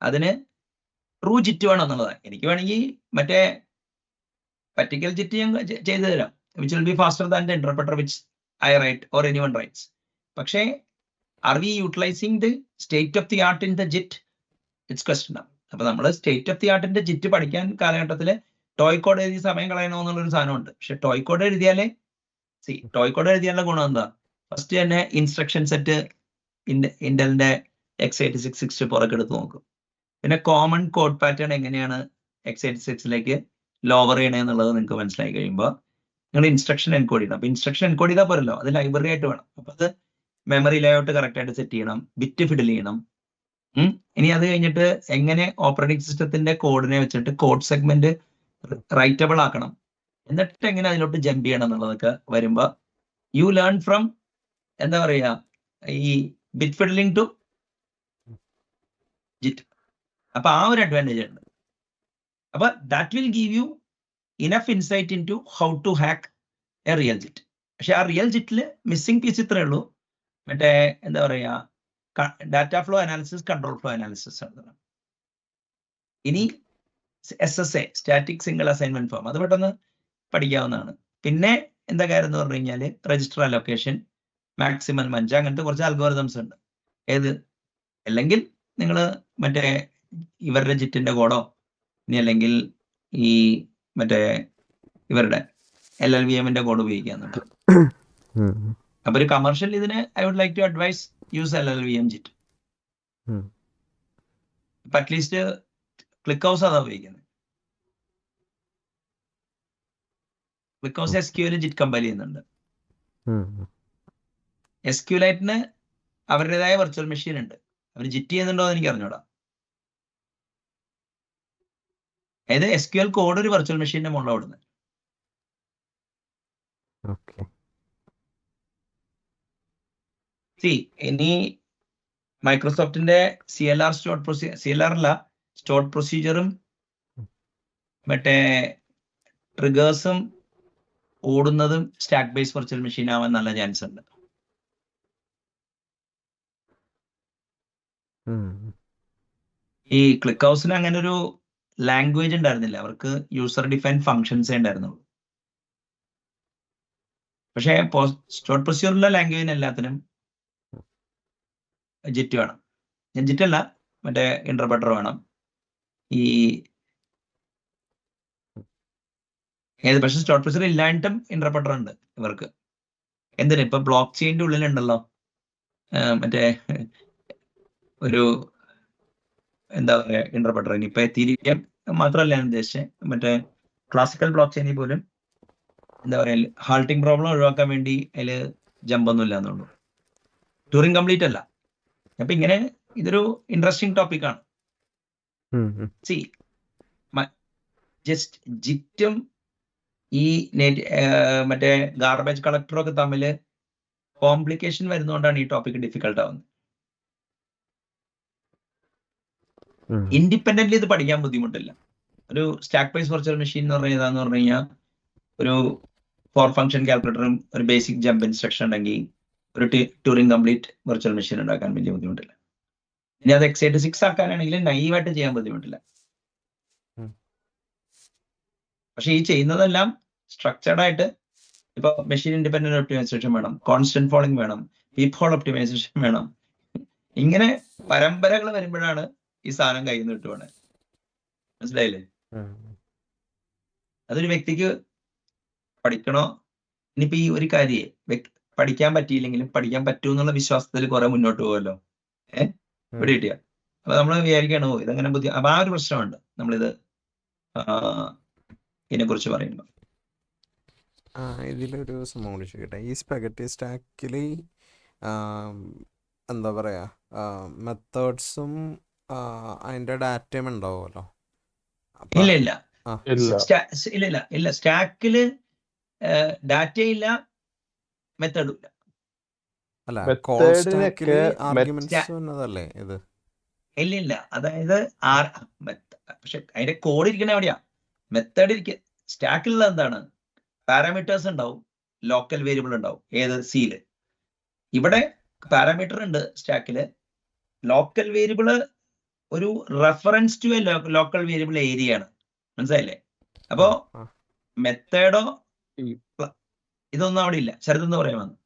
അതിന് ട്രൂ ജിറ്റ് വേണം എന്നുള്ളതാണ്. എനിക്ക് വേണമെങ്കിൽ മറ്റേ പറ്റിക്കൽ ജിറ്റ് ഞാൻ ചെയ്തു തരാം, which will be faster than the interpreter which I write or anyone writes. പക്ഷേ are we utilizing the state of the art in the JIT? It's question. അപ്പൊ നമ്മൾ സ്റ്റേറ്റ് ഓഫ് ദി ആർട്ടിന്റെ ജിറ്റ് പഠിക്കാൻ കാലഘട്ടത്തില് ടോയ് കോഡ് എഴുതി സമയം കളയണമെന്നുള്ളൊരു സാധനമുണ്ട്. പക്ഷെ ടോയ് കോഡ് എഴുതിയാലേ ടോയ് കോഡ് എഴുതിയാലുള്ള ഗുണം എന്താ? ഫസ്റ്റ് തന്നെ ഇൻസ്ട്രക്ഷൻ സെറ്റ് ഇന്റലിന്റെ x86 പുറകെ എടുത്ത് നോക്കും. പിന്നെ കോമൺ കോഡ് പാറ്റേൺ എങ്ങനെയാണ് x86ലേക്ക് ലോവർ ചെയ്യണമെന്നുള്ളത് നിങ്ങൾക്ക് മനസ്സിലായി കഴിയുമ്പോൾ നിങ്ങൾ ഇൻസ്ട്രക്ഷൻ എൻകോഡ് ചെയ്യണം. അപ്പൊ ഇൻസ്ട്രക്ഷൻ എൻകോഡ് ചെയ്താൽ പോരല്ലോ, അത് ലൈബ്രറി ആയിട്ട് വേണം. അപ്പൊ അത് മെമ്മറി ലേഔട്ട് കറക്റ്റ് ആയിട്ട് സെറ്റ് ചെയ്യണം, ബിറ്റ് ഫിഡിൽ ചെയ്യണം. ഇനി അത് കഴിഞ്ഞിട്ട് എങ്ങനെ ഓപ്പറേറ്റിംഗ് സിസ്റ്റത്തിന്റെ കോഡിനെ വെച്ചിട്ട് കോഡ് സെഗ്മെന്റ് റൈറ്റബിൾ ആക്കണം, എന്നിട്ട് എങ്ങനെ അതിലോട്ട് ജമ്പ് ചെയ്യണം എന്നുള്ളതൊക്കെ വരുമ്പോ യു ലേൺ ഫ്രം എന്താ പറയാ ഈ ബിറ്റ് ഫിഡിലിംഗ് ടു ജിറ്റ്. അപ്പൊ ആ ഒരു അഡ്വാൻറ്റേജ് ഉണ്ട്. അപ്പൊ that will give you enough insight into how to hack a real JIT. പക്ഷെ ആ റിയൽ ജിറ്റില് മിസ്സിംഗ് പീസ് ഇത്രേ ഉള്ളൂ, മറ്റേ എന്താ പറയാ data flow analysis, control flow analysis ആണ്. ഇനി SSA static single assignment form അത് പെട്ടെന്ന് പഠിക്കാവുന്നതാണ്. പിന്നെ എന്താ കാര്യം എന്ന് പറഞ്ഞു കഴിഞ്ഞാൽ രജിസ്റ്റർ അലൊക്കേഷൻ, മാക്സിമം മഞ്ച്, അങ്ങനത്തെ കുറച്ച് അൽഗോരിതംസ് ഉണ്ട്. ഏത് അല്ലെങ്കിൽ നിങ്ങൾ മറ്റേ ഇവരുടെ ജിറ്റിന്റെ കോഡോ ഇനി അല്ലെങ്കിൽ ഈ മറ്റേ ഇവരുടെ LLVMന്റെ കോഡ് ഉപയോഗിക്കാന്നുണ്ട്. അപ്പൊ ഒരു കമേഴ്ഷ്യൽ ഇതിന് I would like to advise use LLVM JIT. ഇപ്പൊ അറ്റ്ലീസ്റ്റ് ക്ലിക്ക് ഹൗസ് അതാ ഉപയോഗിക്കുന്നത്. ClickHouse SQL JIT compile ചെയ്യുന്നുണ്ട്. SQLite അവരുടേതായ വെർച്വൽ മെഷീൻ ഉണ്ട്. അവർ ജിറ്റ് ചെയ്യുന്നുണ്ടോ എന്ന് എനിക്ക് അറിഞ്ഞൂടാ. അതായത് SQL കോഡ് ഒരു വെർച്വൽ മെഷീന്റെ മുകളിൽ ഓടുന്നത്. ഇനി മൈക്രോസോഫ്റ്റിന്റെ CLR അല്ല സ്റ്റോർഡ് പ്രൊസീജിയറും മറ്റേ ട്രിഗേഴ്സും ഓടുന്നതും സ്റ്റാക്ക് ബേസ് വെർച്വൽ മെഷീൻ ആവാൻ നല്ല ചാൻസ് ഉണ്ട്. ഈ ക്ലിക്ക് ഹൗസിന് അങ്ങനെ ഒരു ലാംഗ്വേജ് ഉണ്ടായിരുന്നില്ല, അവർക്ക് യൂസർ ഡിഫൈൻഡ് ഫങ്ഷൻസേ ഉണ്ടായിരുന്നുള്ളൂ. പക്ഷേ സ്റ്റോർഡ് പ്രൊസീജിയറുള്ള ലാംഗ്വേജിന് എല്ലാത്തിനും ജിറ്റ് വേണം. ഞാൻ ജിറ്റ് അല്ല മറ്റേ ഇന്റർപ്രറ്റർ വേണം. ഈ പക്ഷെ സ്റ്റോർഡ് പ്രൊസീജിയർ ഇല്ലാണ്ടും ഇന്റർപ്രറ്റർ ഉണ്ട് ഇവർക്ക്. എന്തിനാ ഇപ്പൊ ബ്ലോക്ക് ചെയിൻ്റെ ഉള്ളിലുണ്ടല്ലോ മറ്റേ ഒരു എന്താ പറയാ ഇന്റർപ്രറ്റർ. ഇനിയിപ്പോ എത്തീരിയം മാത്രമല്ല ഞാൻ ഉദ്ദേശിച്ചത്, മറ്റേ ക്ലാസിക്കൽ ബ്ലോക്ക് ചെയിനിൽ പോലും എന്താ പറയാ ഹാൾട്ടിങ് പ്രോബ്ലം ഒഴിവാക്കാൻ വേണ്ടി അതിൽ ജമ്പൊന്നും ഇല്ല എന്നുള്ളൂ, ട്യൂറിംഗ് കംപ്ലീറ്റ് അല്ല. അപ്പൊ ഇങ്ങനെ ഇതൊരു ഇൻട്രസ്റ്റിംഗ് ടോപ്പിക്കാണ്. ജസ്റ്റ് ജിറ്റും ഈ മറ്റേ ഗാർബേജ് കളക്ടറും ഒക്കെ തമ്മിൽ കോംപ്ലിക്കേഷൻ വരുന്നതുകൊണ്ടാണ് ഈ ടോപ്പിക് ഡിഫിക്കൽട്ട് ആവുന്നത്. ഇൻഡിപെൻഡന്റ്ലി ഇത് പഠിക്കാൻ ബുദ്ധിമുട്ടില്ല. ഒരു സ്റ്റാക്ക് ബേസ് വെർച്വൽ മെഷീൻ എന്ന് പറഞ്ഞാൽ ഏതാന്ന് പറഞ്ഞു കഴിഞ്ഞാൽ ഒരു ഫോർ ഫംഗ്ഷൻ കാൽക്കുലേറ്ററും ഒരു ബേസിക് ജമ്പ് ഇൻസ്ട്രക്ഷൻ ഉണ്ടെങ്കിൽ ഒരു ട്യൂറിംഗ് കംപ്ലീറ്റ് വെർച്വൽ മെഷീൻ ഉണ്ടാക്കാൻ വലിയ ബുദ്ധിമുട്ടില്ല. ഇനി അത് x86 ആക്കാനാണെങ്കിൽ നൈവായിട്ട് ചെയ്യാൻ ബുദ്ധിമുട്ടില്ല. പക്ഷെ ഈ ചെയ്യുന്നതെല്ലാം സ്ട്രക്ചർഡ് ആയിട്ട് ഇപ്പൊ മെഷീൻ ഇൻഡിപെൻഡന്റ് ഒപ്റ്റിമൈസേഷൻ വേണം, കോൺസ്റ്റന്റ് ഫോളിംഗ് വേണം, ഹീപ്പ് ഹോൾ ഒപ്റ്റിമൈസേഷൻ വേണം. ഇങ്ങനെ പരമ്പരകൾ വരുമ്പോഴാണ് ഈ സാധനം കയ്യിൽ നിന്ന് വിട്ടുപോണേ. മനസ്സിലായില്ലേ? അതൊരു വ്യക്തിക്ക് പഠിക്കണോ, ഇനിയിപ്പോ ഈ ഒരു കാര്യേ പഠിക്കാൻ പറ്റിയില്ലെങ്കിലും പഠിക്കാൻ പറ്റൂ എന്നുള്ള വിശ്വാസത്തിൽ കുറെ മുന്നോട്ട് പോകുമല്ലോ. ഇവിടെ കിട്ടിയ അപ്പൊ നമ്മൾ വിചാരിക്കണോ ഇതങ്ങനെ അപ്പൊ ആ ഒരു പ്രശ്നമുണ്ട് നമ്മളിത് ഇതിനെ കുറിച്ച് പറയുമ്പോൾ. ഇതിലൊരു സംഭവം കൂടി ചോദിക്കട്ടെ. ഈ സ്പെഗറ്റി സ്റ്റാക്കിൽ എന്താ പറയാ മെത്തേഡ്സും അതിന്റെ ഡാറ്റയും ഉണ്ടാവുമല്ലോ? ഇല്ല സ്റ്റാക്കില് ഡാറ്റയില്ല, മെത്തേഡും ഇല്ല. അല്ല, കോൾ സ്റ്റാക്കിൽ ആർഗ്യുമെന്റ്സ് എന്നതല്ലേ ഇത്? ഇല്ല അതായത് പക്ഷെ അതിന്റെ കോഡ് ഇരിക്കണ എവിടെയാ? മെത്തേഡ് ഇരിക്കുക. സ്റ്റാക്കിലുള്ള എന്താണ്? പാരാമീറ്റേഴ്സ് ഉണ്ടാവും, ലോക്കൽ വേരിയബിൾ ഉണ്ടാവും. ഏത്? സിയില്. ഇവിടെ പാരാമീറ്റർ ഉണ്ട് സ്റ്റാക്കില്. ലോക്കൽ വേരിയബിള് ഒരു reference to a local variable area ആണ്. മനസ്സിലായില്ലേ? അപ്പോ മെത്തേഡോ ഇതൊന്നും അവിടെ ഇല്ല. ശരതെന്ന് പറയാൻ വന്നു.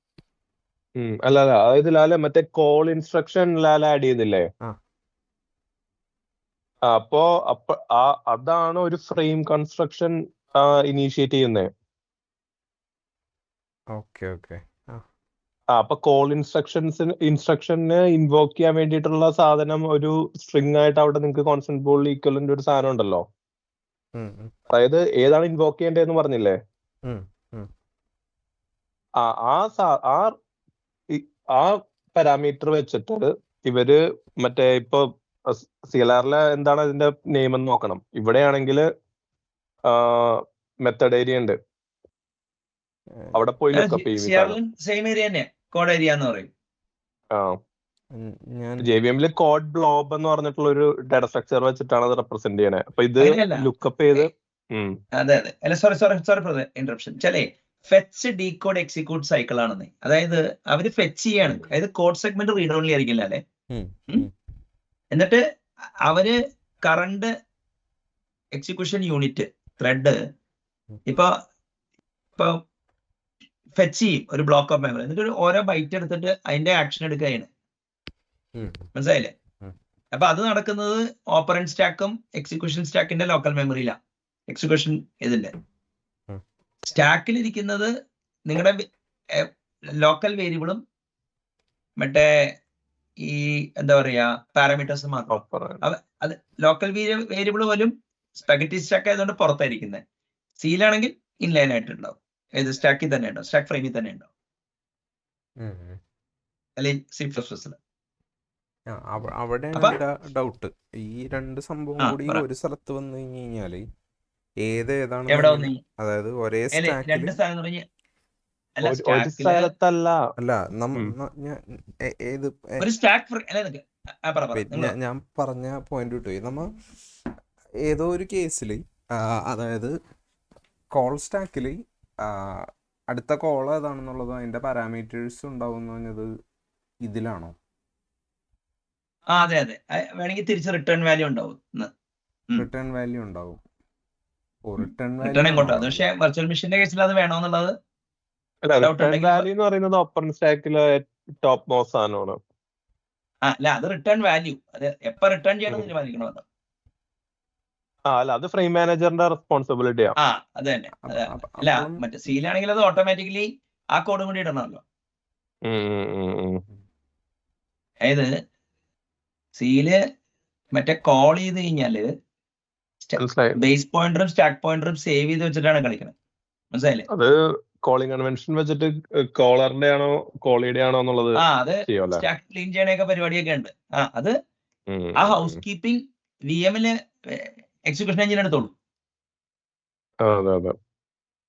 അല്ല അതായത് ലാല മറ്റേ കോൾ ഇൻസ്ട്രക്ഷൻ ലാല ആഡ് ചെയ്യുന്നില്ലേ? അപ്പോ അതാണ് ഒരു ഫ്രെയിം കൺസ്ട്രക്ഷൻ ഇനീഷ്യേറ്റ് ചെയ്യുന്നത്. അപ്പൊ കോൾ ഇൻസ്ട്രക്ഷന് ഇൻവോക്ക് ചെയ്യാൻ വേണ്ടിയിട്ടുള്ള സാധനം ഒരു സ്ട്രിങ് ആയിട്ട് അവിടെ നിങ്ങൾക്ക് കോൺസ്റ്റന്റ് ബോളിൽ ഈക്വലന്റ് ഒരു സാധനം ഉണ്ടല്ലോ. അതായത് ഏതാണ് ഇൻവോക്ക് ചെയ്യേണ്ടതെന്ന് പറഞ്ഞില്ലേ? ആ പാരാമീറ്റർ വെച്ചിട്ട് ഇവര് മറ്റേ ഇപ്പൊ CLR എന്താണ് അതിന്റെ നെയിം എന്ന് നോക്കണം. ഇവിടെയാണെങ്കിൽ മെത്തഡ് ഏരിയ ഉണ്ട്, അവിടെ പോയി ലുക്കപ്പ് ചെയ്യും. സെയിം ഏരിയ തന്നെ കോഡ് ഏരിയ എന്ന് പറയും. JVM കോഡ് ബ്ലോബ് എന്ന് പറഞ്ഞിട്ടുള്ള ഒരു ഡാറ്റ സ്ട്രക്ചർ വെച്ചിട്ടാണ് അത് റെപ്രസെന്റ് ചെയ്യണേ. അപ്പൊ ഇത് ലുക്കപ്പ് ചെയ്ത് അതെ അല്ല സോറി ഇന്ററപ്ഷൻ. ചില ഫെച്ച് ഡീകോഡ് എക്സിക്യൂട്ട് സൈക്കിൾ ആണെന്ന്. അതായത് അവര് ഫെച്ച് ചെയ്യാണ്, അതായത് കോഡ് സെഗ്മെന്റ് റീഡ് ഓൺലി ആയിരിക്കില്ല അല്ലെ. എന്നിട്ട് അവര് കറണ്ട് എക്സിക്യൂഷൻ യൂണിറ്റ് ത്രെഡ് ഇപ്പൊ ഫെച്ച് ചെയ്യും ഒരു ബ്ലോക്ക് ഓഫ് മെമ്മറി. എന്നിട്ട് ഓരോ ബൈറ്റ് എടുത്തിട്ട് അതിന്റെ ആക്ഷൻ എടുക്കുകയാണ്. മനസ്സിലായില്ലേ? അപ്പൊ അത് നടക്കുന്നത് ഓപ്പറന്റ് സ്റ്റാക്കും എക്സിക്യൂഷൻ സ്റ്റാക്കിന്റെ ലോക്കൽ മെമ്മറിയിലാണ്. എക്സിക്യൂഷൻ ഇതിന്റെ സ്റ്റാക്കിലിരിക്കുന്നത് നിങ്ങളുടെ ലോക്കൽ വേരിയബിളും മറ്റേ ഈ എന്താ പറയാ പാരാമീറ്റേഴ്സ് മാത്രം. അത് ലോക്കൽ വേരിയബിൾ പോലും സ്പെഗറ്റി സ്റ്റാക്ക് ആയതുകൊണ്ട് പുറത്തായിരിക്കുന്നത്. സിയിലാണെങ്കിൽ ഇൻലൈൻ ആയിട്ടുണ്ടാവും. ഏത് സ്റ്റാക്കിൽ തന്നെ ഉണ്ടാവും, സ്റ്റാക്ക് ഫ്രെയിമിൽ തന്നെ ഉണ്ടാവും. അല്ലെങ്കിൽ C++. അവിടെ ഡൗട്ട്. ഈ രണ്ട് സംഭവം കൂടി ഒരു സ്ഥലത്ത് വന്നു കഴിഞ്ഞാല് ഏതാണ്? അതായത് ഒരേ രണ്ട് സ്ഥലം ഞാൻ പറഞ്ഞ പോയിന്റ് കിട്ടുപോയി. നമ്മ ഏതോ ഒരു കേസില് അതായത് കോൾ സ്റ്റാക്കില് അടുത്ത കോൾ ഏതാണെന്നുള്ളത് അതിന്റെ പാരാമീറ്റേഴ്സ് ഉണ്ടാവും എന്ന് പറഞ്ഞത് ഇതിലാണോ? അതെ വേണമെങ്കിൽ തിരിച്ച് റിട്ടേൺ വാല്യൂ ഉണ്ടാവും. റിട്ടേൺ വാല്യൂ ഉണ്ടാവും. പക്ഷേ വെർച്വൽ മെഷീന്റെ കേസിൽ അത് വേണമെന്നുള്ളത് ഓപ്പൺ സ്റ്റാക്കിലെ ടോപ്പ് മോസ്റ്റ് സാധനമാണ്. അല്ല അത് റിട്ടേൺ വാല്യൂ, അത് എപ്പോ റിട്ടേൺ ചെയ്യണം തീരുമാനിക്കണമല്ലോ. അല്ല അത് ഫ്രെയിം മാനേജറിന്റെ റെസ്പോൺസിബിലിറ്റിയാണ്. അത് തന്നെ. അല്ല മറ്റേ സീലാണെങ്കിൽ അത് ഓട്ടോമാറ്റിക്കലി ആ കോഡും കൂടി ഇടണമല്ലോ. അതായത് സീല് മറ്റേ കോൾ ചെയ്ത് കഴിഞ്ഞാല് ബേസ് പോയിന്ററും സ്റ്റാക്ക് പോയിന്ററും സേവ് ചെയ്ത് വെച്ചിട്ടാണ് കളിക്കുന്നത്. മനസ്സിലായില്ലേ? അത് കോളിംഗ് കൺവെൻഷൻ വെച്ചിട്ട് കോളറിന്റെ ആണോ കോളിയുടെ ആണോ എന്നുള്ളത് അത് സ്റ്റാക്ക് ക്ലീൻ ചെയ്യണൊക്കെ പരിപാടിയൊക്കെ ഉണ്ട്. അത് ആ ഹൗസ് കീപ്പിംഗ് VM-ല് എക്സിക്യൂഷൻ എഞ്ചിൻ എടുത്തോളൂ.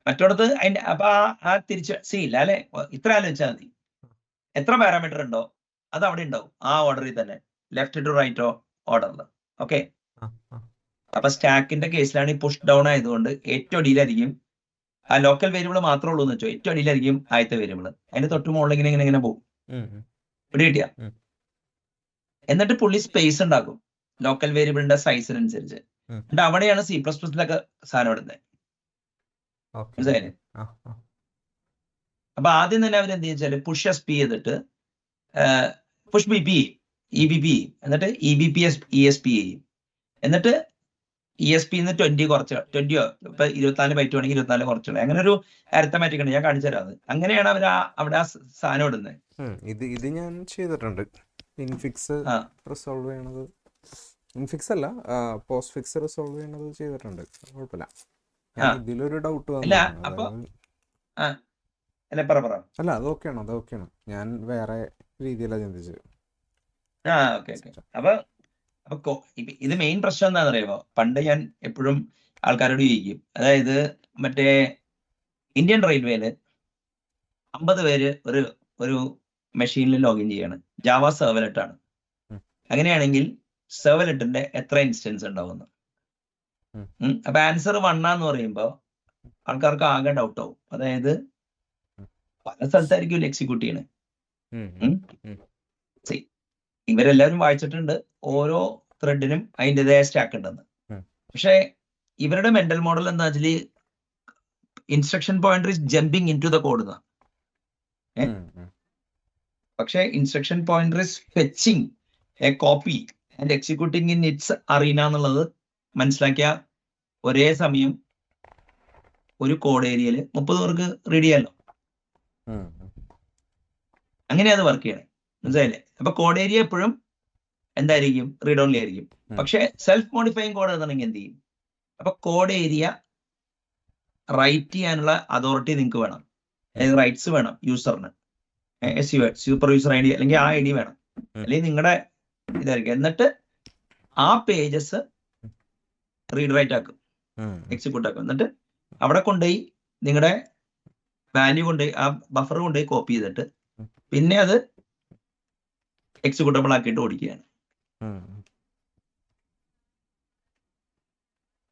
മറ്റോടത്ത് അതിന്റെ അപ്പൊ ആ തിരിച്ച് സീല്ല അല്ലെ. ഇത്ര ആലോചിച്ചാൽ മതി. എത്ര പാരാമീറ്റർ ഉണ്ടോ അത് അവിടെ ഉണ്ടാവും, ആ ഓർഡറിൽ തന്നെ, ലെഫ്റ്റ് ടു റൈറ്റോ ഓർഡറിൽ. ഓക്കെ. അപ്പൊ സ്റ്റാക്കിന്റെ കേസിലാണ് ഈ പുഷ് ഡൗൺ ആയതുകൊണ്ട് ഏറ്റവും അടിയിലായിരിക്കും ആ ലോക്കൽ വേരിയബിൾ മാത്രമേ ഉള്ളൂ എന്ന് വെച്ചോ, ഏറ്റവും അടിയിലായിരിക്കും ആദ്യത്തെ വേരിയബിൾ, അതിന്റെ തൊട്ട് മുകളിൽ ഇങ്ങനെ ഇങ്ങനെ ഇങ്ങനെ പോകും. ഇവിടെ കിട്ടിയ എന്നിട്ട് പുള്ളി സ്പേസ് ഉണ്ടാക്കും ലോക്കൽ വേരിയബിളിന്റെ സൈസിനനുസരിച്ച്. എന്നിട്ട് അവിടെയാണ് C++ലൊക്കെ സാധനം ഇടുന്നത്. മനസ്സിലായില്ലേ? അപ്പൊ ആദ്യം തന്നെ അവരെന്ത് വെച്ചാല് പുഷ് SP ചെയ്തിട്ട് പുഷ് BP EBP എന്നിട്ട് ESP ചെയ്യും. എന്നിട്ട് ESP 20 കുറച്ച് 20 ഇപ്പൊ 24 ബൈറ്റ് വേണമെങ്കിൽ 24 കുറച്ചുള്ള അങ്ങനെ ഒരു അരിത്തമാറ്റിക് ഉണ്ട്, ഞാൻ കാണിച്ചു തരാം. അത് അങ്ങനെയാണ് അവർ അവിടെ ആ സാധനം ഇടുന്നത്. ഇത് ഞാൻ ചെയ്തിട്ടുണ്ട്. ഇൻഫിക്സ് റിസോൾവ് ചെയ്യണത്, ഇൻഫിക്സ് അല്ല പോസ്റ്റ് ഫിക്സ് റിസോൾവ് ചെയ്യണത് ചെയ്തിട്ടുണ്ട്. കുഴപ്പമില്ല. ഇതിലൊരു ഡൗട്ട് അല്ല അത് ഓക്കെയാണ്. ഞാൻ വേറെ രീതിയിലാണ് ചിന്തിച്ചത്. അപ്പൊ ഇത് മെയിൻ പ്രശ്നം എന്താണെന്ന് അറിയുമോ? പണ്ട് ഞാൻ എപ്പോഴും ആൾക്കാരോട് ചോദിക്കും, അതായത് മറ്റേ ഇന്ത്യൻ റെയിൽവേയില് 50 പേര് ഒരു മെഷീനിൽ ലോഗിൻ ചെയ്യാണ്, ജാവ സെർവ്ലെറ്റ് ആണ്. അങ്ങനെയാണെങ്കിൽ സെർവ്ലെറ്റിന്റെ എത്ര ഇൻസ്റ്റൻസ് ഉണ്ടാവുന്നു? അപ്പൊ ആൻസർ 1 എന്ന് പറയുമ്പോ ആൾക്കാർക്ക് ആകെ ഡൗട്ട് ആവും. അതായത് പല സ്ഥലത്തായിരിക്കും എക്സിക്യൂട്ട് ചെയ്യണേ. ഇവരെല്ലാവരും വായിച്ചിട്ടുണ്ട് ഓരോ ത്രെഡിനും അതിൻ്റെതായ സ്റ്റാക്ക് ഉണ്ടെന്ന്. പക്ഷെ ഇവരുടെ മെന്റൽ മോഡൽ എന്താ വെച്ചാൽ instruction pointer is jumping into the code എന്നാ. പക്ഷെ instruction pointer is fetching a copy and executing in its arena എന്നുള്ളത് മനസ്സിലാക്കിയ ഒരേ സമയം ഒരു കോഡ് ഏരിയയിൽ 30 പേർക്ക് റീഡ് ചെയ്യാമല്ലോ. അങ്ങനെയാണ് വർക്ക് ചെയ്യണേ. മനസ്സിലായില്ലേ? അപ്പൊ കോഡ് ഏരിയ എപ്പോഴും എന്തായിരിക്കും? റീഡ് ഓൺലി ആയിരിക്കും. പക്ഷെ സെൽഫ് മോഡിഫൈങ് കോഡ് എന്നുണ്ടെങ്കിൽ എന്ത് ചെയ്യും? അപ്പൊ കോഡ് ഏരിയ റൈറ്റ് ചെയ്യാനുള്ള അതോറിറ്റി നിങ്ങൾക്ക് വേണം, അതായത് റൈറ്റ്സ് വേണം യൂസറിന്, സൂപ്പർവൈസർ ID അല്ലെങ്കിൽ ആ ID വേണം, അല്ലെങ്കിൽ നിങ്ങളുടെ ഇതായിരിക്കും. എന്നിട്ട് ആ പേജസ് റീഡ് റൈറ്റ് ആക്കും, എക്സിക്യൂട്ട് ആക്കും. എന്നിട്ട് അവിടെ കൊണ്ടുപോയി നിങ്ങളുടെ വാല്യൂ കൊണ്ടുപോയി ആ ബഫർ കൊണ്ടുപോയി കോപ്പി ചെയ്തിട്ട് പിന്നെ അത് എക്സിക്യൂട്ടബിൾ ആക്കിയിട്ട് ഓടിക്കുകയാണ്.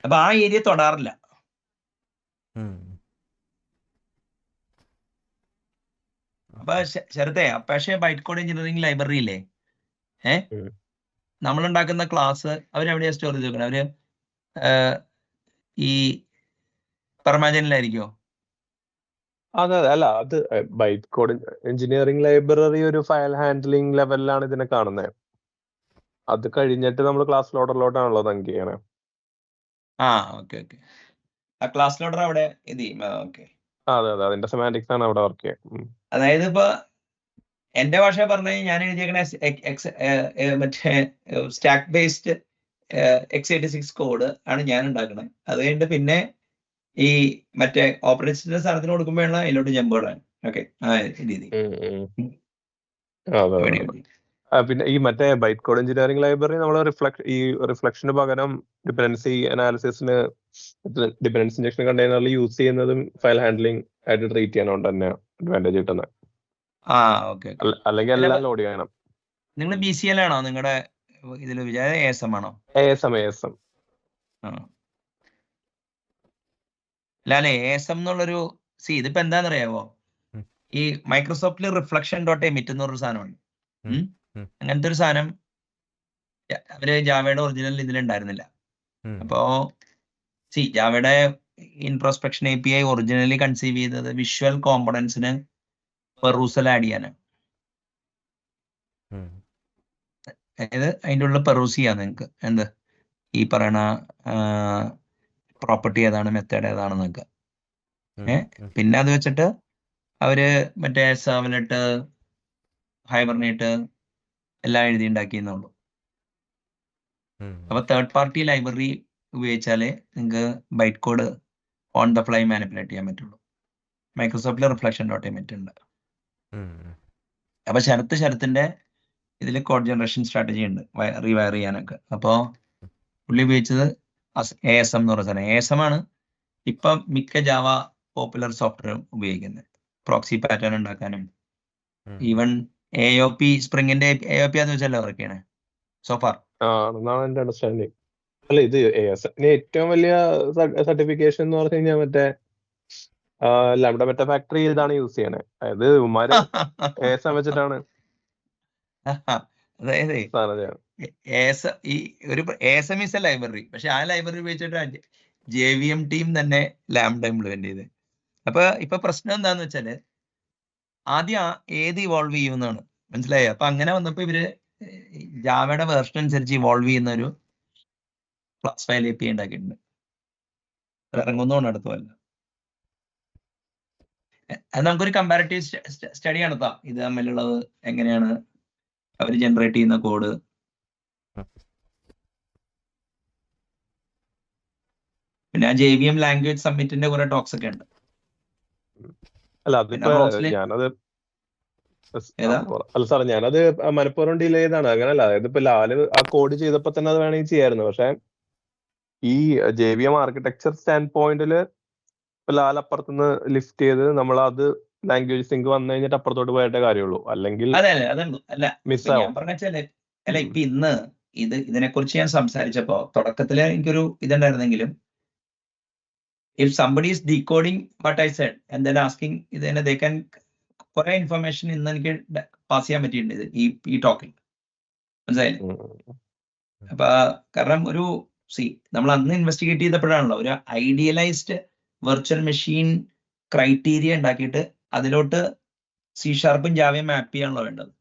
അപ്പൊ ആ ഏരിയ തൊടാറില്ല. അപ്പൊ ശരത്തെ, പക്ഷേ ബൈറ്റ് കോഡ് എഞ്ചിനീയറിംഗ് ലൈബ്രറി ഇല്ലേ, നമ്മളുണ്ടാക്കുന്ന ക്ലാസ് അവരെവിടെയാ സ്റ്റോർ ചെയ്ത് വെക്കണം? അവര് ഈ പെർമാജനിലായിരിക്കോ? അതെ അല്ല, അത് ബൈറ്റ് കോഡ് എഞ്ചിനീയറിംഗ് ലൈബ്രറി ഒരു ഫയൽ ഹാൻഡ്ലിംഗ് ലെവലിലാണ് ഇതിനെ കാണുന്നത്. അത് കഴിഞ്ഞിട്ട് നമ്മൾ ക്ലാസ് ലോഡറിലോട്ടാണല്ലോ തങ്ക് ചെയ്യണേ. ഓക്കെ. ആ ക്ലാസ് ലോഡർ അവിടെ ഇത് ചെയ്യും. ഓക്കെ, അതെ അതിന്റെ സെമാന്റിക്സ് ആണ് അവിടെ വർക്ക് ചെയ്യുക. അതായത് ഇപ്പൊ എന്റെ ഭാഷ പറഞ്ഞ ഞാൻ എഴുതിയേക്കണ മറ്റേ സ്റ്റാക്ക് ബേസ്ഡ് x86 കോഡ് ആണ് ഞാൻ ഉണ്ടാക്കണേ. അത് കഴിഞ്ഞിട്ട് പിന്നെ ഈ മറ്റേ ഓപ്പറേറ്റിംഗ് സിസ്റ്റം സാധനത്തിന് കൊടുക്കുമ്പോഴാണ് അതിലോട്ട് ജമ്പുകളാണ്. ഓക്കെ, ആ രീതി. പിന്നെ ഈ മറ്റേ ബൈറ്റ് കോഡ് എഞ്ചിനീയറിംഗ് ലൈബ്രറി നമ്മൾ റിഫ്ലക്ഷന് പകരം ഡിപെൻഡൻസി അനാലിസിസിന് ഡിപെൻഡൻസി ഇൻജക്ഷൻ കണ്ടെയ്നറിൽ യൂസ് ചെയ്യുന്നതും ഫയൽ ഹാൻഡ്ലിംഗ് ആയിട്ട് ട്രീറ്റ് ചെയ്യാനുണ്ട് തന്നെ അഡ്വാൻറ്റേജ് കിട്ടുന്നത്. അല്ലെങ്കിൽ എല്ലാം ലോഡ് ചെയ്യണം. നിങ്ങൾ BCL ആണോ നിങ്ങളുടെ ഇതിൽ? ASM ആണോ? ASM. അല്ലെ, ASM എന്നുള്ളൊരു ഇതിപ്പോ എന്താണെന്നറിയാമോ? ഈ മൈക്രോസോഫ്റ്റിൽ reflection.emit എന്ന് പറഞ്ഞൊരു സാധനമുണ്ട്. അങ്ങനത്തെ ഒരു സാധനം അവര് ജാവയുടെ ഒറിജിനൽ ഇതിലുണ്ടായിരുന്നില്ല. അപ്പോ ജാവയുടെ ഇൻട്രോസ്പെക്ഷൻ API ഒറിജിനലി കൺസീവ് ചെയ്തത് വിഷ്വൽ കോമ്പണൻസിന് പെറൂസൽ ആഡ് ചെയ്യാനാണ്. അതായത് അതിൻ്റെ ഉള്ള പെറൂസ് ചെയ്യാം നിങ്ങൾക്ക് എന്ത് ഈ പറയണ പ്രോപ്പർട്ടി ഏതാണ്, മെത്തേഡ് ഏതാണെന്നൊക്കെ. പിന്നെ അത് വെച്ചിട്ട് അവര് മറ്റേ സെർവ്ലെറ്റ്, ഹൈബർനേറ്റ് എല്ലാം എഴുതി ഉണ്ടാക്കിയെന്നുള്ളൂ. അപ്പൊ തേർഡ് പാർട്ടി ലൈബ്രറി ഉപയോഗിച്ചാലേ നിങ്ങൾക്ക് byte code on the fly manipulate ചെയ്യാൻ പറ്റുള്ളൂ. മൈക്രോസോഫ്റ്റിലെ reflection.emit ഉണ്ട്. അപ്പൊ ശരത്തിന്റെ ഇതിൽ കോഡ് ജനറേഷൻ സ്ട്രാറ്റജി ഉണ്ട്, റീവയർ ചെയ്യാനൊക്കെ. അപ്പോൾ പുള്ളി ഉപയോഗിച്ചത് ASM എന്ന് പറയുന്ന സാധനം. ASM ആണ് ഇപ്പം മിക്ക ജാവ പോപ്പുലർ സോഫ്റ്റ്വെയർ ഉപയോഗിക്കുന്നത്, പ്രോക്സി പാറ്റേൺ ഉണ്ടാക്കാനും. ഈവൻ AOP സ്പ്രിങ്ങിന്റെ AOP എന്ന് വെച്ചാൽ വർക്ക് ചെയ്യണേ സോഫാർ. എന്റെ അണ്ടർസ്റ്റാൻഡിങ്. അല്ല, ഇത് ASM ഏറ്റവും വലിയ സർട്ടിഫിക്കേഷൻ എന്ന് പറഞ്ഞു കഴിഞ്ഞാൽ മറ്റേ ലാംഡ മെറ്റ ഫാക്ടറി ഇതാണ് യൂസ് ചെയ്യണേ. അതായത് ഇവന്മാര് ASM വെച്ചിട്ടാണ് അതായത് സാധനം ചെയ്യണത്. ഈ ഒരു ASM ഈസ് എ ലൈബ്രറി, പക്ഷെ ആ ലൈബ്രറി ഉപയോഗിച്ചിട്ട് JVM ടീം തന്നെ ലാംഡ ഇംപ്ലിമെന്റ് ചെയ്ത്. ഇപ്പൊ പ്രശ്നം എന്താന്ന് വെച്ചാല് ആദ്യം ഏത് ഇവോൾവ് ചെയ്യുമെന്നാണ് മനസ്സിലായോ. അപ്പൊ അങ്ങനെ വന്നപ്പോ ഇവര് ജാവയുടെ വേർഷൻ അനുസരിച്ച് ഇവോൾവ് ചെയ്യുന്ന ഒരു ക്ലാസ് ഫയൽ API ഉണ്ടാക്കിയിട്ടുണ്ട്. ഇറങ്ങുന്നോണ്ട് അടുത്തല്ല. അത് നമുക്കൊരു കമ്പാരിറ്റീവ് സ്റ്റഡി നടത്താം, ഇത് തമ്മിലുള്ളത് എങ്ങനെയാണ് അവർ ജനറേറ്റ് ചെയ്യുന്ന കോഡ്. പിന്നെ JVM ലാംഗ്വേജ് സബ്മിറ്റിന്റെ കുറെ ടോക്സ് ഒക്കെ ഉണ്ട്. അല്ല അതിപ്പോ ഞാനത് അല്ല സാറേ, ഞാനത് മനഃപൂർവ്വം ഡിലേ ചെയ്താണ്. അങ്ങനല്ല, അതായത് ഇപ്പൊ ലാല് ആ കോഡ് ചെയ്തപ്പോ തന്നെ അത് വേണമെങ്കിൽ ചെയ്യായിരുന്നു. പക്ഷെ ഈ JVM ആർക്കിടെക്ചർ സ്റ്റാൻഡ് പോയിന്റില് ലാൽ അപ്പുറത്തുനിന്ന് ലിഫ്റ്റ് ചെയ്ത് നമ്മൾ അത് ലാംഗ്വേജ് സിങ്ക് വന്നു കഴിഞ്ഞിട്ട് അപ്പുറത്തോട്ട് പോയിട്ടേ കാര്യമുള്ളൂ, അല്ലെങ്കിൽ മിസ്സാവും. ഞാൻ പറഞ്ഞാല് ഇപ്പൊ ഇന്ന് ഇതിനെക്കുറിച്ച് ഞാൻ സംസാരിച്ചപ്പോ തുടക്കത്തില് എനിക്കൊരു ഇതുണ്ടായിരുന്നെങ്കിലും, if somebody is decoding what I said and then asking they can കുറെ ഇൻഫർമേഷൻ ഇന്ന് എനിക്ക് പാസ് ചെയ്യാൻ പറ്റിയിട്ടുണ്ട് ഈ ടോക്കിൽ, മനസ്സിലായില്ലേ. അപ്പൊ കാരണം നമ്മൾ അന്ന് ഇൻവെസ്റ്റിഗേറ്റ് ചെയ്തപ്പോഴാണല്ലോ ഒരു ഐഡിയലൈസ്ഡ് വെർച്വൽ മെഷീൻ ക്രൈറ്റീരിയ ഉണ്ടാക്കിയിട്ട് അതിലോട്ട് C# ജാവയും മാപ്പ് ചെയ്യാണല്ലോ വേണ്ടത്.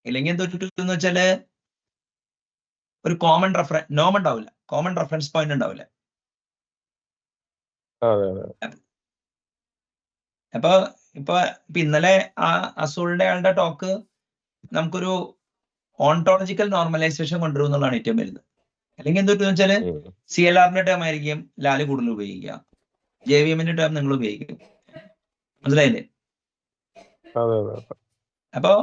ഇല്ലെങ്കിൽ എന്തൊക്കെന്ന് വെച്ചാല് ഒരു കോമൺ നോം ഉണ്ടാവില്ല, കോമൺ റെഫറൻസ് പോയിന്റ് ഉണ്ടാവില്ല. അപ്പൊ ഇന്നലെ ആ അസൂളിന്റെ ആളുടെ ടോക്ക് നമുക്കൊരു ഓണ്ടോളജിക്കൽ നോർമലൈസേഷൻ കൊണ്ടുവരും എന്നുള്ളതാണ് ഏറ്റവും വലുത്. അല്ലെങ്കിൽ എന്തൊക്കെന്ന് വെച്ചാല് CLRന്റെ ടേം ആയിരിക്കും ലാല് കൂടുതൽ ഉപയോഗിക്കുക, JVMന്റെ ടേം നിങ്ങൾ ഉപയോഗിക്കും, മനസ്സിലായില്ലേ. അപ്പോ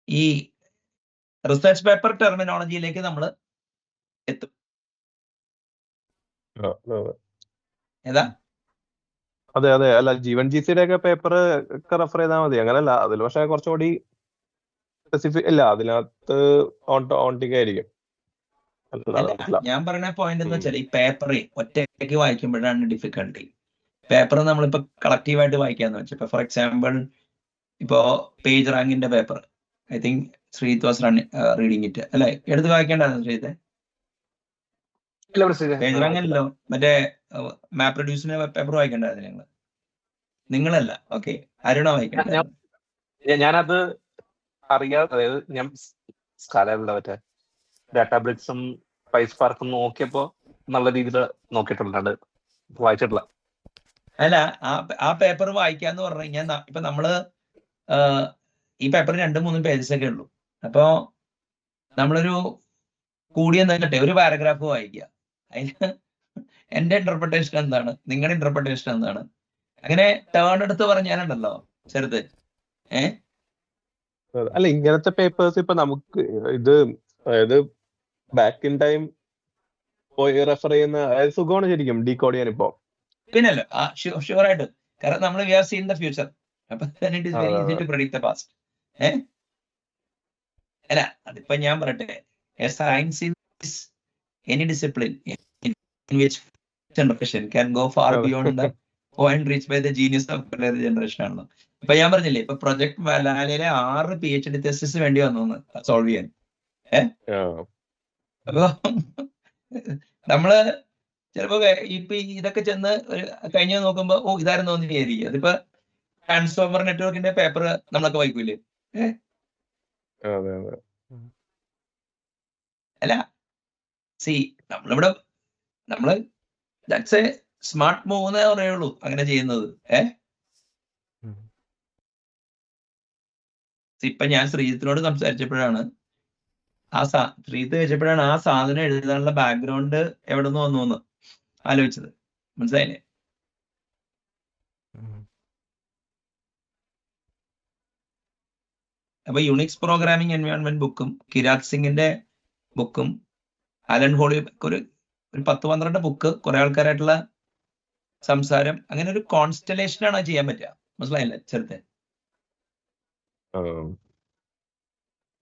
ഈ റിസർച്ച് പേപ്പർ ടെർമിനോളജിയിലേക്ക് നമ്മൾ എത്തും. ഏതാ? അതെ അല്ല, G1GCയുടെ ഒക്കെ പേപ്പർ ഒക്കെ റെഫർ ചെയ്താൽ മതി. അങ്ങനല്ല, അതിൽ പക്ഷെ കുറച്ചുകൂടി സ്പെസിഫിക് ഇല്ല, അതിനകത്ത് ഓൺടിക് ആയിരിക്കും. ഞാൻ പറയുന്ന പോയിന്റ് എന്ന് വെച്ചാൽ ഈ പേപ്പർ ഒറ്റയ്ക്ക് വായിക്കുമ്പോഴാണ് ഡിഫിക്കൽട്ടി. പേപ്പർ നമ്മളിപ്പോ കളക്റ്റീവായിട്ട് വായിക്കാന്ന് വെച്ചാൽ, ഇപ്പൊ ഫോർ എക്സാമ്പിൾ ഇപ്പോ പേജ് റാങ്കിന്റെ paper, I think Sreeth was reading it അല്ലെ, എടുത്ത് വായിക്കേണ്ടതാണ് ശ്രീത്തെ. പേജ് റാങ്ക് അല്ലല്ലോ, മറ്റേ മാപ്പ് റെഡ്യൂസിന്റെ പേപ്പർ വായിക്കേണ്ടതായിരുന്നു നിങ്ങളല്ല. ഓക്കെ, അരുണ വായിക്കേണ്ടത്. ഞാനത് അറിയാതെ, അതായത് ഞാൻ സ്കാലറിലെ മറ്റേ ഡാറ്റാബ്രിക്സും PySparkഉം നോക്കിയപ്പോ നല്ല രീതിയിൽ നോക്കിയിട്ടുള്ളത്, വായിച്ചിട്ടില്ല. അല്ല, ആ പേപ്പർ വായിക്കാന്ന് പറഞ്ഞു കഴിഞ്ഞാൽ ഇപ്പൊ നമ്മള് ഈ പേപ്പർ 2-3 പേജസ് ഒക്കെ ഉള്ളൂ. അപ്പോ നമ്മളൊരു കൂടിയെന്നട്ടെ ഒരു പാരഗ്രാഫ് വായിക്കുക, അതിന് എന്റെ ഇന്റർപ്രിട്ടേഷൻ എന്താണ്, നിങ്ങളുടെ ഇന്റർപ്രിട്ടേഷൻ എന്താണ്, അങ്ങനെ ടേൺ എടുത്ത് പറഞ്ഞാലുണ്ടല്ലോ ചെറുത്. അല്ല, ഇങ്ങനത്തെ പേപ്പേഴ്സ് ഇപ്പൊ നമുക്ക് ഇത് അതായത് ബാക്ക് ഇൻ ടൈം പോയി റെഫർ ചെയ്യുന്ന സുഖമാണ് ശരിക്കും ഡീകോഡ് ചെയ്യാൻ ഇപ്പോ. പിന്നല്ലോ ഷുവർ ആയിട്ട്, കാരണം നമ്മൾ we have seen the future. അപ്പൊ it is very easy to predict the past. അല്ല, അതിപ്പോ ഞാൻ പറയട്ടെ, science is any discipline in which generation can go far beyond the point reach by the genius of generation ആണല്ലോ. ഇപ്പൊ ഞാൻ പറഞ്ഞില്ലേ, ഇപ്പൊ പ്രൊജക്ട് മലാലയിലെ 6 PhD thesis വേണ്ടി വന്നു സോൾവ് ചെയ്യാൻ. അപ്പൊ നമ്മള് ചിലപ്പോ ഇപ്പൊ ഇതൊക്കെ ചെന്ന് കഴിഞ്ഞ് നോക്കുമ്പോ ഇതായിരുന്നു തോന്നി വിചാരിക്കും. അതിപ്പോ ട്രാൻസ്ഫോമർ നെറ്റ്വർക്കിന്റെ പേപ്പർ നമ്മളൊക്കെ വായിക്കൂലേ. അല്ല, നമ്മളിവിടെ ദാറ്റ്സ് എ സ്മാർട്ട് മൂവ് എന്നേ പറയുള്ളൂ അങ്ങനെ ചെയ്യുന്നത്. ഇപ്പൊ ഞാൻ ശ്രീജിത്തിനോട് സംസാരിച്ചപ്പോഴാണ് ശ്രീജിത്ത് ചോദിച്ചപ്പോഴാണ് ആ സാധനം എഴുതാനുള്ള ബാക്ക്ഗ്രൗണ്ട് എവിടെ നിന്ന് വന്നു ആലോചിച്ചത്, മനസ്സിലായില്ലേ. അപ്പൊ യുണിക്സ് പ്രോഗ്രാമിംഗ് എൻവയോൺമെന്റ് ബുക്കും കിരാത് സിംഗിന്റെ ബുക്കും അലൻ ഹോളി ഒരു 10-12 ബുക്ക്, കുറെ ആൾക്കാരായിട്ടുള്ള സംസാരം, അങ്ങനെ ഒരു കോൺസ്റ്റലേഷനാണ് ചെയ്യാൻ പറ്റുക, മനസ്സിലായില്ലേ ചെറുത്തെ.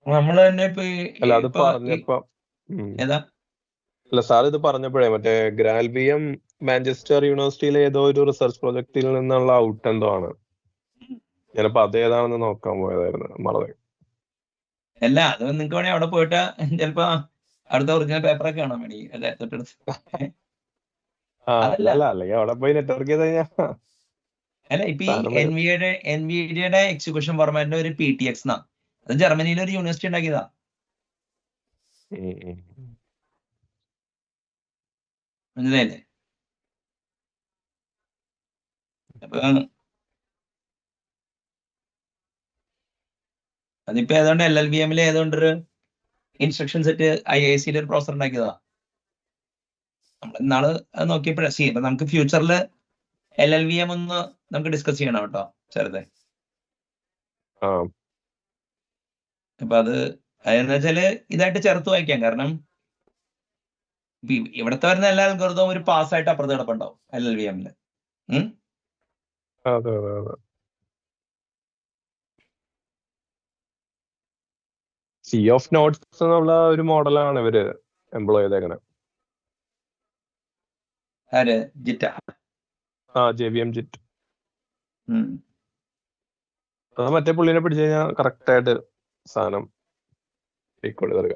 നമ്മള് തന്നെ ഏതാ? അല്ല സാർ ഇത് പറഞ്ഞപ്പോഴേ മറ്റേ ഗ്രാൽവിയം മാഞ്ചസ്റ്റർ യൂണിവേഴ്സിറ്റിയിലെ ഏതോ ഒരു റിസർച്ച് പ്രോജക്റ്റിൽ നിന്നുള്ള ഔട്ട് എന്തോ ആണ്. ഞാനിപ്പോ അതേതാണെന്ന് നോക്കാൻ പോയതായിരുന്നു, മറന്നു. അല്ല, അത് നിങ്ങൾക്ക് വേണേ അവിടെ പോയിട്ട് ചിലപ്പോ അടുത്ത ഒറിജിനൽ പേപ്പറൊക്കെ കാണാൻ വേണ്ടി അല്ലെ തൊട്ടടുത്ത്. അതല്ല, അല്ലെങ്കിൽ അവിടെ പോയി നെറ്റ്വർക്ക് ചെയ്ത് കഴിഞ്ഞാ അല്ല ഇപ്പൊ ഈ എൻവിഡിയുടെ എക്സിക്യൂഷൻ ഫോർമാറ്റിന്റെ ഒരു PTX എന്നാ, അത് ജർമ്മനിയിലെ ഒരു യൂണിവേഴ്സിറ്റി ഉണ്ടാക്കിയതാ. മനസ്സിലായില്ലേ? അപ്പൊ അതിപ്പോ ഏതാണ്ട് LLVM ഏതാണ്ടൊരു ഇൻസ്ട്രക്ഷൻ സെറ്റ് IIC ഒരു പ്രോസസർ ഉണ്ടാക്കിയതാ. നമ്മൾ ഇന്നാള് അത് നോക്കിയപ്പോഴാ അപ്പൊ നമുക്ക് ഫ്യൂച്ചറിൽ LLVM ഒന്ന് നമുക്ക് ഡിസ്കസ് ചെയ്യണം കേട്ടോ ചെറുതെ. അപ്പൊ അത് അതെന്ന് വെച്ചാല് ഇതായിട്ട് ചേർത്ത് വായിക്കാം. കാരണം ഇവിടത്തെ വരുന്ന എല്ലാ അൽഗോരിതവും ഒരു പാസ്സായിട്ട് അപ്പുറത്ത് കിടപ്പുണ്ടാവും LLVM. സി ഓഫ് നോട്ട്സ് എന്നുള്ള ഒരു മോഡലാണ് ഇവര് എംപ്ലോയ് ചെയ്തേക്കണേ. JVM JIT. അത് മറ്റേ പുള്ളിനെ പിടിച്ചു കഴിഞ്ഞാൽ കറക്റ്റ് ആയിട്ട് സാധനം റീകോഡ് തരിക.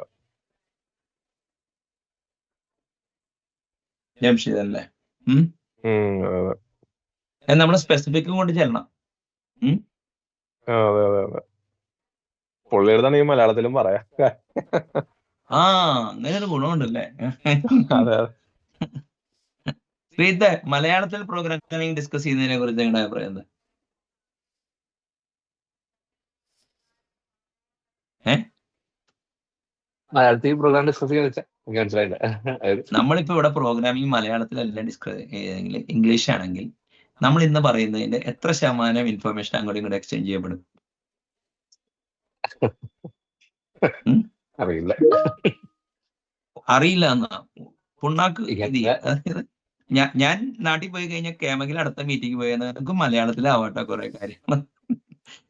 ജംഷിദല്ലേ നമ്മള് സ്പെസിഫിക് കൊണ്ട് ചെല്ലണം. അതെ അതെ അതെ, പുള്ളിയുടെ ഈ മലയാളത്തിലും പറയാം. അങ്ങനെ ഒരു ഗുണമുണ്ടല്ലേ. അതെ ശ്രീത്തെ, മലയാളത്തിൽ പ്രോഗ്രാമിംഗ് ഡിസ്കസ് ചെയ്യുന്നതിനെ കുറിച്ച് നിങ്ങളുടെ അഭിപ്രായം എന്താ? മലയാളത്തിൽ പ്രോഗ്രാം ഡിസ്കസ് ചെയ്യാൻ മനസ്സിലായില്ല. നമ്മളിപ്പോ ഇവിടെ പ്രോഗ്രാമിംഗ് മലയാളത്തിലല്ല ഡിസ്കസ് ചെയ്തെങ്കിൽ, ഇംഗ്ലീഷ് ആണെങ്കിൽ നമ്മൾ ഇന്ന് പറയുന്നതിന്റെ എത്ര ശതമാനം ഇൻഫർമേഷൻ അങ്ങോട്ടും ഇങ്ങോട്ട് എക്സ്ചേഞ്ച് ചെയ്യപ്പെടും? അറിയില്ല എന്നാ പുണ്ണാക്ക്. ഞാൻ നാട്ടിൽ പോയി കഴിഞ്ഞാൽ കേമകിൽ അടുത്ത മീറ്റിംഗ് പോയെന്ന് നമുക്ക് മലയാളത്തിലാവട്ടെ കുറെ കാര്യങ്ങൾ.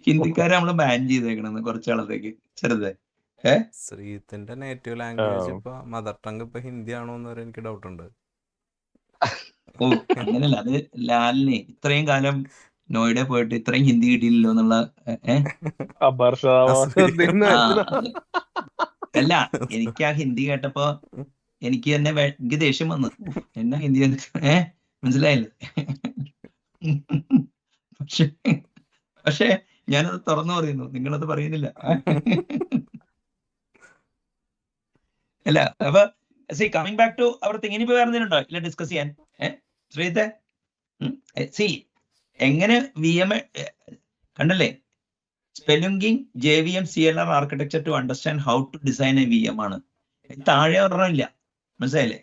ഹിന്ദിക്കാരെ നമ്മള് ബാൻ ചെയ്തേക്കണെന്ന് കുറച്ചു കാലത്തേക്ക് ചെറുതെ. ശ്രീത്തിന്റെ നേറ്റീവ് ലാംഗ്വേജ് ഇപ്പൊ മദർ ടങ് ഇപ്പൊ ഹിന്ദി ആണോന്ന് വരെ എനിക്ക് ഡൗട്ട് ഉണ്ട്. അങ്ങനല്ല, അത് ലാലിന് ഇത്രയും കാലം നോയിഡ പോയിട്ട് ഇത്രയും ഹിന്ദി കിട്ടിയില്ലല്ലോ എന്നുള്ള. അല്ല, എനിക്ക് ആ ഹിന്ദി കേട്ടപ്പോ എനിക്ക് തന്നെ എനിക്ക് ദേഷ്യം വന്നു. എന്നാ ഹിന്ദി മനസ്സിലായില്ലേ? പക്ഷെ ഞാനത് തുറന്നു പറയുന്നു, നിങ്ങളത് പറയുന്നില്ല. അല്ല അപ്പൊ coming back to our thing, ഇനിയിപ്പോ വേറെ എന്തെങ്കിലും ഉണ്ടോ ഇല്ല ഡിസ്കസ് ചെയ്യാൻ? ശ്രീത്തെ, എങ്ങനെ VM കണ്ടല്ലേ? സ്പെല്ലിംഗിങ് JVM CLR architecture to understand how to design a VM ആണ്. താഴെ ഒരെണ്ണമില്ല, മനസ്സിലായില്ലേ?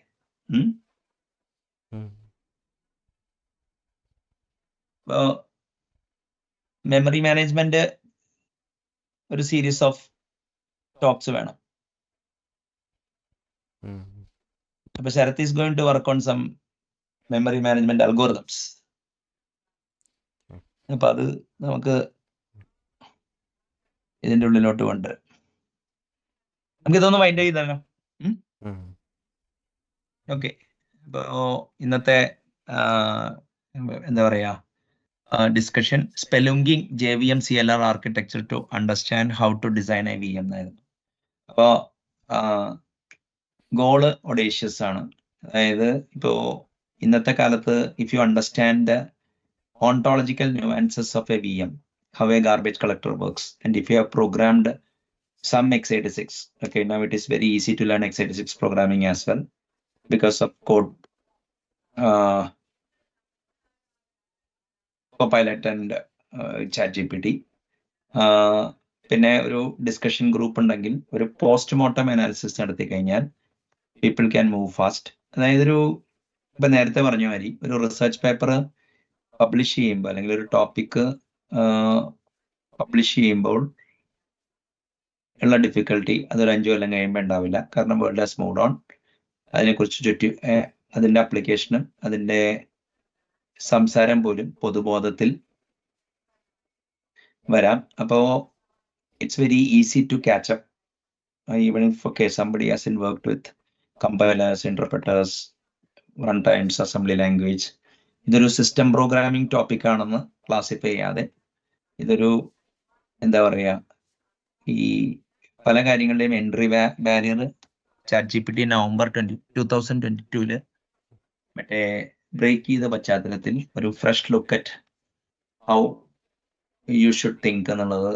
ഇപ്പോ മെമ്മറി മാനേജ്മെന്റ് ഒരു സീരീസ് ഓഫ് ടോക്സ് വേണം. അപ്പൊ Sarath is going to work on some memory management algorithms. അപ്പൊ അത് നമുക്ക് ഇതിന്റെ ഉള്ളിലോട്ട് കൊണ്ടുവരാം. നമുക്ക് ഇതൊന്ന് വൈൻഡ് ചെയ്താലോ? ഓക്കെ. അപ്പോ ഇന്നത്തെ എന്താ പറയാ discussion spelunking JVM CLR architecture to understand how to design a VM എന്നായിരുന്നു. അപ്പോ ഗോള് ഒഡേഷ്യസ് ആണ്. അതായത് ഇപ്പോ ഇന്നത്തെ കാലത്ത് if you understand the ontological nuances of a VM, how a garbage collector works, and if you have programmed some x86, okay, now it is very easy to learn x86 programming as well because of code Copilot and ChatGPT. പിന്നെ ഒരു ഡിസ്കഷൻ ഗ്രൂപ്പ് ഉണ്ടെങ്കിൽ, ഒരു പോസ്റ്റ്മോർട്ടം അനാലിസിസ് നടത്തി കഴിഞ്ഞാൽ പീപ്പിൾ ക്യാൻ മൂവ് ഫാസ്റ്റ്. അതായത് ഇപ്പൊ നേരത്തെ പറഞ്ഞ മാതിരി ഒരു റിസർച്ച് പേപ്പർ പബ്ലിഷ് ചെയ്യുമ്പോൾ അല്ലെങ്കിൽ ഒരു ടോപ്പിക്ക് പബ്ലിഷ് ചെയ്യുമ്പോൾ ഉള്ള ഡിഫിക്കൽട്ടി അതൊരു 5 കൊല്ലം കഴിയുമ്പോൾ ഉണ്ടാവില്ല. കാരണം വേൾഡ് ഹാസ് മൂവ്ഡ് ഓൺ. അതിനെക്കുറിച്ച് ചുറ്റി അതിൻ്റെ അപ്ലിക്കേഷനും അതിൻ്റെ സംസാരം പോലും പൊതുബോധത്തിൽ വരാം. അപ്പോൾ it's very easy to catch up even if somebody hasn't worked with compilers, interpreters, run times, assembly language. ഇതൊരു സിസ്റ്റം പ്രോഗ്രാമിംഗ് ടോപ്പിക് ആണെന്ന് ക്ലാസിഫൈ ചെയ്യാതെ ഇതൊരു എന്താ പറയുക, ഈ പല കാര്യങ്ങളുടെയും എൻട്രി ബാരിയർ ChatGPT നവംബർ 2022 മറ്റേ ബ്രേക്ക് ചെയ്ത പശ്ചാത്തലത്തിൽ ഒരു fresh look at how you should think എന്നുള്ളത്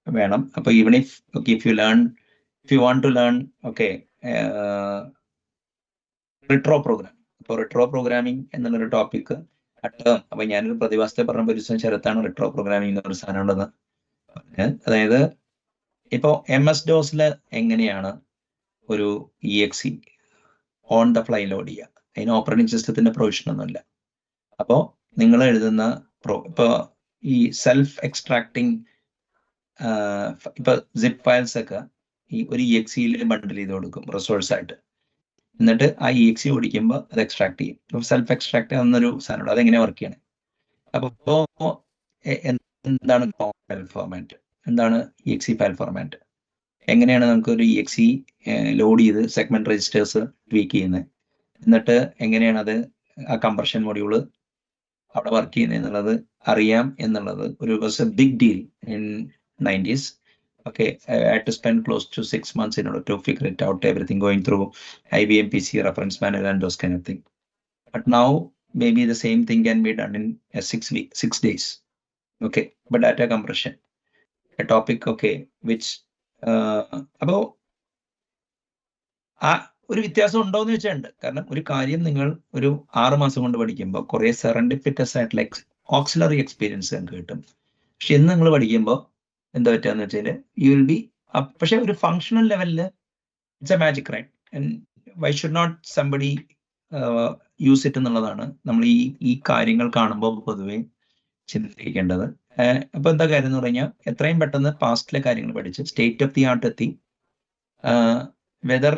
വേണം. അപ്പൊ even if you want to learn retro program, ഇപ്പോൾ റിട്രോ പ്രോഗ്രാമിംഗ് എന്നുള്ളൊരു ടോപ്പിക് അപ്പൊ ഞാനൊരു പ്രതിഭാസത്തെ പറഞ്ഞ ഒരു ദിവസം ശരത്താണ് റിട്രോ പ്രോഗ്രാമിംഗ് എന്നൊരു സാധനം ഉണ്ടെന്ന് പറഞ്ഞത്. അതായത് ഇപ്പോ MS-DOS എങ്ങനെയാണ് ഒരു EXE on the fly load ചെയ്യുക, അതിന് ഓപ്പറേറ്റിംഗ് സിസ്റ്റത്തിന്റെ പ്രൊവിഷൻ ഒന്നുമില്ല. അപ്പോൾ നിങ്ങൾ എഴുതുന്ന ഇപ്പൊ ഈ സെൽഫ് എക്സ്ട്രാക്ടിങ് ഇപ്പൊ സിപ്പ് ഫയൽസ് ഒക്കെ ഈ ഒരു EXE ബണ്ടിൽ ചെയ്ത് കൊടുക്കും റിസോഴ്സ് ആയിട്ട്. എന്നിട്ട് ആ EXE ഓടിക്കുമ്പോൾ അത് എക്സ്ട്രാക്ട് ചെയ്യും. സെൽഫ് എക്സ്ട്രാക്ട് എന്നൊരു സാധനമുണ്ട്. അതെങ്ങനെ വർക്ക് ചെയ്യണം? അപ്പോ എന്താണ് ഫയൽ ഫോർമാറ്റ്, എന്താണ് EXE ഫയൽ ഫോർമാറ്റ്, എങ്ങനെയാണ് നമുക്ക് ഒരു EXE ലോഡ് ചെയ്ത് സെഗ്മെന്റ് രജിസ്റ്റേഴ്സ് ട്വീക്ക് ചെയ്യുന്നത്, എന്നിട്ട് എങ്ങനെയാണ് അത് ആ കംപ്രഷൻ മൊഡ്യൂള് അവിടെ വർക്ക് ചെയ്യുന്നത് എന്നുള്ളത് അറിയാം എന്നുള്ളത് ഒരു big deal in 90s. Okay, I had to spend close to 6 months in order to figure it out, everything going through IBM PC reference manager and those kind of thing. But now maybe the same thing can be done in 6 days. Okay, but data compression, a topic, okay, which അപ്പോ ആ ഒരു വ്യത്യാസം ഉണ്ടോ എന്ന് വെച്ചാൽ കാരണം ഒരു കാര്യം നിങ്ങൾ ഒരു 6 മാസം കൊണ്ട് പഠിക്കുമ്പോൾ കുറെ സെറൻഡിപ്പിറ്റസ് ആയിട്ടുള്ള ഓക്സിലറി എക്സ്പീരിയൻസ് നിങ്ങൾക്ക് കിട്ടും. പക്ഷെ ഇന്ന് നിങ്ങൾ പഠിക്കുമ്പോൾ എന്താ പറ്റുകയെന്ന് വെച്ചാൽ യു വിൽ ബി പക്ഷെ ഒരു ഫങ്ഷണൽ ലെവലിൽ it's a magic, right? And why should not somebody use it എന്നുള്ളതാണ് നമ്മൾ ഈ കാര്യങ്ങൾ കാണുമ്പോൾ പൊതുവെ ചിന്തിക്കേണ്ടത്. അപ്പൊ എന്താ കാര്യം എന്ന് പറഞ്ഞാൽ എത്രയും പെട്ടെന്ന് പാസ്റ്റിലെ കാര്യങ്ങൾ പഠിച്ച് സ്റ്റേറ്റ് ഓഫ് ദി ആർട്ട് എത്തി whether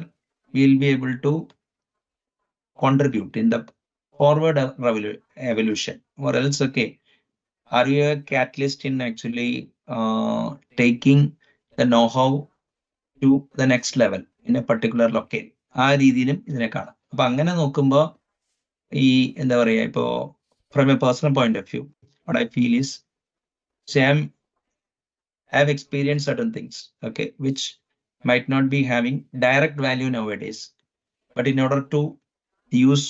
will be able to contribute in the forward evolution or else ഒക്കെ are you a catalyst in actually taking the know-how to the next level in a particular locale? ആ രീതിയിലും ഇതിനെ കാണാം. അപ്പൊ അങ്ങനെ നോക്കുമ്പോൾ ഈ എന്താ പറയുക, ഇപ്പോ from A personal point of view what I feel is I have experienced certain things, okay, which might not be having direct value nowadays, but in order to use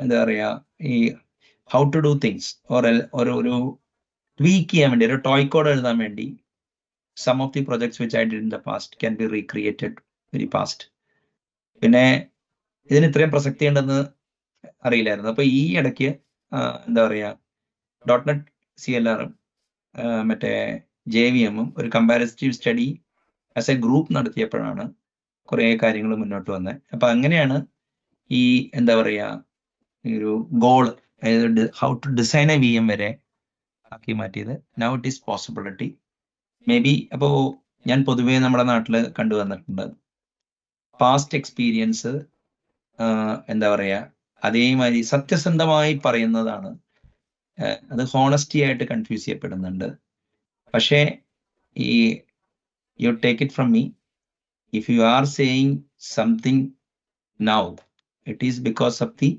എന്താ പറയുക ഈ how to do things or ഒരു tweak ചെയ്യാൻ വേണ്ടി, ഒരു ടോയ് കോഡ് എഴുതാൻ വേണ്ടി some of the projects which I did in the past can be recreated very fast. പിന്നെ ഇതിന് ഇത്രയും പ്രസക്തി ഉണ്ടെന്ന് അറിയില്ലായിരുന്നു. അപ്പൊ ഈ ഇടയ്ക്ക് എന്താ പറയുക .NET CLR-ഉം മറ്റേ JVM-ഉം ഒരു comparative study as a group നടത്തിയപ്പോഴാണ് കുറെ കാര്യങ്ങൾ മുന്നോട്ട് വന്നത്. അപ്പൊ അങ്ങനെയാണ് ഈ എന്താ പറയുക ഒരു ഗോൾ, അതായത് how to design a VM വരെ ആക്കി മാറ്റിയത്. Now it is possibility maybe. അപ്പോൾ ഞാൻ പൊതുവേ നമ്മുടെ നാട്ടിൽ കണ്ടുവന്നിട്ടുണ്ട് പാസ്റ്റ് എക്സ്പീരിയൻസ് എന്താ പറയുക അതേമാതിരി സത്യസന്ധമായി പറയുന്നതാണ്. അത് ഹോണസ്റ്റി ആയിട്ട് കൺഫ്യൂസ് ചെയ്യപ്പെടുന്നുണ്ട്. പക്ഷേ ഈ you take it from me, if you are saying something now it is because of the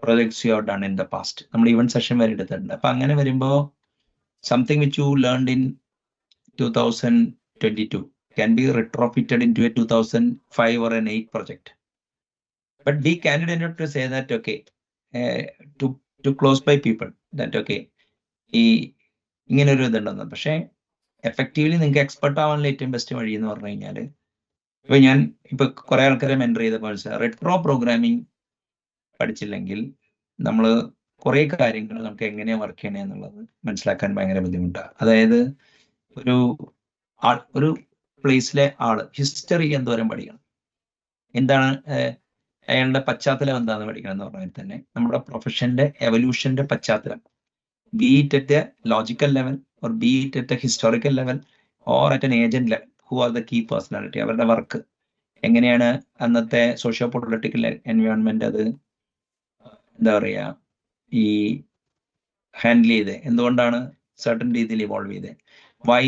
projects you have done in the past. നമ്മൾ ഇവന്റ് സെഷൻ വരെ എടുത്തിട്ടുണ്ട്. അപ്പൊ അങ്ങനെ വരുമ്പോൾ something which you learned in 2022 can be retrofitted into a 2005 or an 8 project. But be candid enough to say that, okay, to close by people that, okay, ഈ ഇങ്ങനെ ഒരു ഇതുണ്ടെന്ന്. പക്ഷേ എഫക്റ്റീവ്ലി നിങ്ങൾക്ക് എക്സ്പെർട്ട് ആവാനുള്ള ഏറ്റവും ബെസ്റ്റ് വഴി എന്ന് പറഞ്ഞു കഴിഞ്ഞാൽ ഇപ്പൊ ഞാൻ ഇപ്പൊ കുറെ ആൾക്കാരെ മെന്റർ ചെയ്തപ്പോൾ റിട്രോ പ്രോഗ്രാമിംഗ് പഠിച്ചില്ലെങ്കിൽ നമ്മൾ കുറെ കാര്യങ്ങൾ നമുക്ക് എങ്ങനെയാ വർക്ക് ചെയ്യണേ എന്നുള്ളത് മനസ്സിലാക്കാൻ ഭയങ്കര ബുദ്ധിമുട്ടാണ്. അതായത് ഒരു പ്ലേസിലെ ആള് ഹിസ്റ്ററി എന്തോരം പഠിക്കണം, എന്താണ് അയാളുടെ പശ്ചാത്തലം എന്താണെന്ന് പഠിക്കണം എന്ന് പറഞ്ഞാൽ തന്നെ നമ്മുടെ പ്രൊഫഷന്റെ എവല്യൂഷന്റെ പശ്ചാത്തലം, be it at a logical level or be it at a historical level or at an agent level, who are the key personality, അവരുടെ വർക്ക് എങ്ങനെയാണ് അന്നത്തെ സോഷ്യോ പൊളിറ്റിക്കൽ എൻവയോൺമെന്റ് അത് എന്താ പറയുക ഈ ഹാൻഡിൽ ചെയ്ത്, എന്തുകൊണ്ടാണ് സർട്ടൻ രീതിയിൽ ഇവോൾവ് ചെയ്തത്, why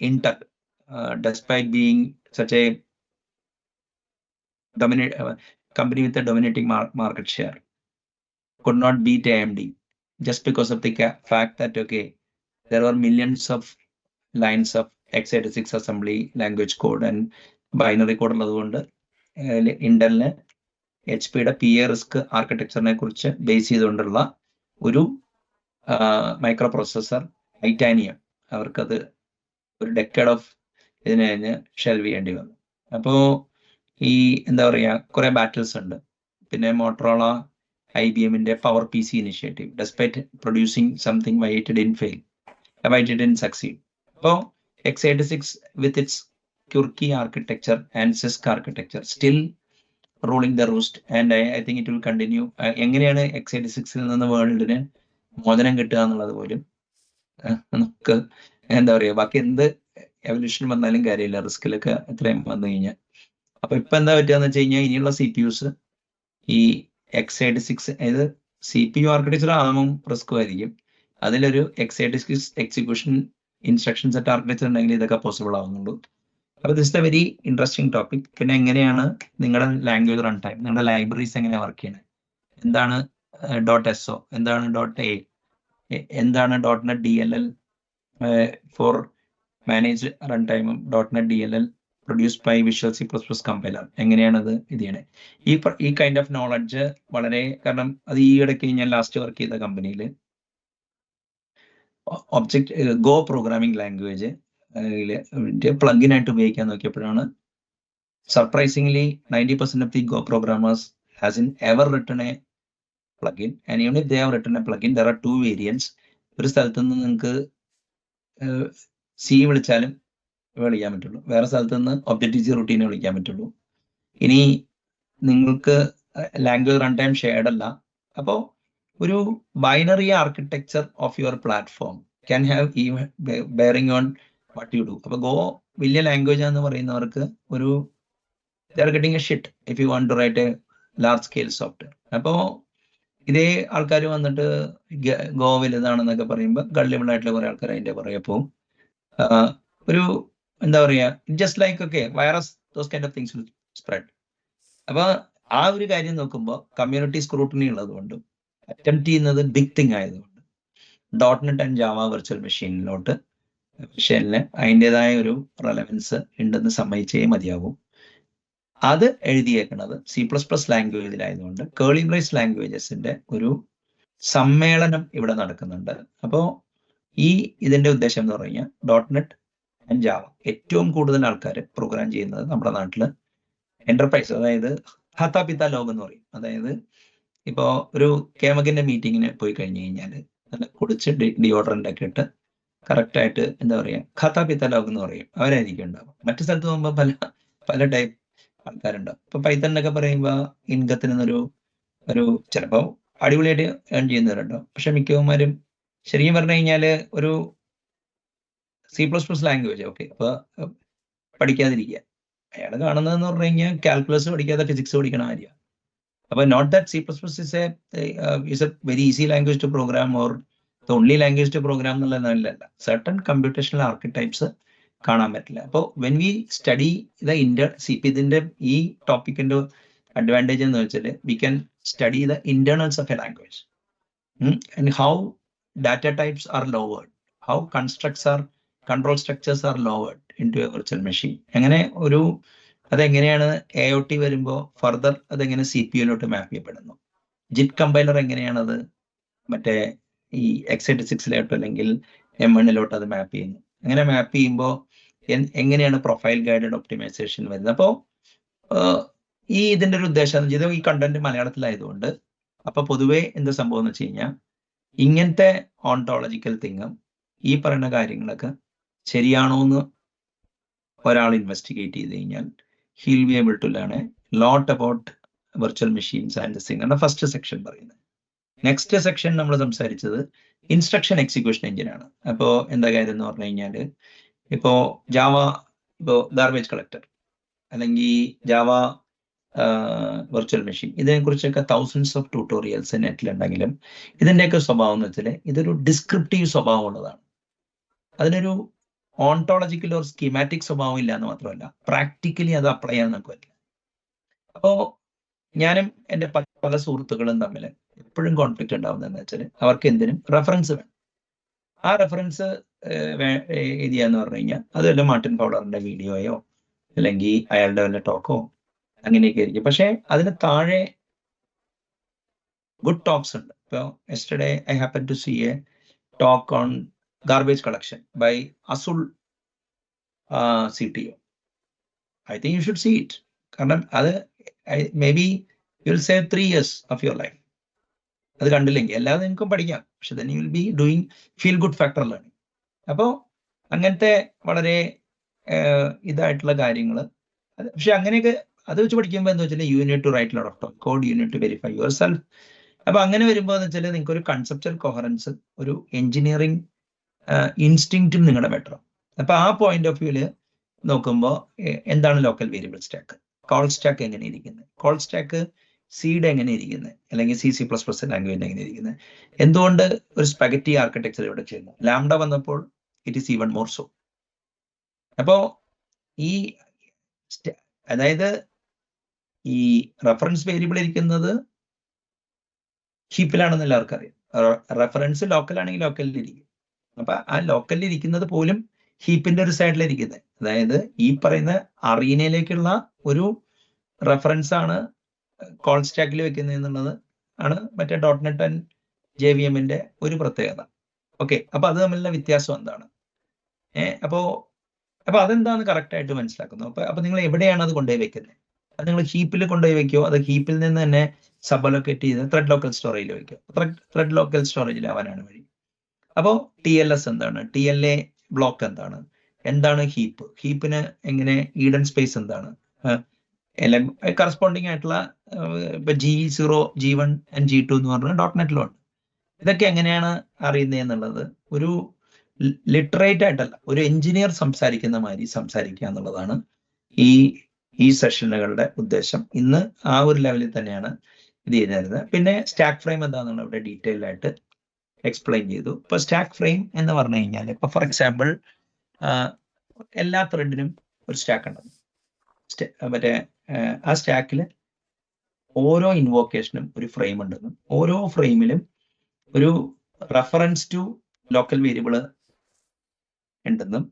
Intel despite being such a company with a dominating market share could not beat AMD just because of the fact that, okay, there were millions of lines of x86 assembly language code and binary code ഉള്ളതുകൊണ്ട് ഇന്റലിന് HP-യുടെ PA റിസ്ക് ആർക്കിടെക്ചറിനെ കുറിച്ച് ബേസ് ചെയ്തുകൊണ്ടുള്ള ഒരു മൈക്രോ പ്രോസസർ ടൈറ്റാനിയം അവർക്കത് ഒരു ഡെക്കേഡ് ഓഫ് ഇതിന് കഴിഞ്ഞ് ഷെൽവ് ചെയ്യേണ്ടി വന്നു. അപ്പോൾ ഈ എന്താ പറയുക, കുറെ ബാറ്റിൽസ് ഉണ്ട്. പിന്നെ മോട്ടറോള IBM-ന്റെ power PC initiative, despite producing something why it didn't fail, why it didn't succeed. അപ്പോൾ x86 with its Qurki architecture and CISC architecture still ruling the roost, and I think it will continue. എങ്ങനെയാണ് x86-ൽ നിന്ന് വേൾഡിന് മോചനം കിട്ടുക എന്നുള്ളത് പോലും നമുക്ക് എന്താ പറയുക, ബാക്കി എന്ത് എവല്യൂഷൻ വന്നാലും കാര്യമില്ല, റിസ്കിലൊക്കെ എത്രയും വന്നു കഴിഞ്ഞാൽ. അപ്പൊ ഇപ്പൊ എന്താ പറ്റുകയെന്ന് വെച്ച് കഴിഞ്ഞാൽ ഇനിയുള്ള CPUs ഈ x86, അതായത് CPU ആർക്കിടെക്ചർ ആകുമ്പോൾ റിസ്ക് ആയിരിക്കും, അതിലൊരു x86 execution instruction set architecture ഉണ്ടെങ്കിൽ ഇതൊക്കെ പോസിബിൾ ആവുന്നുള്ളൂ. അപ്പൊ this a very interesting topic. പിന്നെ എങ്ങനെയാണ് നിങ്ങളുടെ ലാംഗ്വേജ് റൺ ടൈം, നിങ്ങളുടെ ലൈബ്രറീസ് എങ്ങനെയാണ് വർക്ക് ചെയ്യുന്നത്, എന്താണ് .SO, എന്താണ് .A, എന്താണ് .NET DLL for manage run ടൈമും .NET DLL produced by visual C++ compiler, എങ്ങനെയാണത് ഇത് ചെയ്യണേ. ഈ കൈൻഡ് ഓഫ് നോളജ് വളരെ, കാരണം അത് ഈ ഇടയ്ക്ക് ഞാൻ ലാസ്റ്റ് വർക്ക് ചെയ്ത കമ്പനിയിൽ ഗോ പ്രോഗ്രാമിംഗ് ലാംഗ്വേജ് പ്ലഗിൻ ആയിട്ട് ഉപയോഗിക്കാൻ നോക്കിയപ്പോഴാണ് surprisingly 90% of the go programmers has ever written A plugin, and even if they have written a plugin, there are two variants. ഒരു സ്ഥലത്ത് നിന്ന് നിങ്ങൾക്ക് C വിളിച്ചാലും വിളിക്കാൻ പറ്റുള്ളൂ, വേറെ സ്ഥലത്ത് നിന്ന് ഒബ്ജക്റ്റീവ് റൂട്ടീനെ വിളിക്കാൻ പറ്റുള്ളൂ. ഇനി നിങ്ങൾക്ക് ലാംഗ്വേജ് റൺ ടൈം ഷെയർഡ് അല്ല. അപ്പോൾ ഒരു binary architecture of your platform can have even bearing on what you do. അപ്പൊ ഗോ വലിയ ലാംഗ്വേജ് എന്ന് പറയുന്നവർക്ക് ഒരു they are getting a shit if you want to write a large scale software. അപ്പോൾ ഇതേ ആൾക്കാർ വന്നിട്ട് ഗോ വലുതാണെന്നൊക്കെ പറയുമ്പോൾ ഗള്ളിബിൾ ആയിട്ടുള്ള കുറെ ആൾക്കാർ അതിന്റെ പുറകെ പോവും. ഒരു എന്താ പറയുക, just like okay virus, those kind of things will spread. അപ്പൊ ആ ഒരു കാര്യം നോക്കുമ്പോൾ കമ്മ്യൂണിറ്റി സ്ക്രൂട്ടിനി ഉള്ളതുകൊണ്ടും അറ്റംപ്റ്റ് ചെയ്യുന്നത് ബിഗ് തിങ് ആയതുകൊണ്ട് .NET ആൻഡ് ജാവ വെർച്വൽ മെഷീനിലോട്ട് അതിൻ്റെതായ ഒരു റെലവൻസ് ഉണ്ടെന്ന് സമ്മതിച്ചേ മതിയാകും. അത് എഴുതിയേക്കുന്നത് C++ ലാംഗ്വേജിലായതുകൊണ്ട് കേളി ബ്രേസ് ലാംഗ്വേജസിന്റെ ഒരു സമ്മേളനം ഇവിടെ നടക്കുന്നുണ്ട്. അപ്പോൾ ഇതിന്റെ ഉദ്ദേശം എന്ന് പറഞ്ഞാൽ .NET ആൻഡ് ജാവ ഏറ്റവും കൂടുതൽ ആൾക്കാർ പ്രോഗ്രാം ചെയ്യുന്നത് നമ്മുടെ നാട്ടില് എന്റർപ്രൈസ്, അതായത് ഹത്താപിത്ത ലോകം എന്ന് പറയും. അതായത് ഇപ്പോ ഒരു കേമകിന്റെ മീറ്റിങ്ങിന് പോയി കഴിഞ്ഞു കഴിഞ്ഞാൽ നല്ല കുടിച്ച് ഡിയോഡറൻ്റ് ഒക്കെ ഇട്ട് കറക്റ്റായിട്ട് എന്താ പറയുക ഖത്താപിത്ത ലോകം എന്ന് പറയും, അവരായിരിക്കും ഉണ്ടാവും. മറ്റു സ്ഥലത്ത് പോകുമ്പോൾ പല ടൈപ്പ് ആൾക്കാരുണ്ടാവും. ഇപ്പൊ പൈത്തണിനൊക്കെ പറയുമ്പോൾ ഇൻകത്തിൽ നിന്നൊരു ചിലപ്പോൾ അടിപൊളിയായിട്ട് ഏൺ ചെയ്യുന്നവരുണ്ടാവും. പക്ഷെ മിക്കവന്മാരും ശരിക്കും പറഞ്ഞു കഴിഞ്ഞാല് ഒരു C++ ലാംഗ്വേജ് ഓക്കെ അപ്പൊ പഠിക്കാതിരിക്കുക. അയാൾ കാണുന്നതെന്ന് പറഞ്ഞു കഴിഞ്ഞാൽ കാൽക്കുലസ് പഠിക്കാതെ ഫിസിക്സ് പഠിക്കണ കാര്യമാണ്. അപ്പൊ note that C++ is a very easy language to program or the only language to program എന്നുള്ളതല്ല. certain computational archetypes കാണാൻ പറ്റില്ല. അപ്പോൾ വെൻ വി സ്റ്റഡി ഇതിന്റെ ഈ ടോപ്പിക്കിന്റെ അഡ്വാൻറ്റേജ് എന്ന് വെച്ചാൽ we can study the internals of a language and how data types are lowered, how control structures are lowered into a virtual machine. അങ്ങനെ അതെങ്ങനെയാണ് AOT വരുമ്പോൾ ഫർദർ അതെങ്ങനെ CPU-ലോട്ട് മാപ്പ് ചെയ്യപ്പെടുന്നു, ജിറ്റ് കമ്പൈലർ എങ്ങനെയാണത് മറ്റേ ഈ x86-ലോട്ടോ അല്ലെങ്കിൽ M1-ലോട്ട് അത് മാപ്പ് ചെയ്യുന്നു. അങ്ങനെ മാപ്പ് ചെയ്യുമ്പോൾ എങ്ങനെയാണ് പ്രൊഫൈൽ ഗൈഡഡ് ഒപ്റ്റിമൈസേഷൻ വരുന്നത്. അപ്പോൾ ഇതിന്റെ ഒരു ഉദ്ദേശം ഇത് ഈ കണ്ടന്റ് മലയാളത്തിലായതുകൊണ്ട് അപ്പൊ പൊതുവെ എന്ത് സംഭവം എന്ന് വെച്ച് കഴിഞ്ഞാൽ ഇങ്ങനത്തെ ഓണ്ടോളജിക്കൽ തിങ്ങും ഈ പറയുന്ന കാര്യങ്ങളൊക്കെ ശരിയാണോ എന്ന് ഒരാൾ ഇൻവെസ്റ്റിഗേറ്റ് ചെയ്ത് കഴിഞ്ഞാൽ he'll be able to learn a lot about virtual machines and this thing. First section പറയുന്നത്. നെക്സ്റ്റ് സെക്ഷൻ നമ്മൾ സംസാരിച്ചത് ഇൻസ്ട്രക്ഷൻ എക്സിക്യൂഷൻ എഞ്ചിനാണ്. അപ്പോൾ എന്താ കാര്യം എന്ന് പറഞ്ഞു കഴിഞ്ഞാല് ഇപ്പോ ജാവ ഗാർബേജ് കളക്ടർ അല്ലെങ്കിൽ ജാവ വെർച്വൽ മെഷീൻ ഇതിനെക്കുറിച്ചൊക്കെ തൗസൻഡ്സ് ഓഫ് ട്യൂട്ടോറിയൽസ് നെറ്റിലുണ്ടെങ്കിലും ഇതിന്റെയൊക്കെ സ്വഭാവം എന്ന് വെച്ചാൽ ഇതൊരു ഡിസ്ക്രിപ്റ്റീവ് സ്വഭാവം ഉള്ളതാണ്. അതിനൊരു ഓണ്ടോളജിക്കൽ ഒരു സ്കീമാറ്റിക് സ്വഭാവം ഇല്ല എന്ന് മാത്രമല്ല പ്രാക്ടിക്കലി അത് അപ്ലൈ ചെയ്യാൻ നമുക്ക് പറ്റില്ല. അപ്പോൾ ഞാനും എൻ്റെ പല സുഹൃത്തുക്കളും തമ്മിൽ എപ്പോഴും കോൺഫ്ലിക്റ്റ് ഉണ്ടാവുന്നതെന്ന് വെച്ചാൽ അവർക്ക് എന്തിനും റെഫറൻസ് വേണം. ആ റെഫറൻസ് എഴുതിയാന്ന് പറഞ്ഞു കഴിഞ്ഞാൽ അത് വല്ല മാർട്ടിൻ ഫൗളറിന്റെ വീഡിയോയോ അല്ലെങ്കിൽ അയാളുടെ വല്ല ടോക്കോ അങ്ങനെയൊക്കെ ആയിരിക്കും. പക്ഷെ അതിന് താഴെ ഗുഡ് ടോക്സ് ഉണ്ട്. ഇപ്പോൾ yesterday I happen to see a talk on garbage collection by Azul CTO. I think you should see it. കാരണം അത് maybe you will save 3 years of your life. അത് കണ്ടില്ലെങ്കിൽ അല്ലാതെ നിങ്ങൾക്കും പഠിക്കാം. പക്ഷെ then you will be doing feel good factor learning. അപ്പോൾ അങ്ങനത്തെ വളരെ ഇതായിട്ടുള്ള കാര്യങ്ങൾ. പക്ഷെ അങ്ങനെയൊക്കെ അത് വെച്ച് പഠിക്കുമ്പോൾ എന്താ വെച്ചാൽ you need to write lot of code, you need to verify yourself. അപ്പൊ അങ്ങനെ വരുമ്പോൾ എന്ന് വെച്ചാൽ നിങ്ങൾക്ക് ഒരു കൺസെപ്റ്റൽ കൊഹറൻസ്, ഒരു എഞ്ചിനീയറിംഗ് ഇൻസ്റ്റിങ്ക്റ്റും നിങ്ങളുടെ ബെറ്റർ. അപ്പൊ ആ പോയിന്റ് ഓഫ് വ്യൂല് നോക്കുമ്പോൾ എന്താണ് local variable stack, call stack എങ്ങനെ ഇരിക്കുന്നത്, കോൾ സ്റ്റാക്ക് സീഡ് എങ്ങനെ ഇരിക്കുന്നത്, അല്ലെങ്കിൽ C++ ലാംഗ്വേജ് എങ്ങനെ ഇരിക്കുന്നത്, എന്തുകൊണ്ട് ഒരു സ്പെഗറ്റി ആർക്കിടെക്ചർ ഇവിടെ ചെയ്യുന്നു. ലാംഡ വന്നപ്പോൾ it is even more so. അപ്പോ ഈ അതായത് ഈ റെഫറൻസ് വേരിയബിൾ ഇരിക്കുന്നത് ഹീപ്പിലാണെന്ന് എല്ലാവർക്കും അറിയാം. റെഫറൻസ് ലോക്കലാണെങ്കിൽ ലോക്കലിൽ ഇരിക്കും. അപ്പൊ ആ ലോക്കലിൽ ഇരിക്കുന്നത് പോലും ഹീപ്പിന്റെ ഒരു സൈഡിലിരിക്കുന്നത്. അതായത് ഈ പറയുന്ന അറീനയിലേക്കുള്ള ഒരു റെഫറൻസ് ആണ് കോൾ സ്റ്റാക്കിൽ വെക്കുന്നത് എന്നുള്ളത് ആണ് മറ്റേ .NET ആൻഡ് JVMന്റെ ഒരു പ്രത്യേകത. ഓക്കെ, അപ്പൊ അത് തമ്മിലുള്ള വ്യത്യാസം എന്താണ്? അപ്പോ അതെന്താന്ന് കറക്റ്റ് ആയിട്ട് മനസ്സിലാക്കുന്നു. അപ്പൊ നിങ്ങൾ എവിടെയാണ് അത് കൊണ്ടുപോയി വെക്കുന്നത്? അത് നിങ്ങൾ ഹീപ്പിൽ കൊണ്ടുപോയി വെക്കുമോ, അത് ഹീപ്പിൽ നിന്ന് തന്നെ സബ് അലൊക്കേറ്റ് ചെയ്ത് ത്രെഡ് ലോക്കൽ സ്റ്റോറേജിൽ വെക്കുക. ത്രെഡ് ലോക്കൽ സ്റ്റോറേജിലാവാനാണ് വഴി. അപ്പോൾ TLS എന്താണ്, TLA ബ്ലോക്ക് എന്താണ് ഹീപ്പ്, ഹീപ്പിന് എങ്ങനെ ഈഡൻ സ്പേസ് എന്താണ്, എല്ലാം കറസ്പോണ്ടിങ് ആയിട്ടുള്ള ഇപ്പൊ G0, G1 and G2 എന്ന് പറഞ്ഞാൽ .NET-ലുണ്ട്. ഇതൊക്കെ എങ്ങനെയാണ് അറിയുന്നത് എന്നുള്ളത് ഒരു ലിറ്ററേറ്റ് ആയിട്ടല്ല, ഒരു എഞ്ചിനീയർ സംസാരിക്കുന്ന മാതിരി സംസാരിക്കുക എന്നുള്ളതാണ് ഈ സെഷനുകളുടെ ഉദ്ദേശം. ഇന്ന് ആ ഒരു ലെവലിൽ തന്നെയാണ് ഇത് ചെയ്തിരുന്നത്. പിന്നെ സ്റ്റാക്ക് ഫ്രെയിം എന്താണെന്നുള്ള ഇവിടെ ഡീറ്റെയിൽ ആയിട്ട് എക്സ്പ്ലെയിൻ ചെയ്തു. ഇപ്പൊ സ്റ്റാക്ക് ഫ്രെയിം എന്ന് പറഞ്ഞു കഴിഞ്ഞാൽ ഇപ്പൊ ഫോർ എക്സാമ്പിൾ എല്ലാ ത്രെഡിനും ഒരു സ്റ്റാക്ക് ഉണ്ട്. മറ്റേ ആ സ്റ്റാക്കിൽ ഓരോ ഇൻവോക്കേഷനും ഒരു ഫ്രെയിം ഉണ്ടെന്നും ഓരോ ഫ്രെയിമിലും ഒരു റെഫറൻസ് ടു ലോക്കൽ വേരിയബിൾ ഉണ്ടെന്നും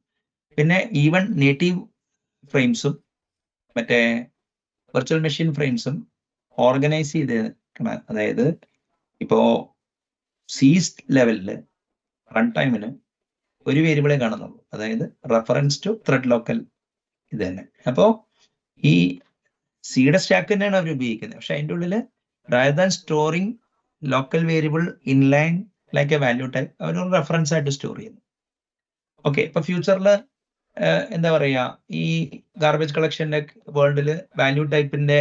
പിന്നെ ഈവൻ നേറ്റീവ് ഫ്രെയിംസും മറ്റേ വെർച്വൽ മെഷീൻ ഫ്രെയിംസും ഓർഗനൈസ് ചെയ്ത്, അതായത് ഇപ്പോ സീസ് ലെവലില് റൺ ടൈമിന് ഒരു വേരിയബിളെ കാണുന്നുള്ളൂ, അതായത് റെഫറൻസ് ടു ത്രെഡ് ലോക്കൽ ഇത് തന്നെ. അപ്പോ ഈ സിയുടെ സ്റ്റാക്ക് തന്നെയാണ് അവർ ഉപയോഗിക്കുന്നത്. പക്ഷെ അതിൻ്റെ ഉള്ളിൽ rather than storing local variable inline like a value type അവരൊരു റെഫറൻസ് ആയിട്ട് സ്റ്റോർ ചെയ്യുന്നു. ഓക്കെ, ഇപ്പൊ ഫ്യൂച്ചറിൽ എന്താ പറയാ, ഈ ഗാർബേജ് കളക്ഷന്റെ വേൾഡിൽ വാല്യൂ ടൈപ്പിന്റെ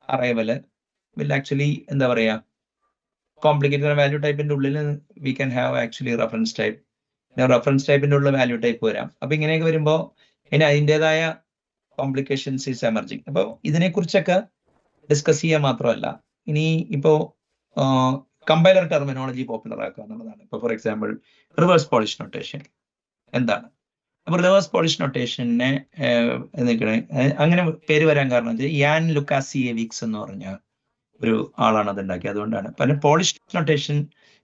അറൈവല് വിൽ ആക്ച്വലി എന്താ പറയാ കോംപ്ലിക്കേറ്റഡ്. വാല്യൂ ടൈപ്പിന്റെ ഉള്ളിൽ we can have actually reference type, reference ടൈപ്പിന്റെ ഉള്ളിൽ വാല്യൂ ടൈപ്പ് വരാം. അപ്പൊ ഇങ്ങനെയൊക്കെ വരുമ്പോൾ ഇനി അതിൻ്റെതായ കോംപ്ലിക്കേഷൻസ് ഈസ് എമർജിങ്. അപ്പോൾ ഇതിനെക്കുറിച്ചൊക്കെ ഡിസ്കസ് ചെയ്യാൻ മാത്രമല്ല, ഇനി ഇപ്പോ കമ്പൈലർ ടെർമിനോളജി പോപ്പുലർ ആക്കുക എന്നുള്ളതാണ്. ഇപ്പൊ for example reverse Polish notation എന്താണ്? അപ്പൊ റിവേഴ്സ് പോളിഷ് നൊട്ടേഷനെ അങ്ങനെ പേര് വരാൻ കാരണം യാൻ ലുക്കാസിയേവിക്സ് എന്ന് പറഞ്ഞ ഒരു ആളാണ് അത് ഉണ്ടാക്കിയത്. അതുകൊണ്ടാണ് പല പോളിഷ് നൊട്ടേഷൻ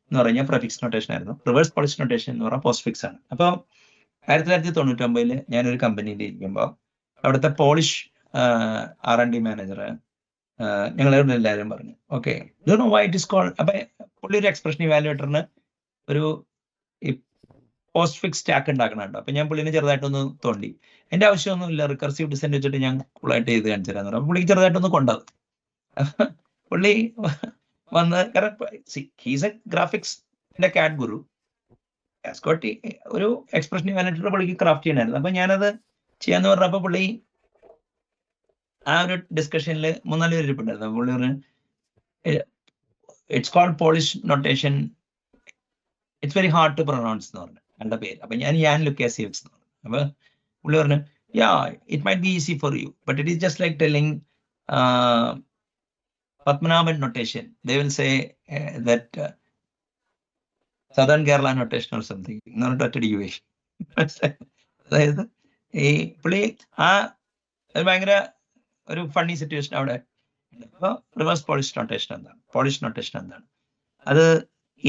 എന്ന് പറഞ്ഞാൽ പ്രഫിക്സ് നൊട്ടേഷൻ ആയിരുന്നു, റിവേഴ്സ് പോളിഷ് നൊട്ടേഷൻ എന്ന് പറഞ്ഞാൽ പോസ്റ്റ് ഫിക്സ് ആണ്. അപ്പോൾ 1999 ഞാനൊരു കമ്പനിയിൽ ഇരിക്കുമ്പോൾ അവിടുത്തെ പോളിഷ് R&D മാനേജർ ഞങ്ങൾ എല്ലാവരും പറഞ്ഞു, okay do know why it is called. അപ്പൊ പുള്ളി ഒരു എക്സ്പ്രഷൻ ഇവാലുവേറ്ററിന് ഒരു പോസ്റ്റ് ഫിക്സ് സ്റ്റാക്ക് ഉണ്ടാക്കണുണ്ടോ. അപ്പൊ ഞാൻ പുള്ളിനെ ചെറുതായിട്ടൊന്ന് തോണ്ടി, എന്റെ ആവശ്യമൊന്നുമില്ല, റിക്കർസീവ് ഡിസൈൻ വെച്ചിട്ട് ഞാൻ കൂളായിട്ട് ചെയ്ത് കാണിച്ചു തരാന്ന് പറഞ്ഞു. പുള്ളിക്ക് ചെറുതായിട്ടൊന്ന് കൊണ്ടത് പുള്ളി വന്ന്, കാരണം ഹീസ് എ ഗ്രാഫിക്സിന്റെ കാറ്റ് ഗുരു, ഒരു എക്സ്പ്രഷൻ ഇവാലുവേറ്റർ പുള്ളിക്ക് ക്രാഫ്റ്റ് ചെയ്യണമായിരുന്നു. അപ്പൊ ഞാനത് ചെയ്യാന്ന് പറഞ്ഞപ്പോ പുള്ളി ആ ഒരു ഡിസ്കഷനിൽ 3-4 പേര് ഇരിപ്പുണ്ടായിരുന്നു. പുള്ളി പറഞ്ഞു it's called Polish notation, it's very hard to pronounce എന്ന് പറഞ്ഞു എന്റെ പേര്. അപ്പൊ ഞാൻ യാൻ ലുക്കാസിയേവിക്സ് എന്ന് പറഞ്ഞു. അപ്പൊ പുള്ളി പറഞ്ഞു it might be easy for you but it is just like telling Padmanabhan notation. They will say that southern Kerala notation or something എന്ന് പറഞ്ഞിട്ട് ഒറ്റടിക്ക്. അതായത് ഈ പുള്ളി ആ ഭയങ്കര ഒരു ഫണ്ണി സിറ്റുവേഷൻ അവിടെ അപ്പോൾ റിവേഴ്സ് പോളിഷ് നൊട്ടേഷൻ എന്താണ്, പോളിഷ് നൊട്ടേഷൻ എന്താണ്? അത്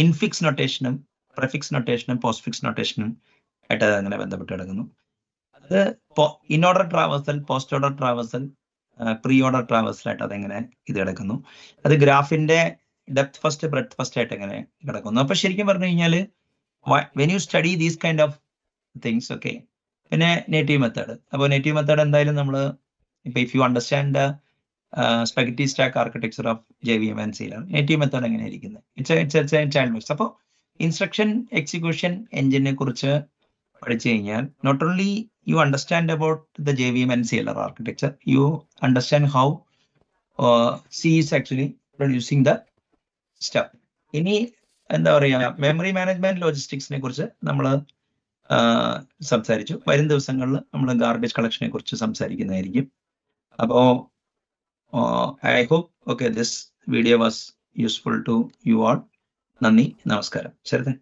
ഇൻഫിക്സ് നൊട്ടേഷനും പ്രിഫിക്സ് നൊട്ടേഷനും പോസ്റ്റ്ഫിക്സ് നൊട്ടേഷനും ആയിട്ട് അങ്ങനെ ബന്ധപ്പെട്ട് കിടക്കുന്നു. അത് in order traversal, post order traversal, pre order ട്രാവേഴ്സലായിട്ട് അതെങ്ങനെ ഇത് കിടക്കുന്നു. അത് ഗ്രാഫിന്റെ ഡെപ്ത് ഫസ്റ്റ് ബ്രെഡ്ത്ത് ഫസ്റ്റ് ആയിട്ട് എങ്ങനെ കിടക്കുന്നു. അപ്പൊ ശരിക്കും പറഞ്ഞു കഴിഞ്ഞാൽ when you study these kind of things, okay. പിന്നെ നേറ്റീവ് മെത്തേഡ്. അപ്പോൾ നേറ്റീവ് മെത്തേഡ് എന്തായാലും നമ്മൾ ഇപ്പൊ if you understand spaghetti stack architecture of JVM and CLR, native method എങ്ങനെ ഇരിക്കുന്നത്, ഇറ്റ്സ് ചൈൽഡ് മിക്സ്. അപ്പോൾ ഇൻസ്ട്രക്ഷൻ എക്സിക്യൂഷൻ എഞ്ചിനെ കുറിച്ച് പഠിച്ചു കഴിഞ്ഞാൽ not only you understand about the JVM and CLR architecture, you understand how C is actually producing the stuff. ഇനി എന്താ പറയുക, മെമ്മറി മാനേജ്മെന്റ് ലോജിസ്റ്റിക്സിനെ കുറിച്ച് നമ്മൾ സംസാരിച്ചു. വരും ദിവസങ്ങളിൽ നമ്മൾ ഗാർബേജ് കളക്ഷനെ കുറിച്ച് സംസാരിക്കുന്നതായിരിക്കും. അപ്പോൾ I hope okay this video was useful to you all. നന്ദി, നമസ്കാരം. ശരത്.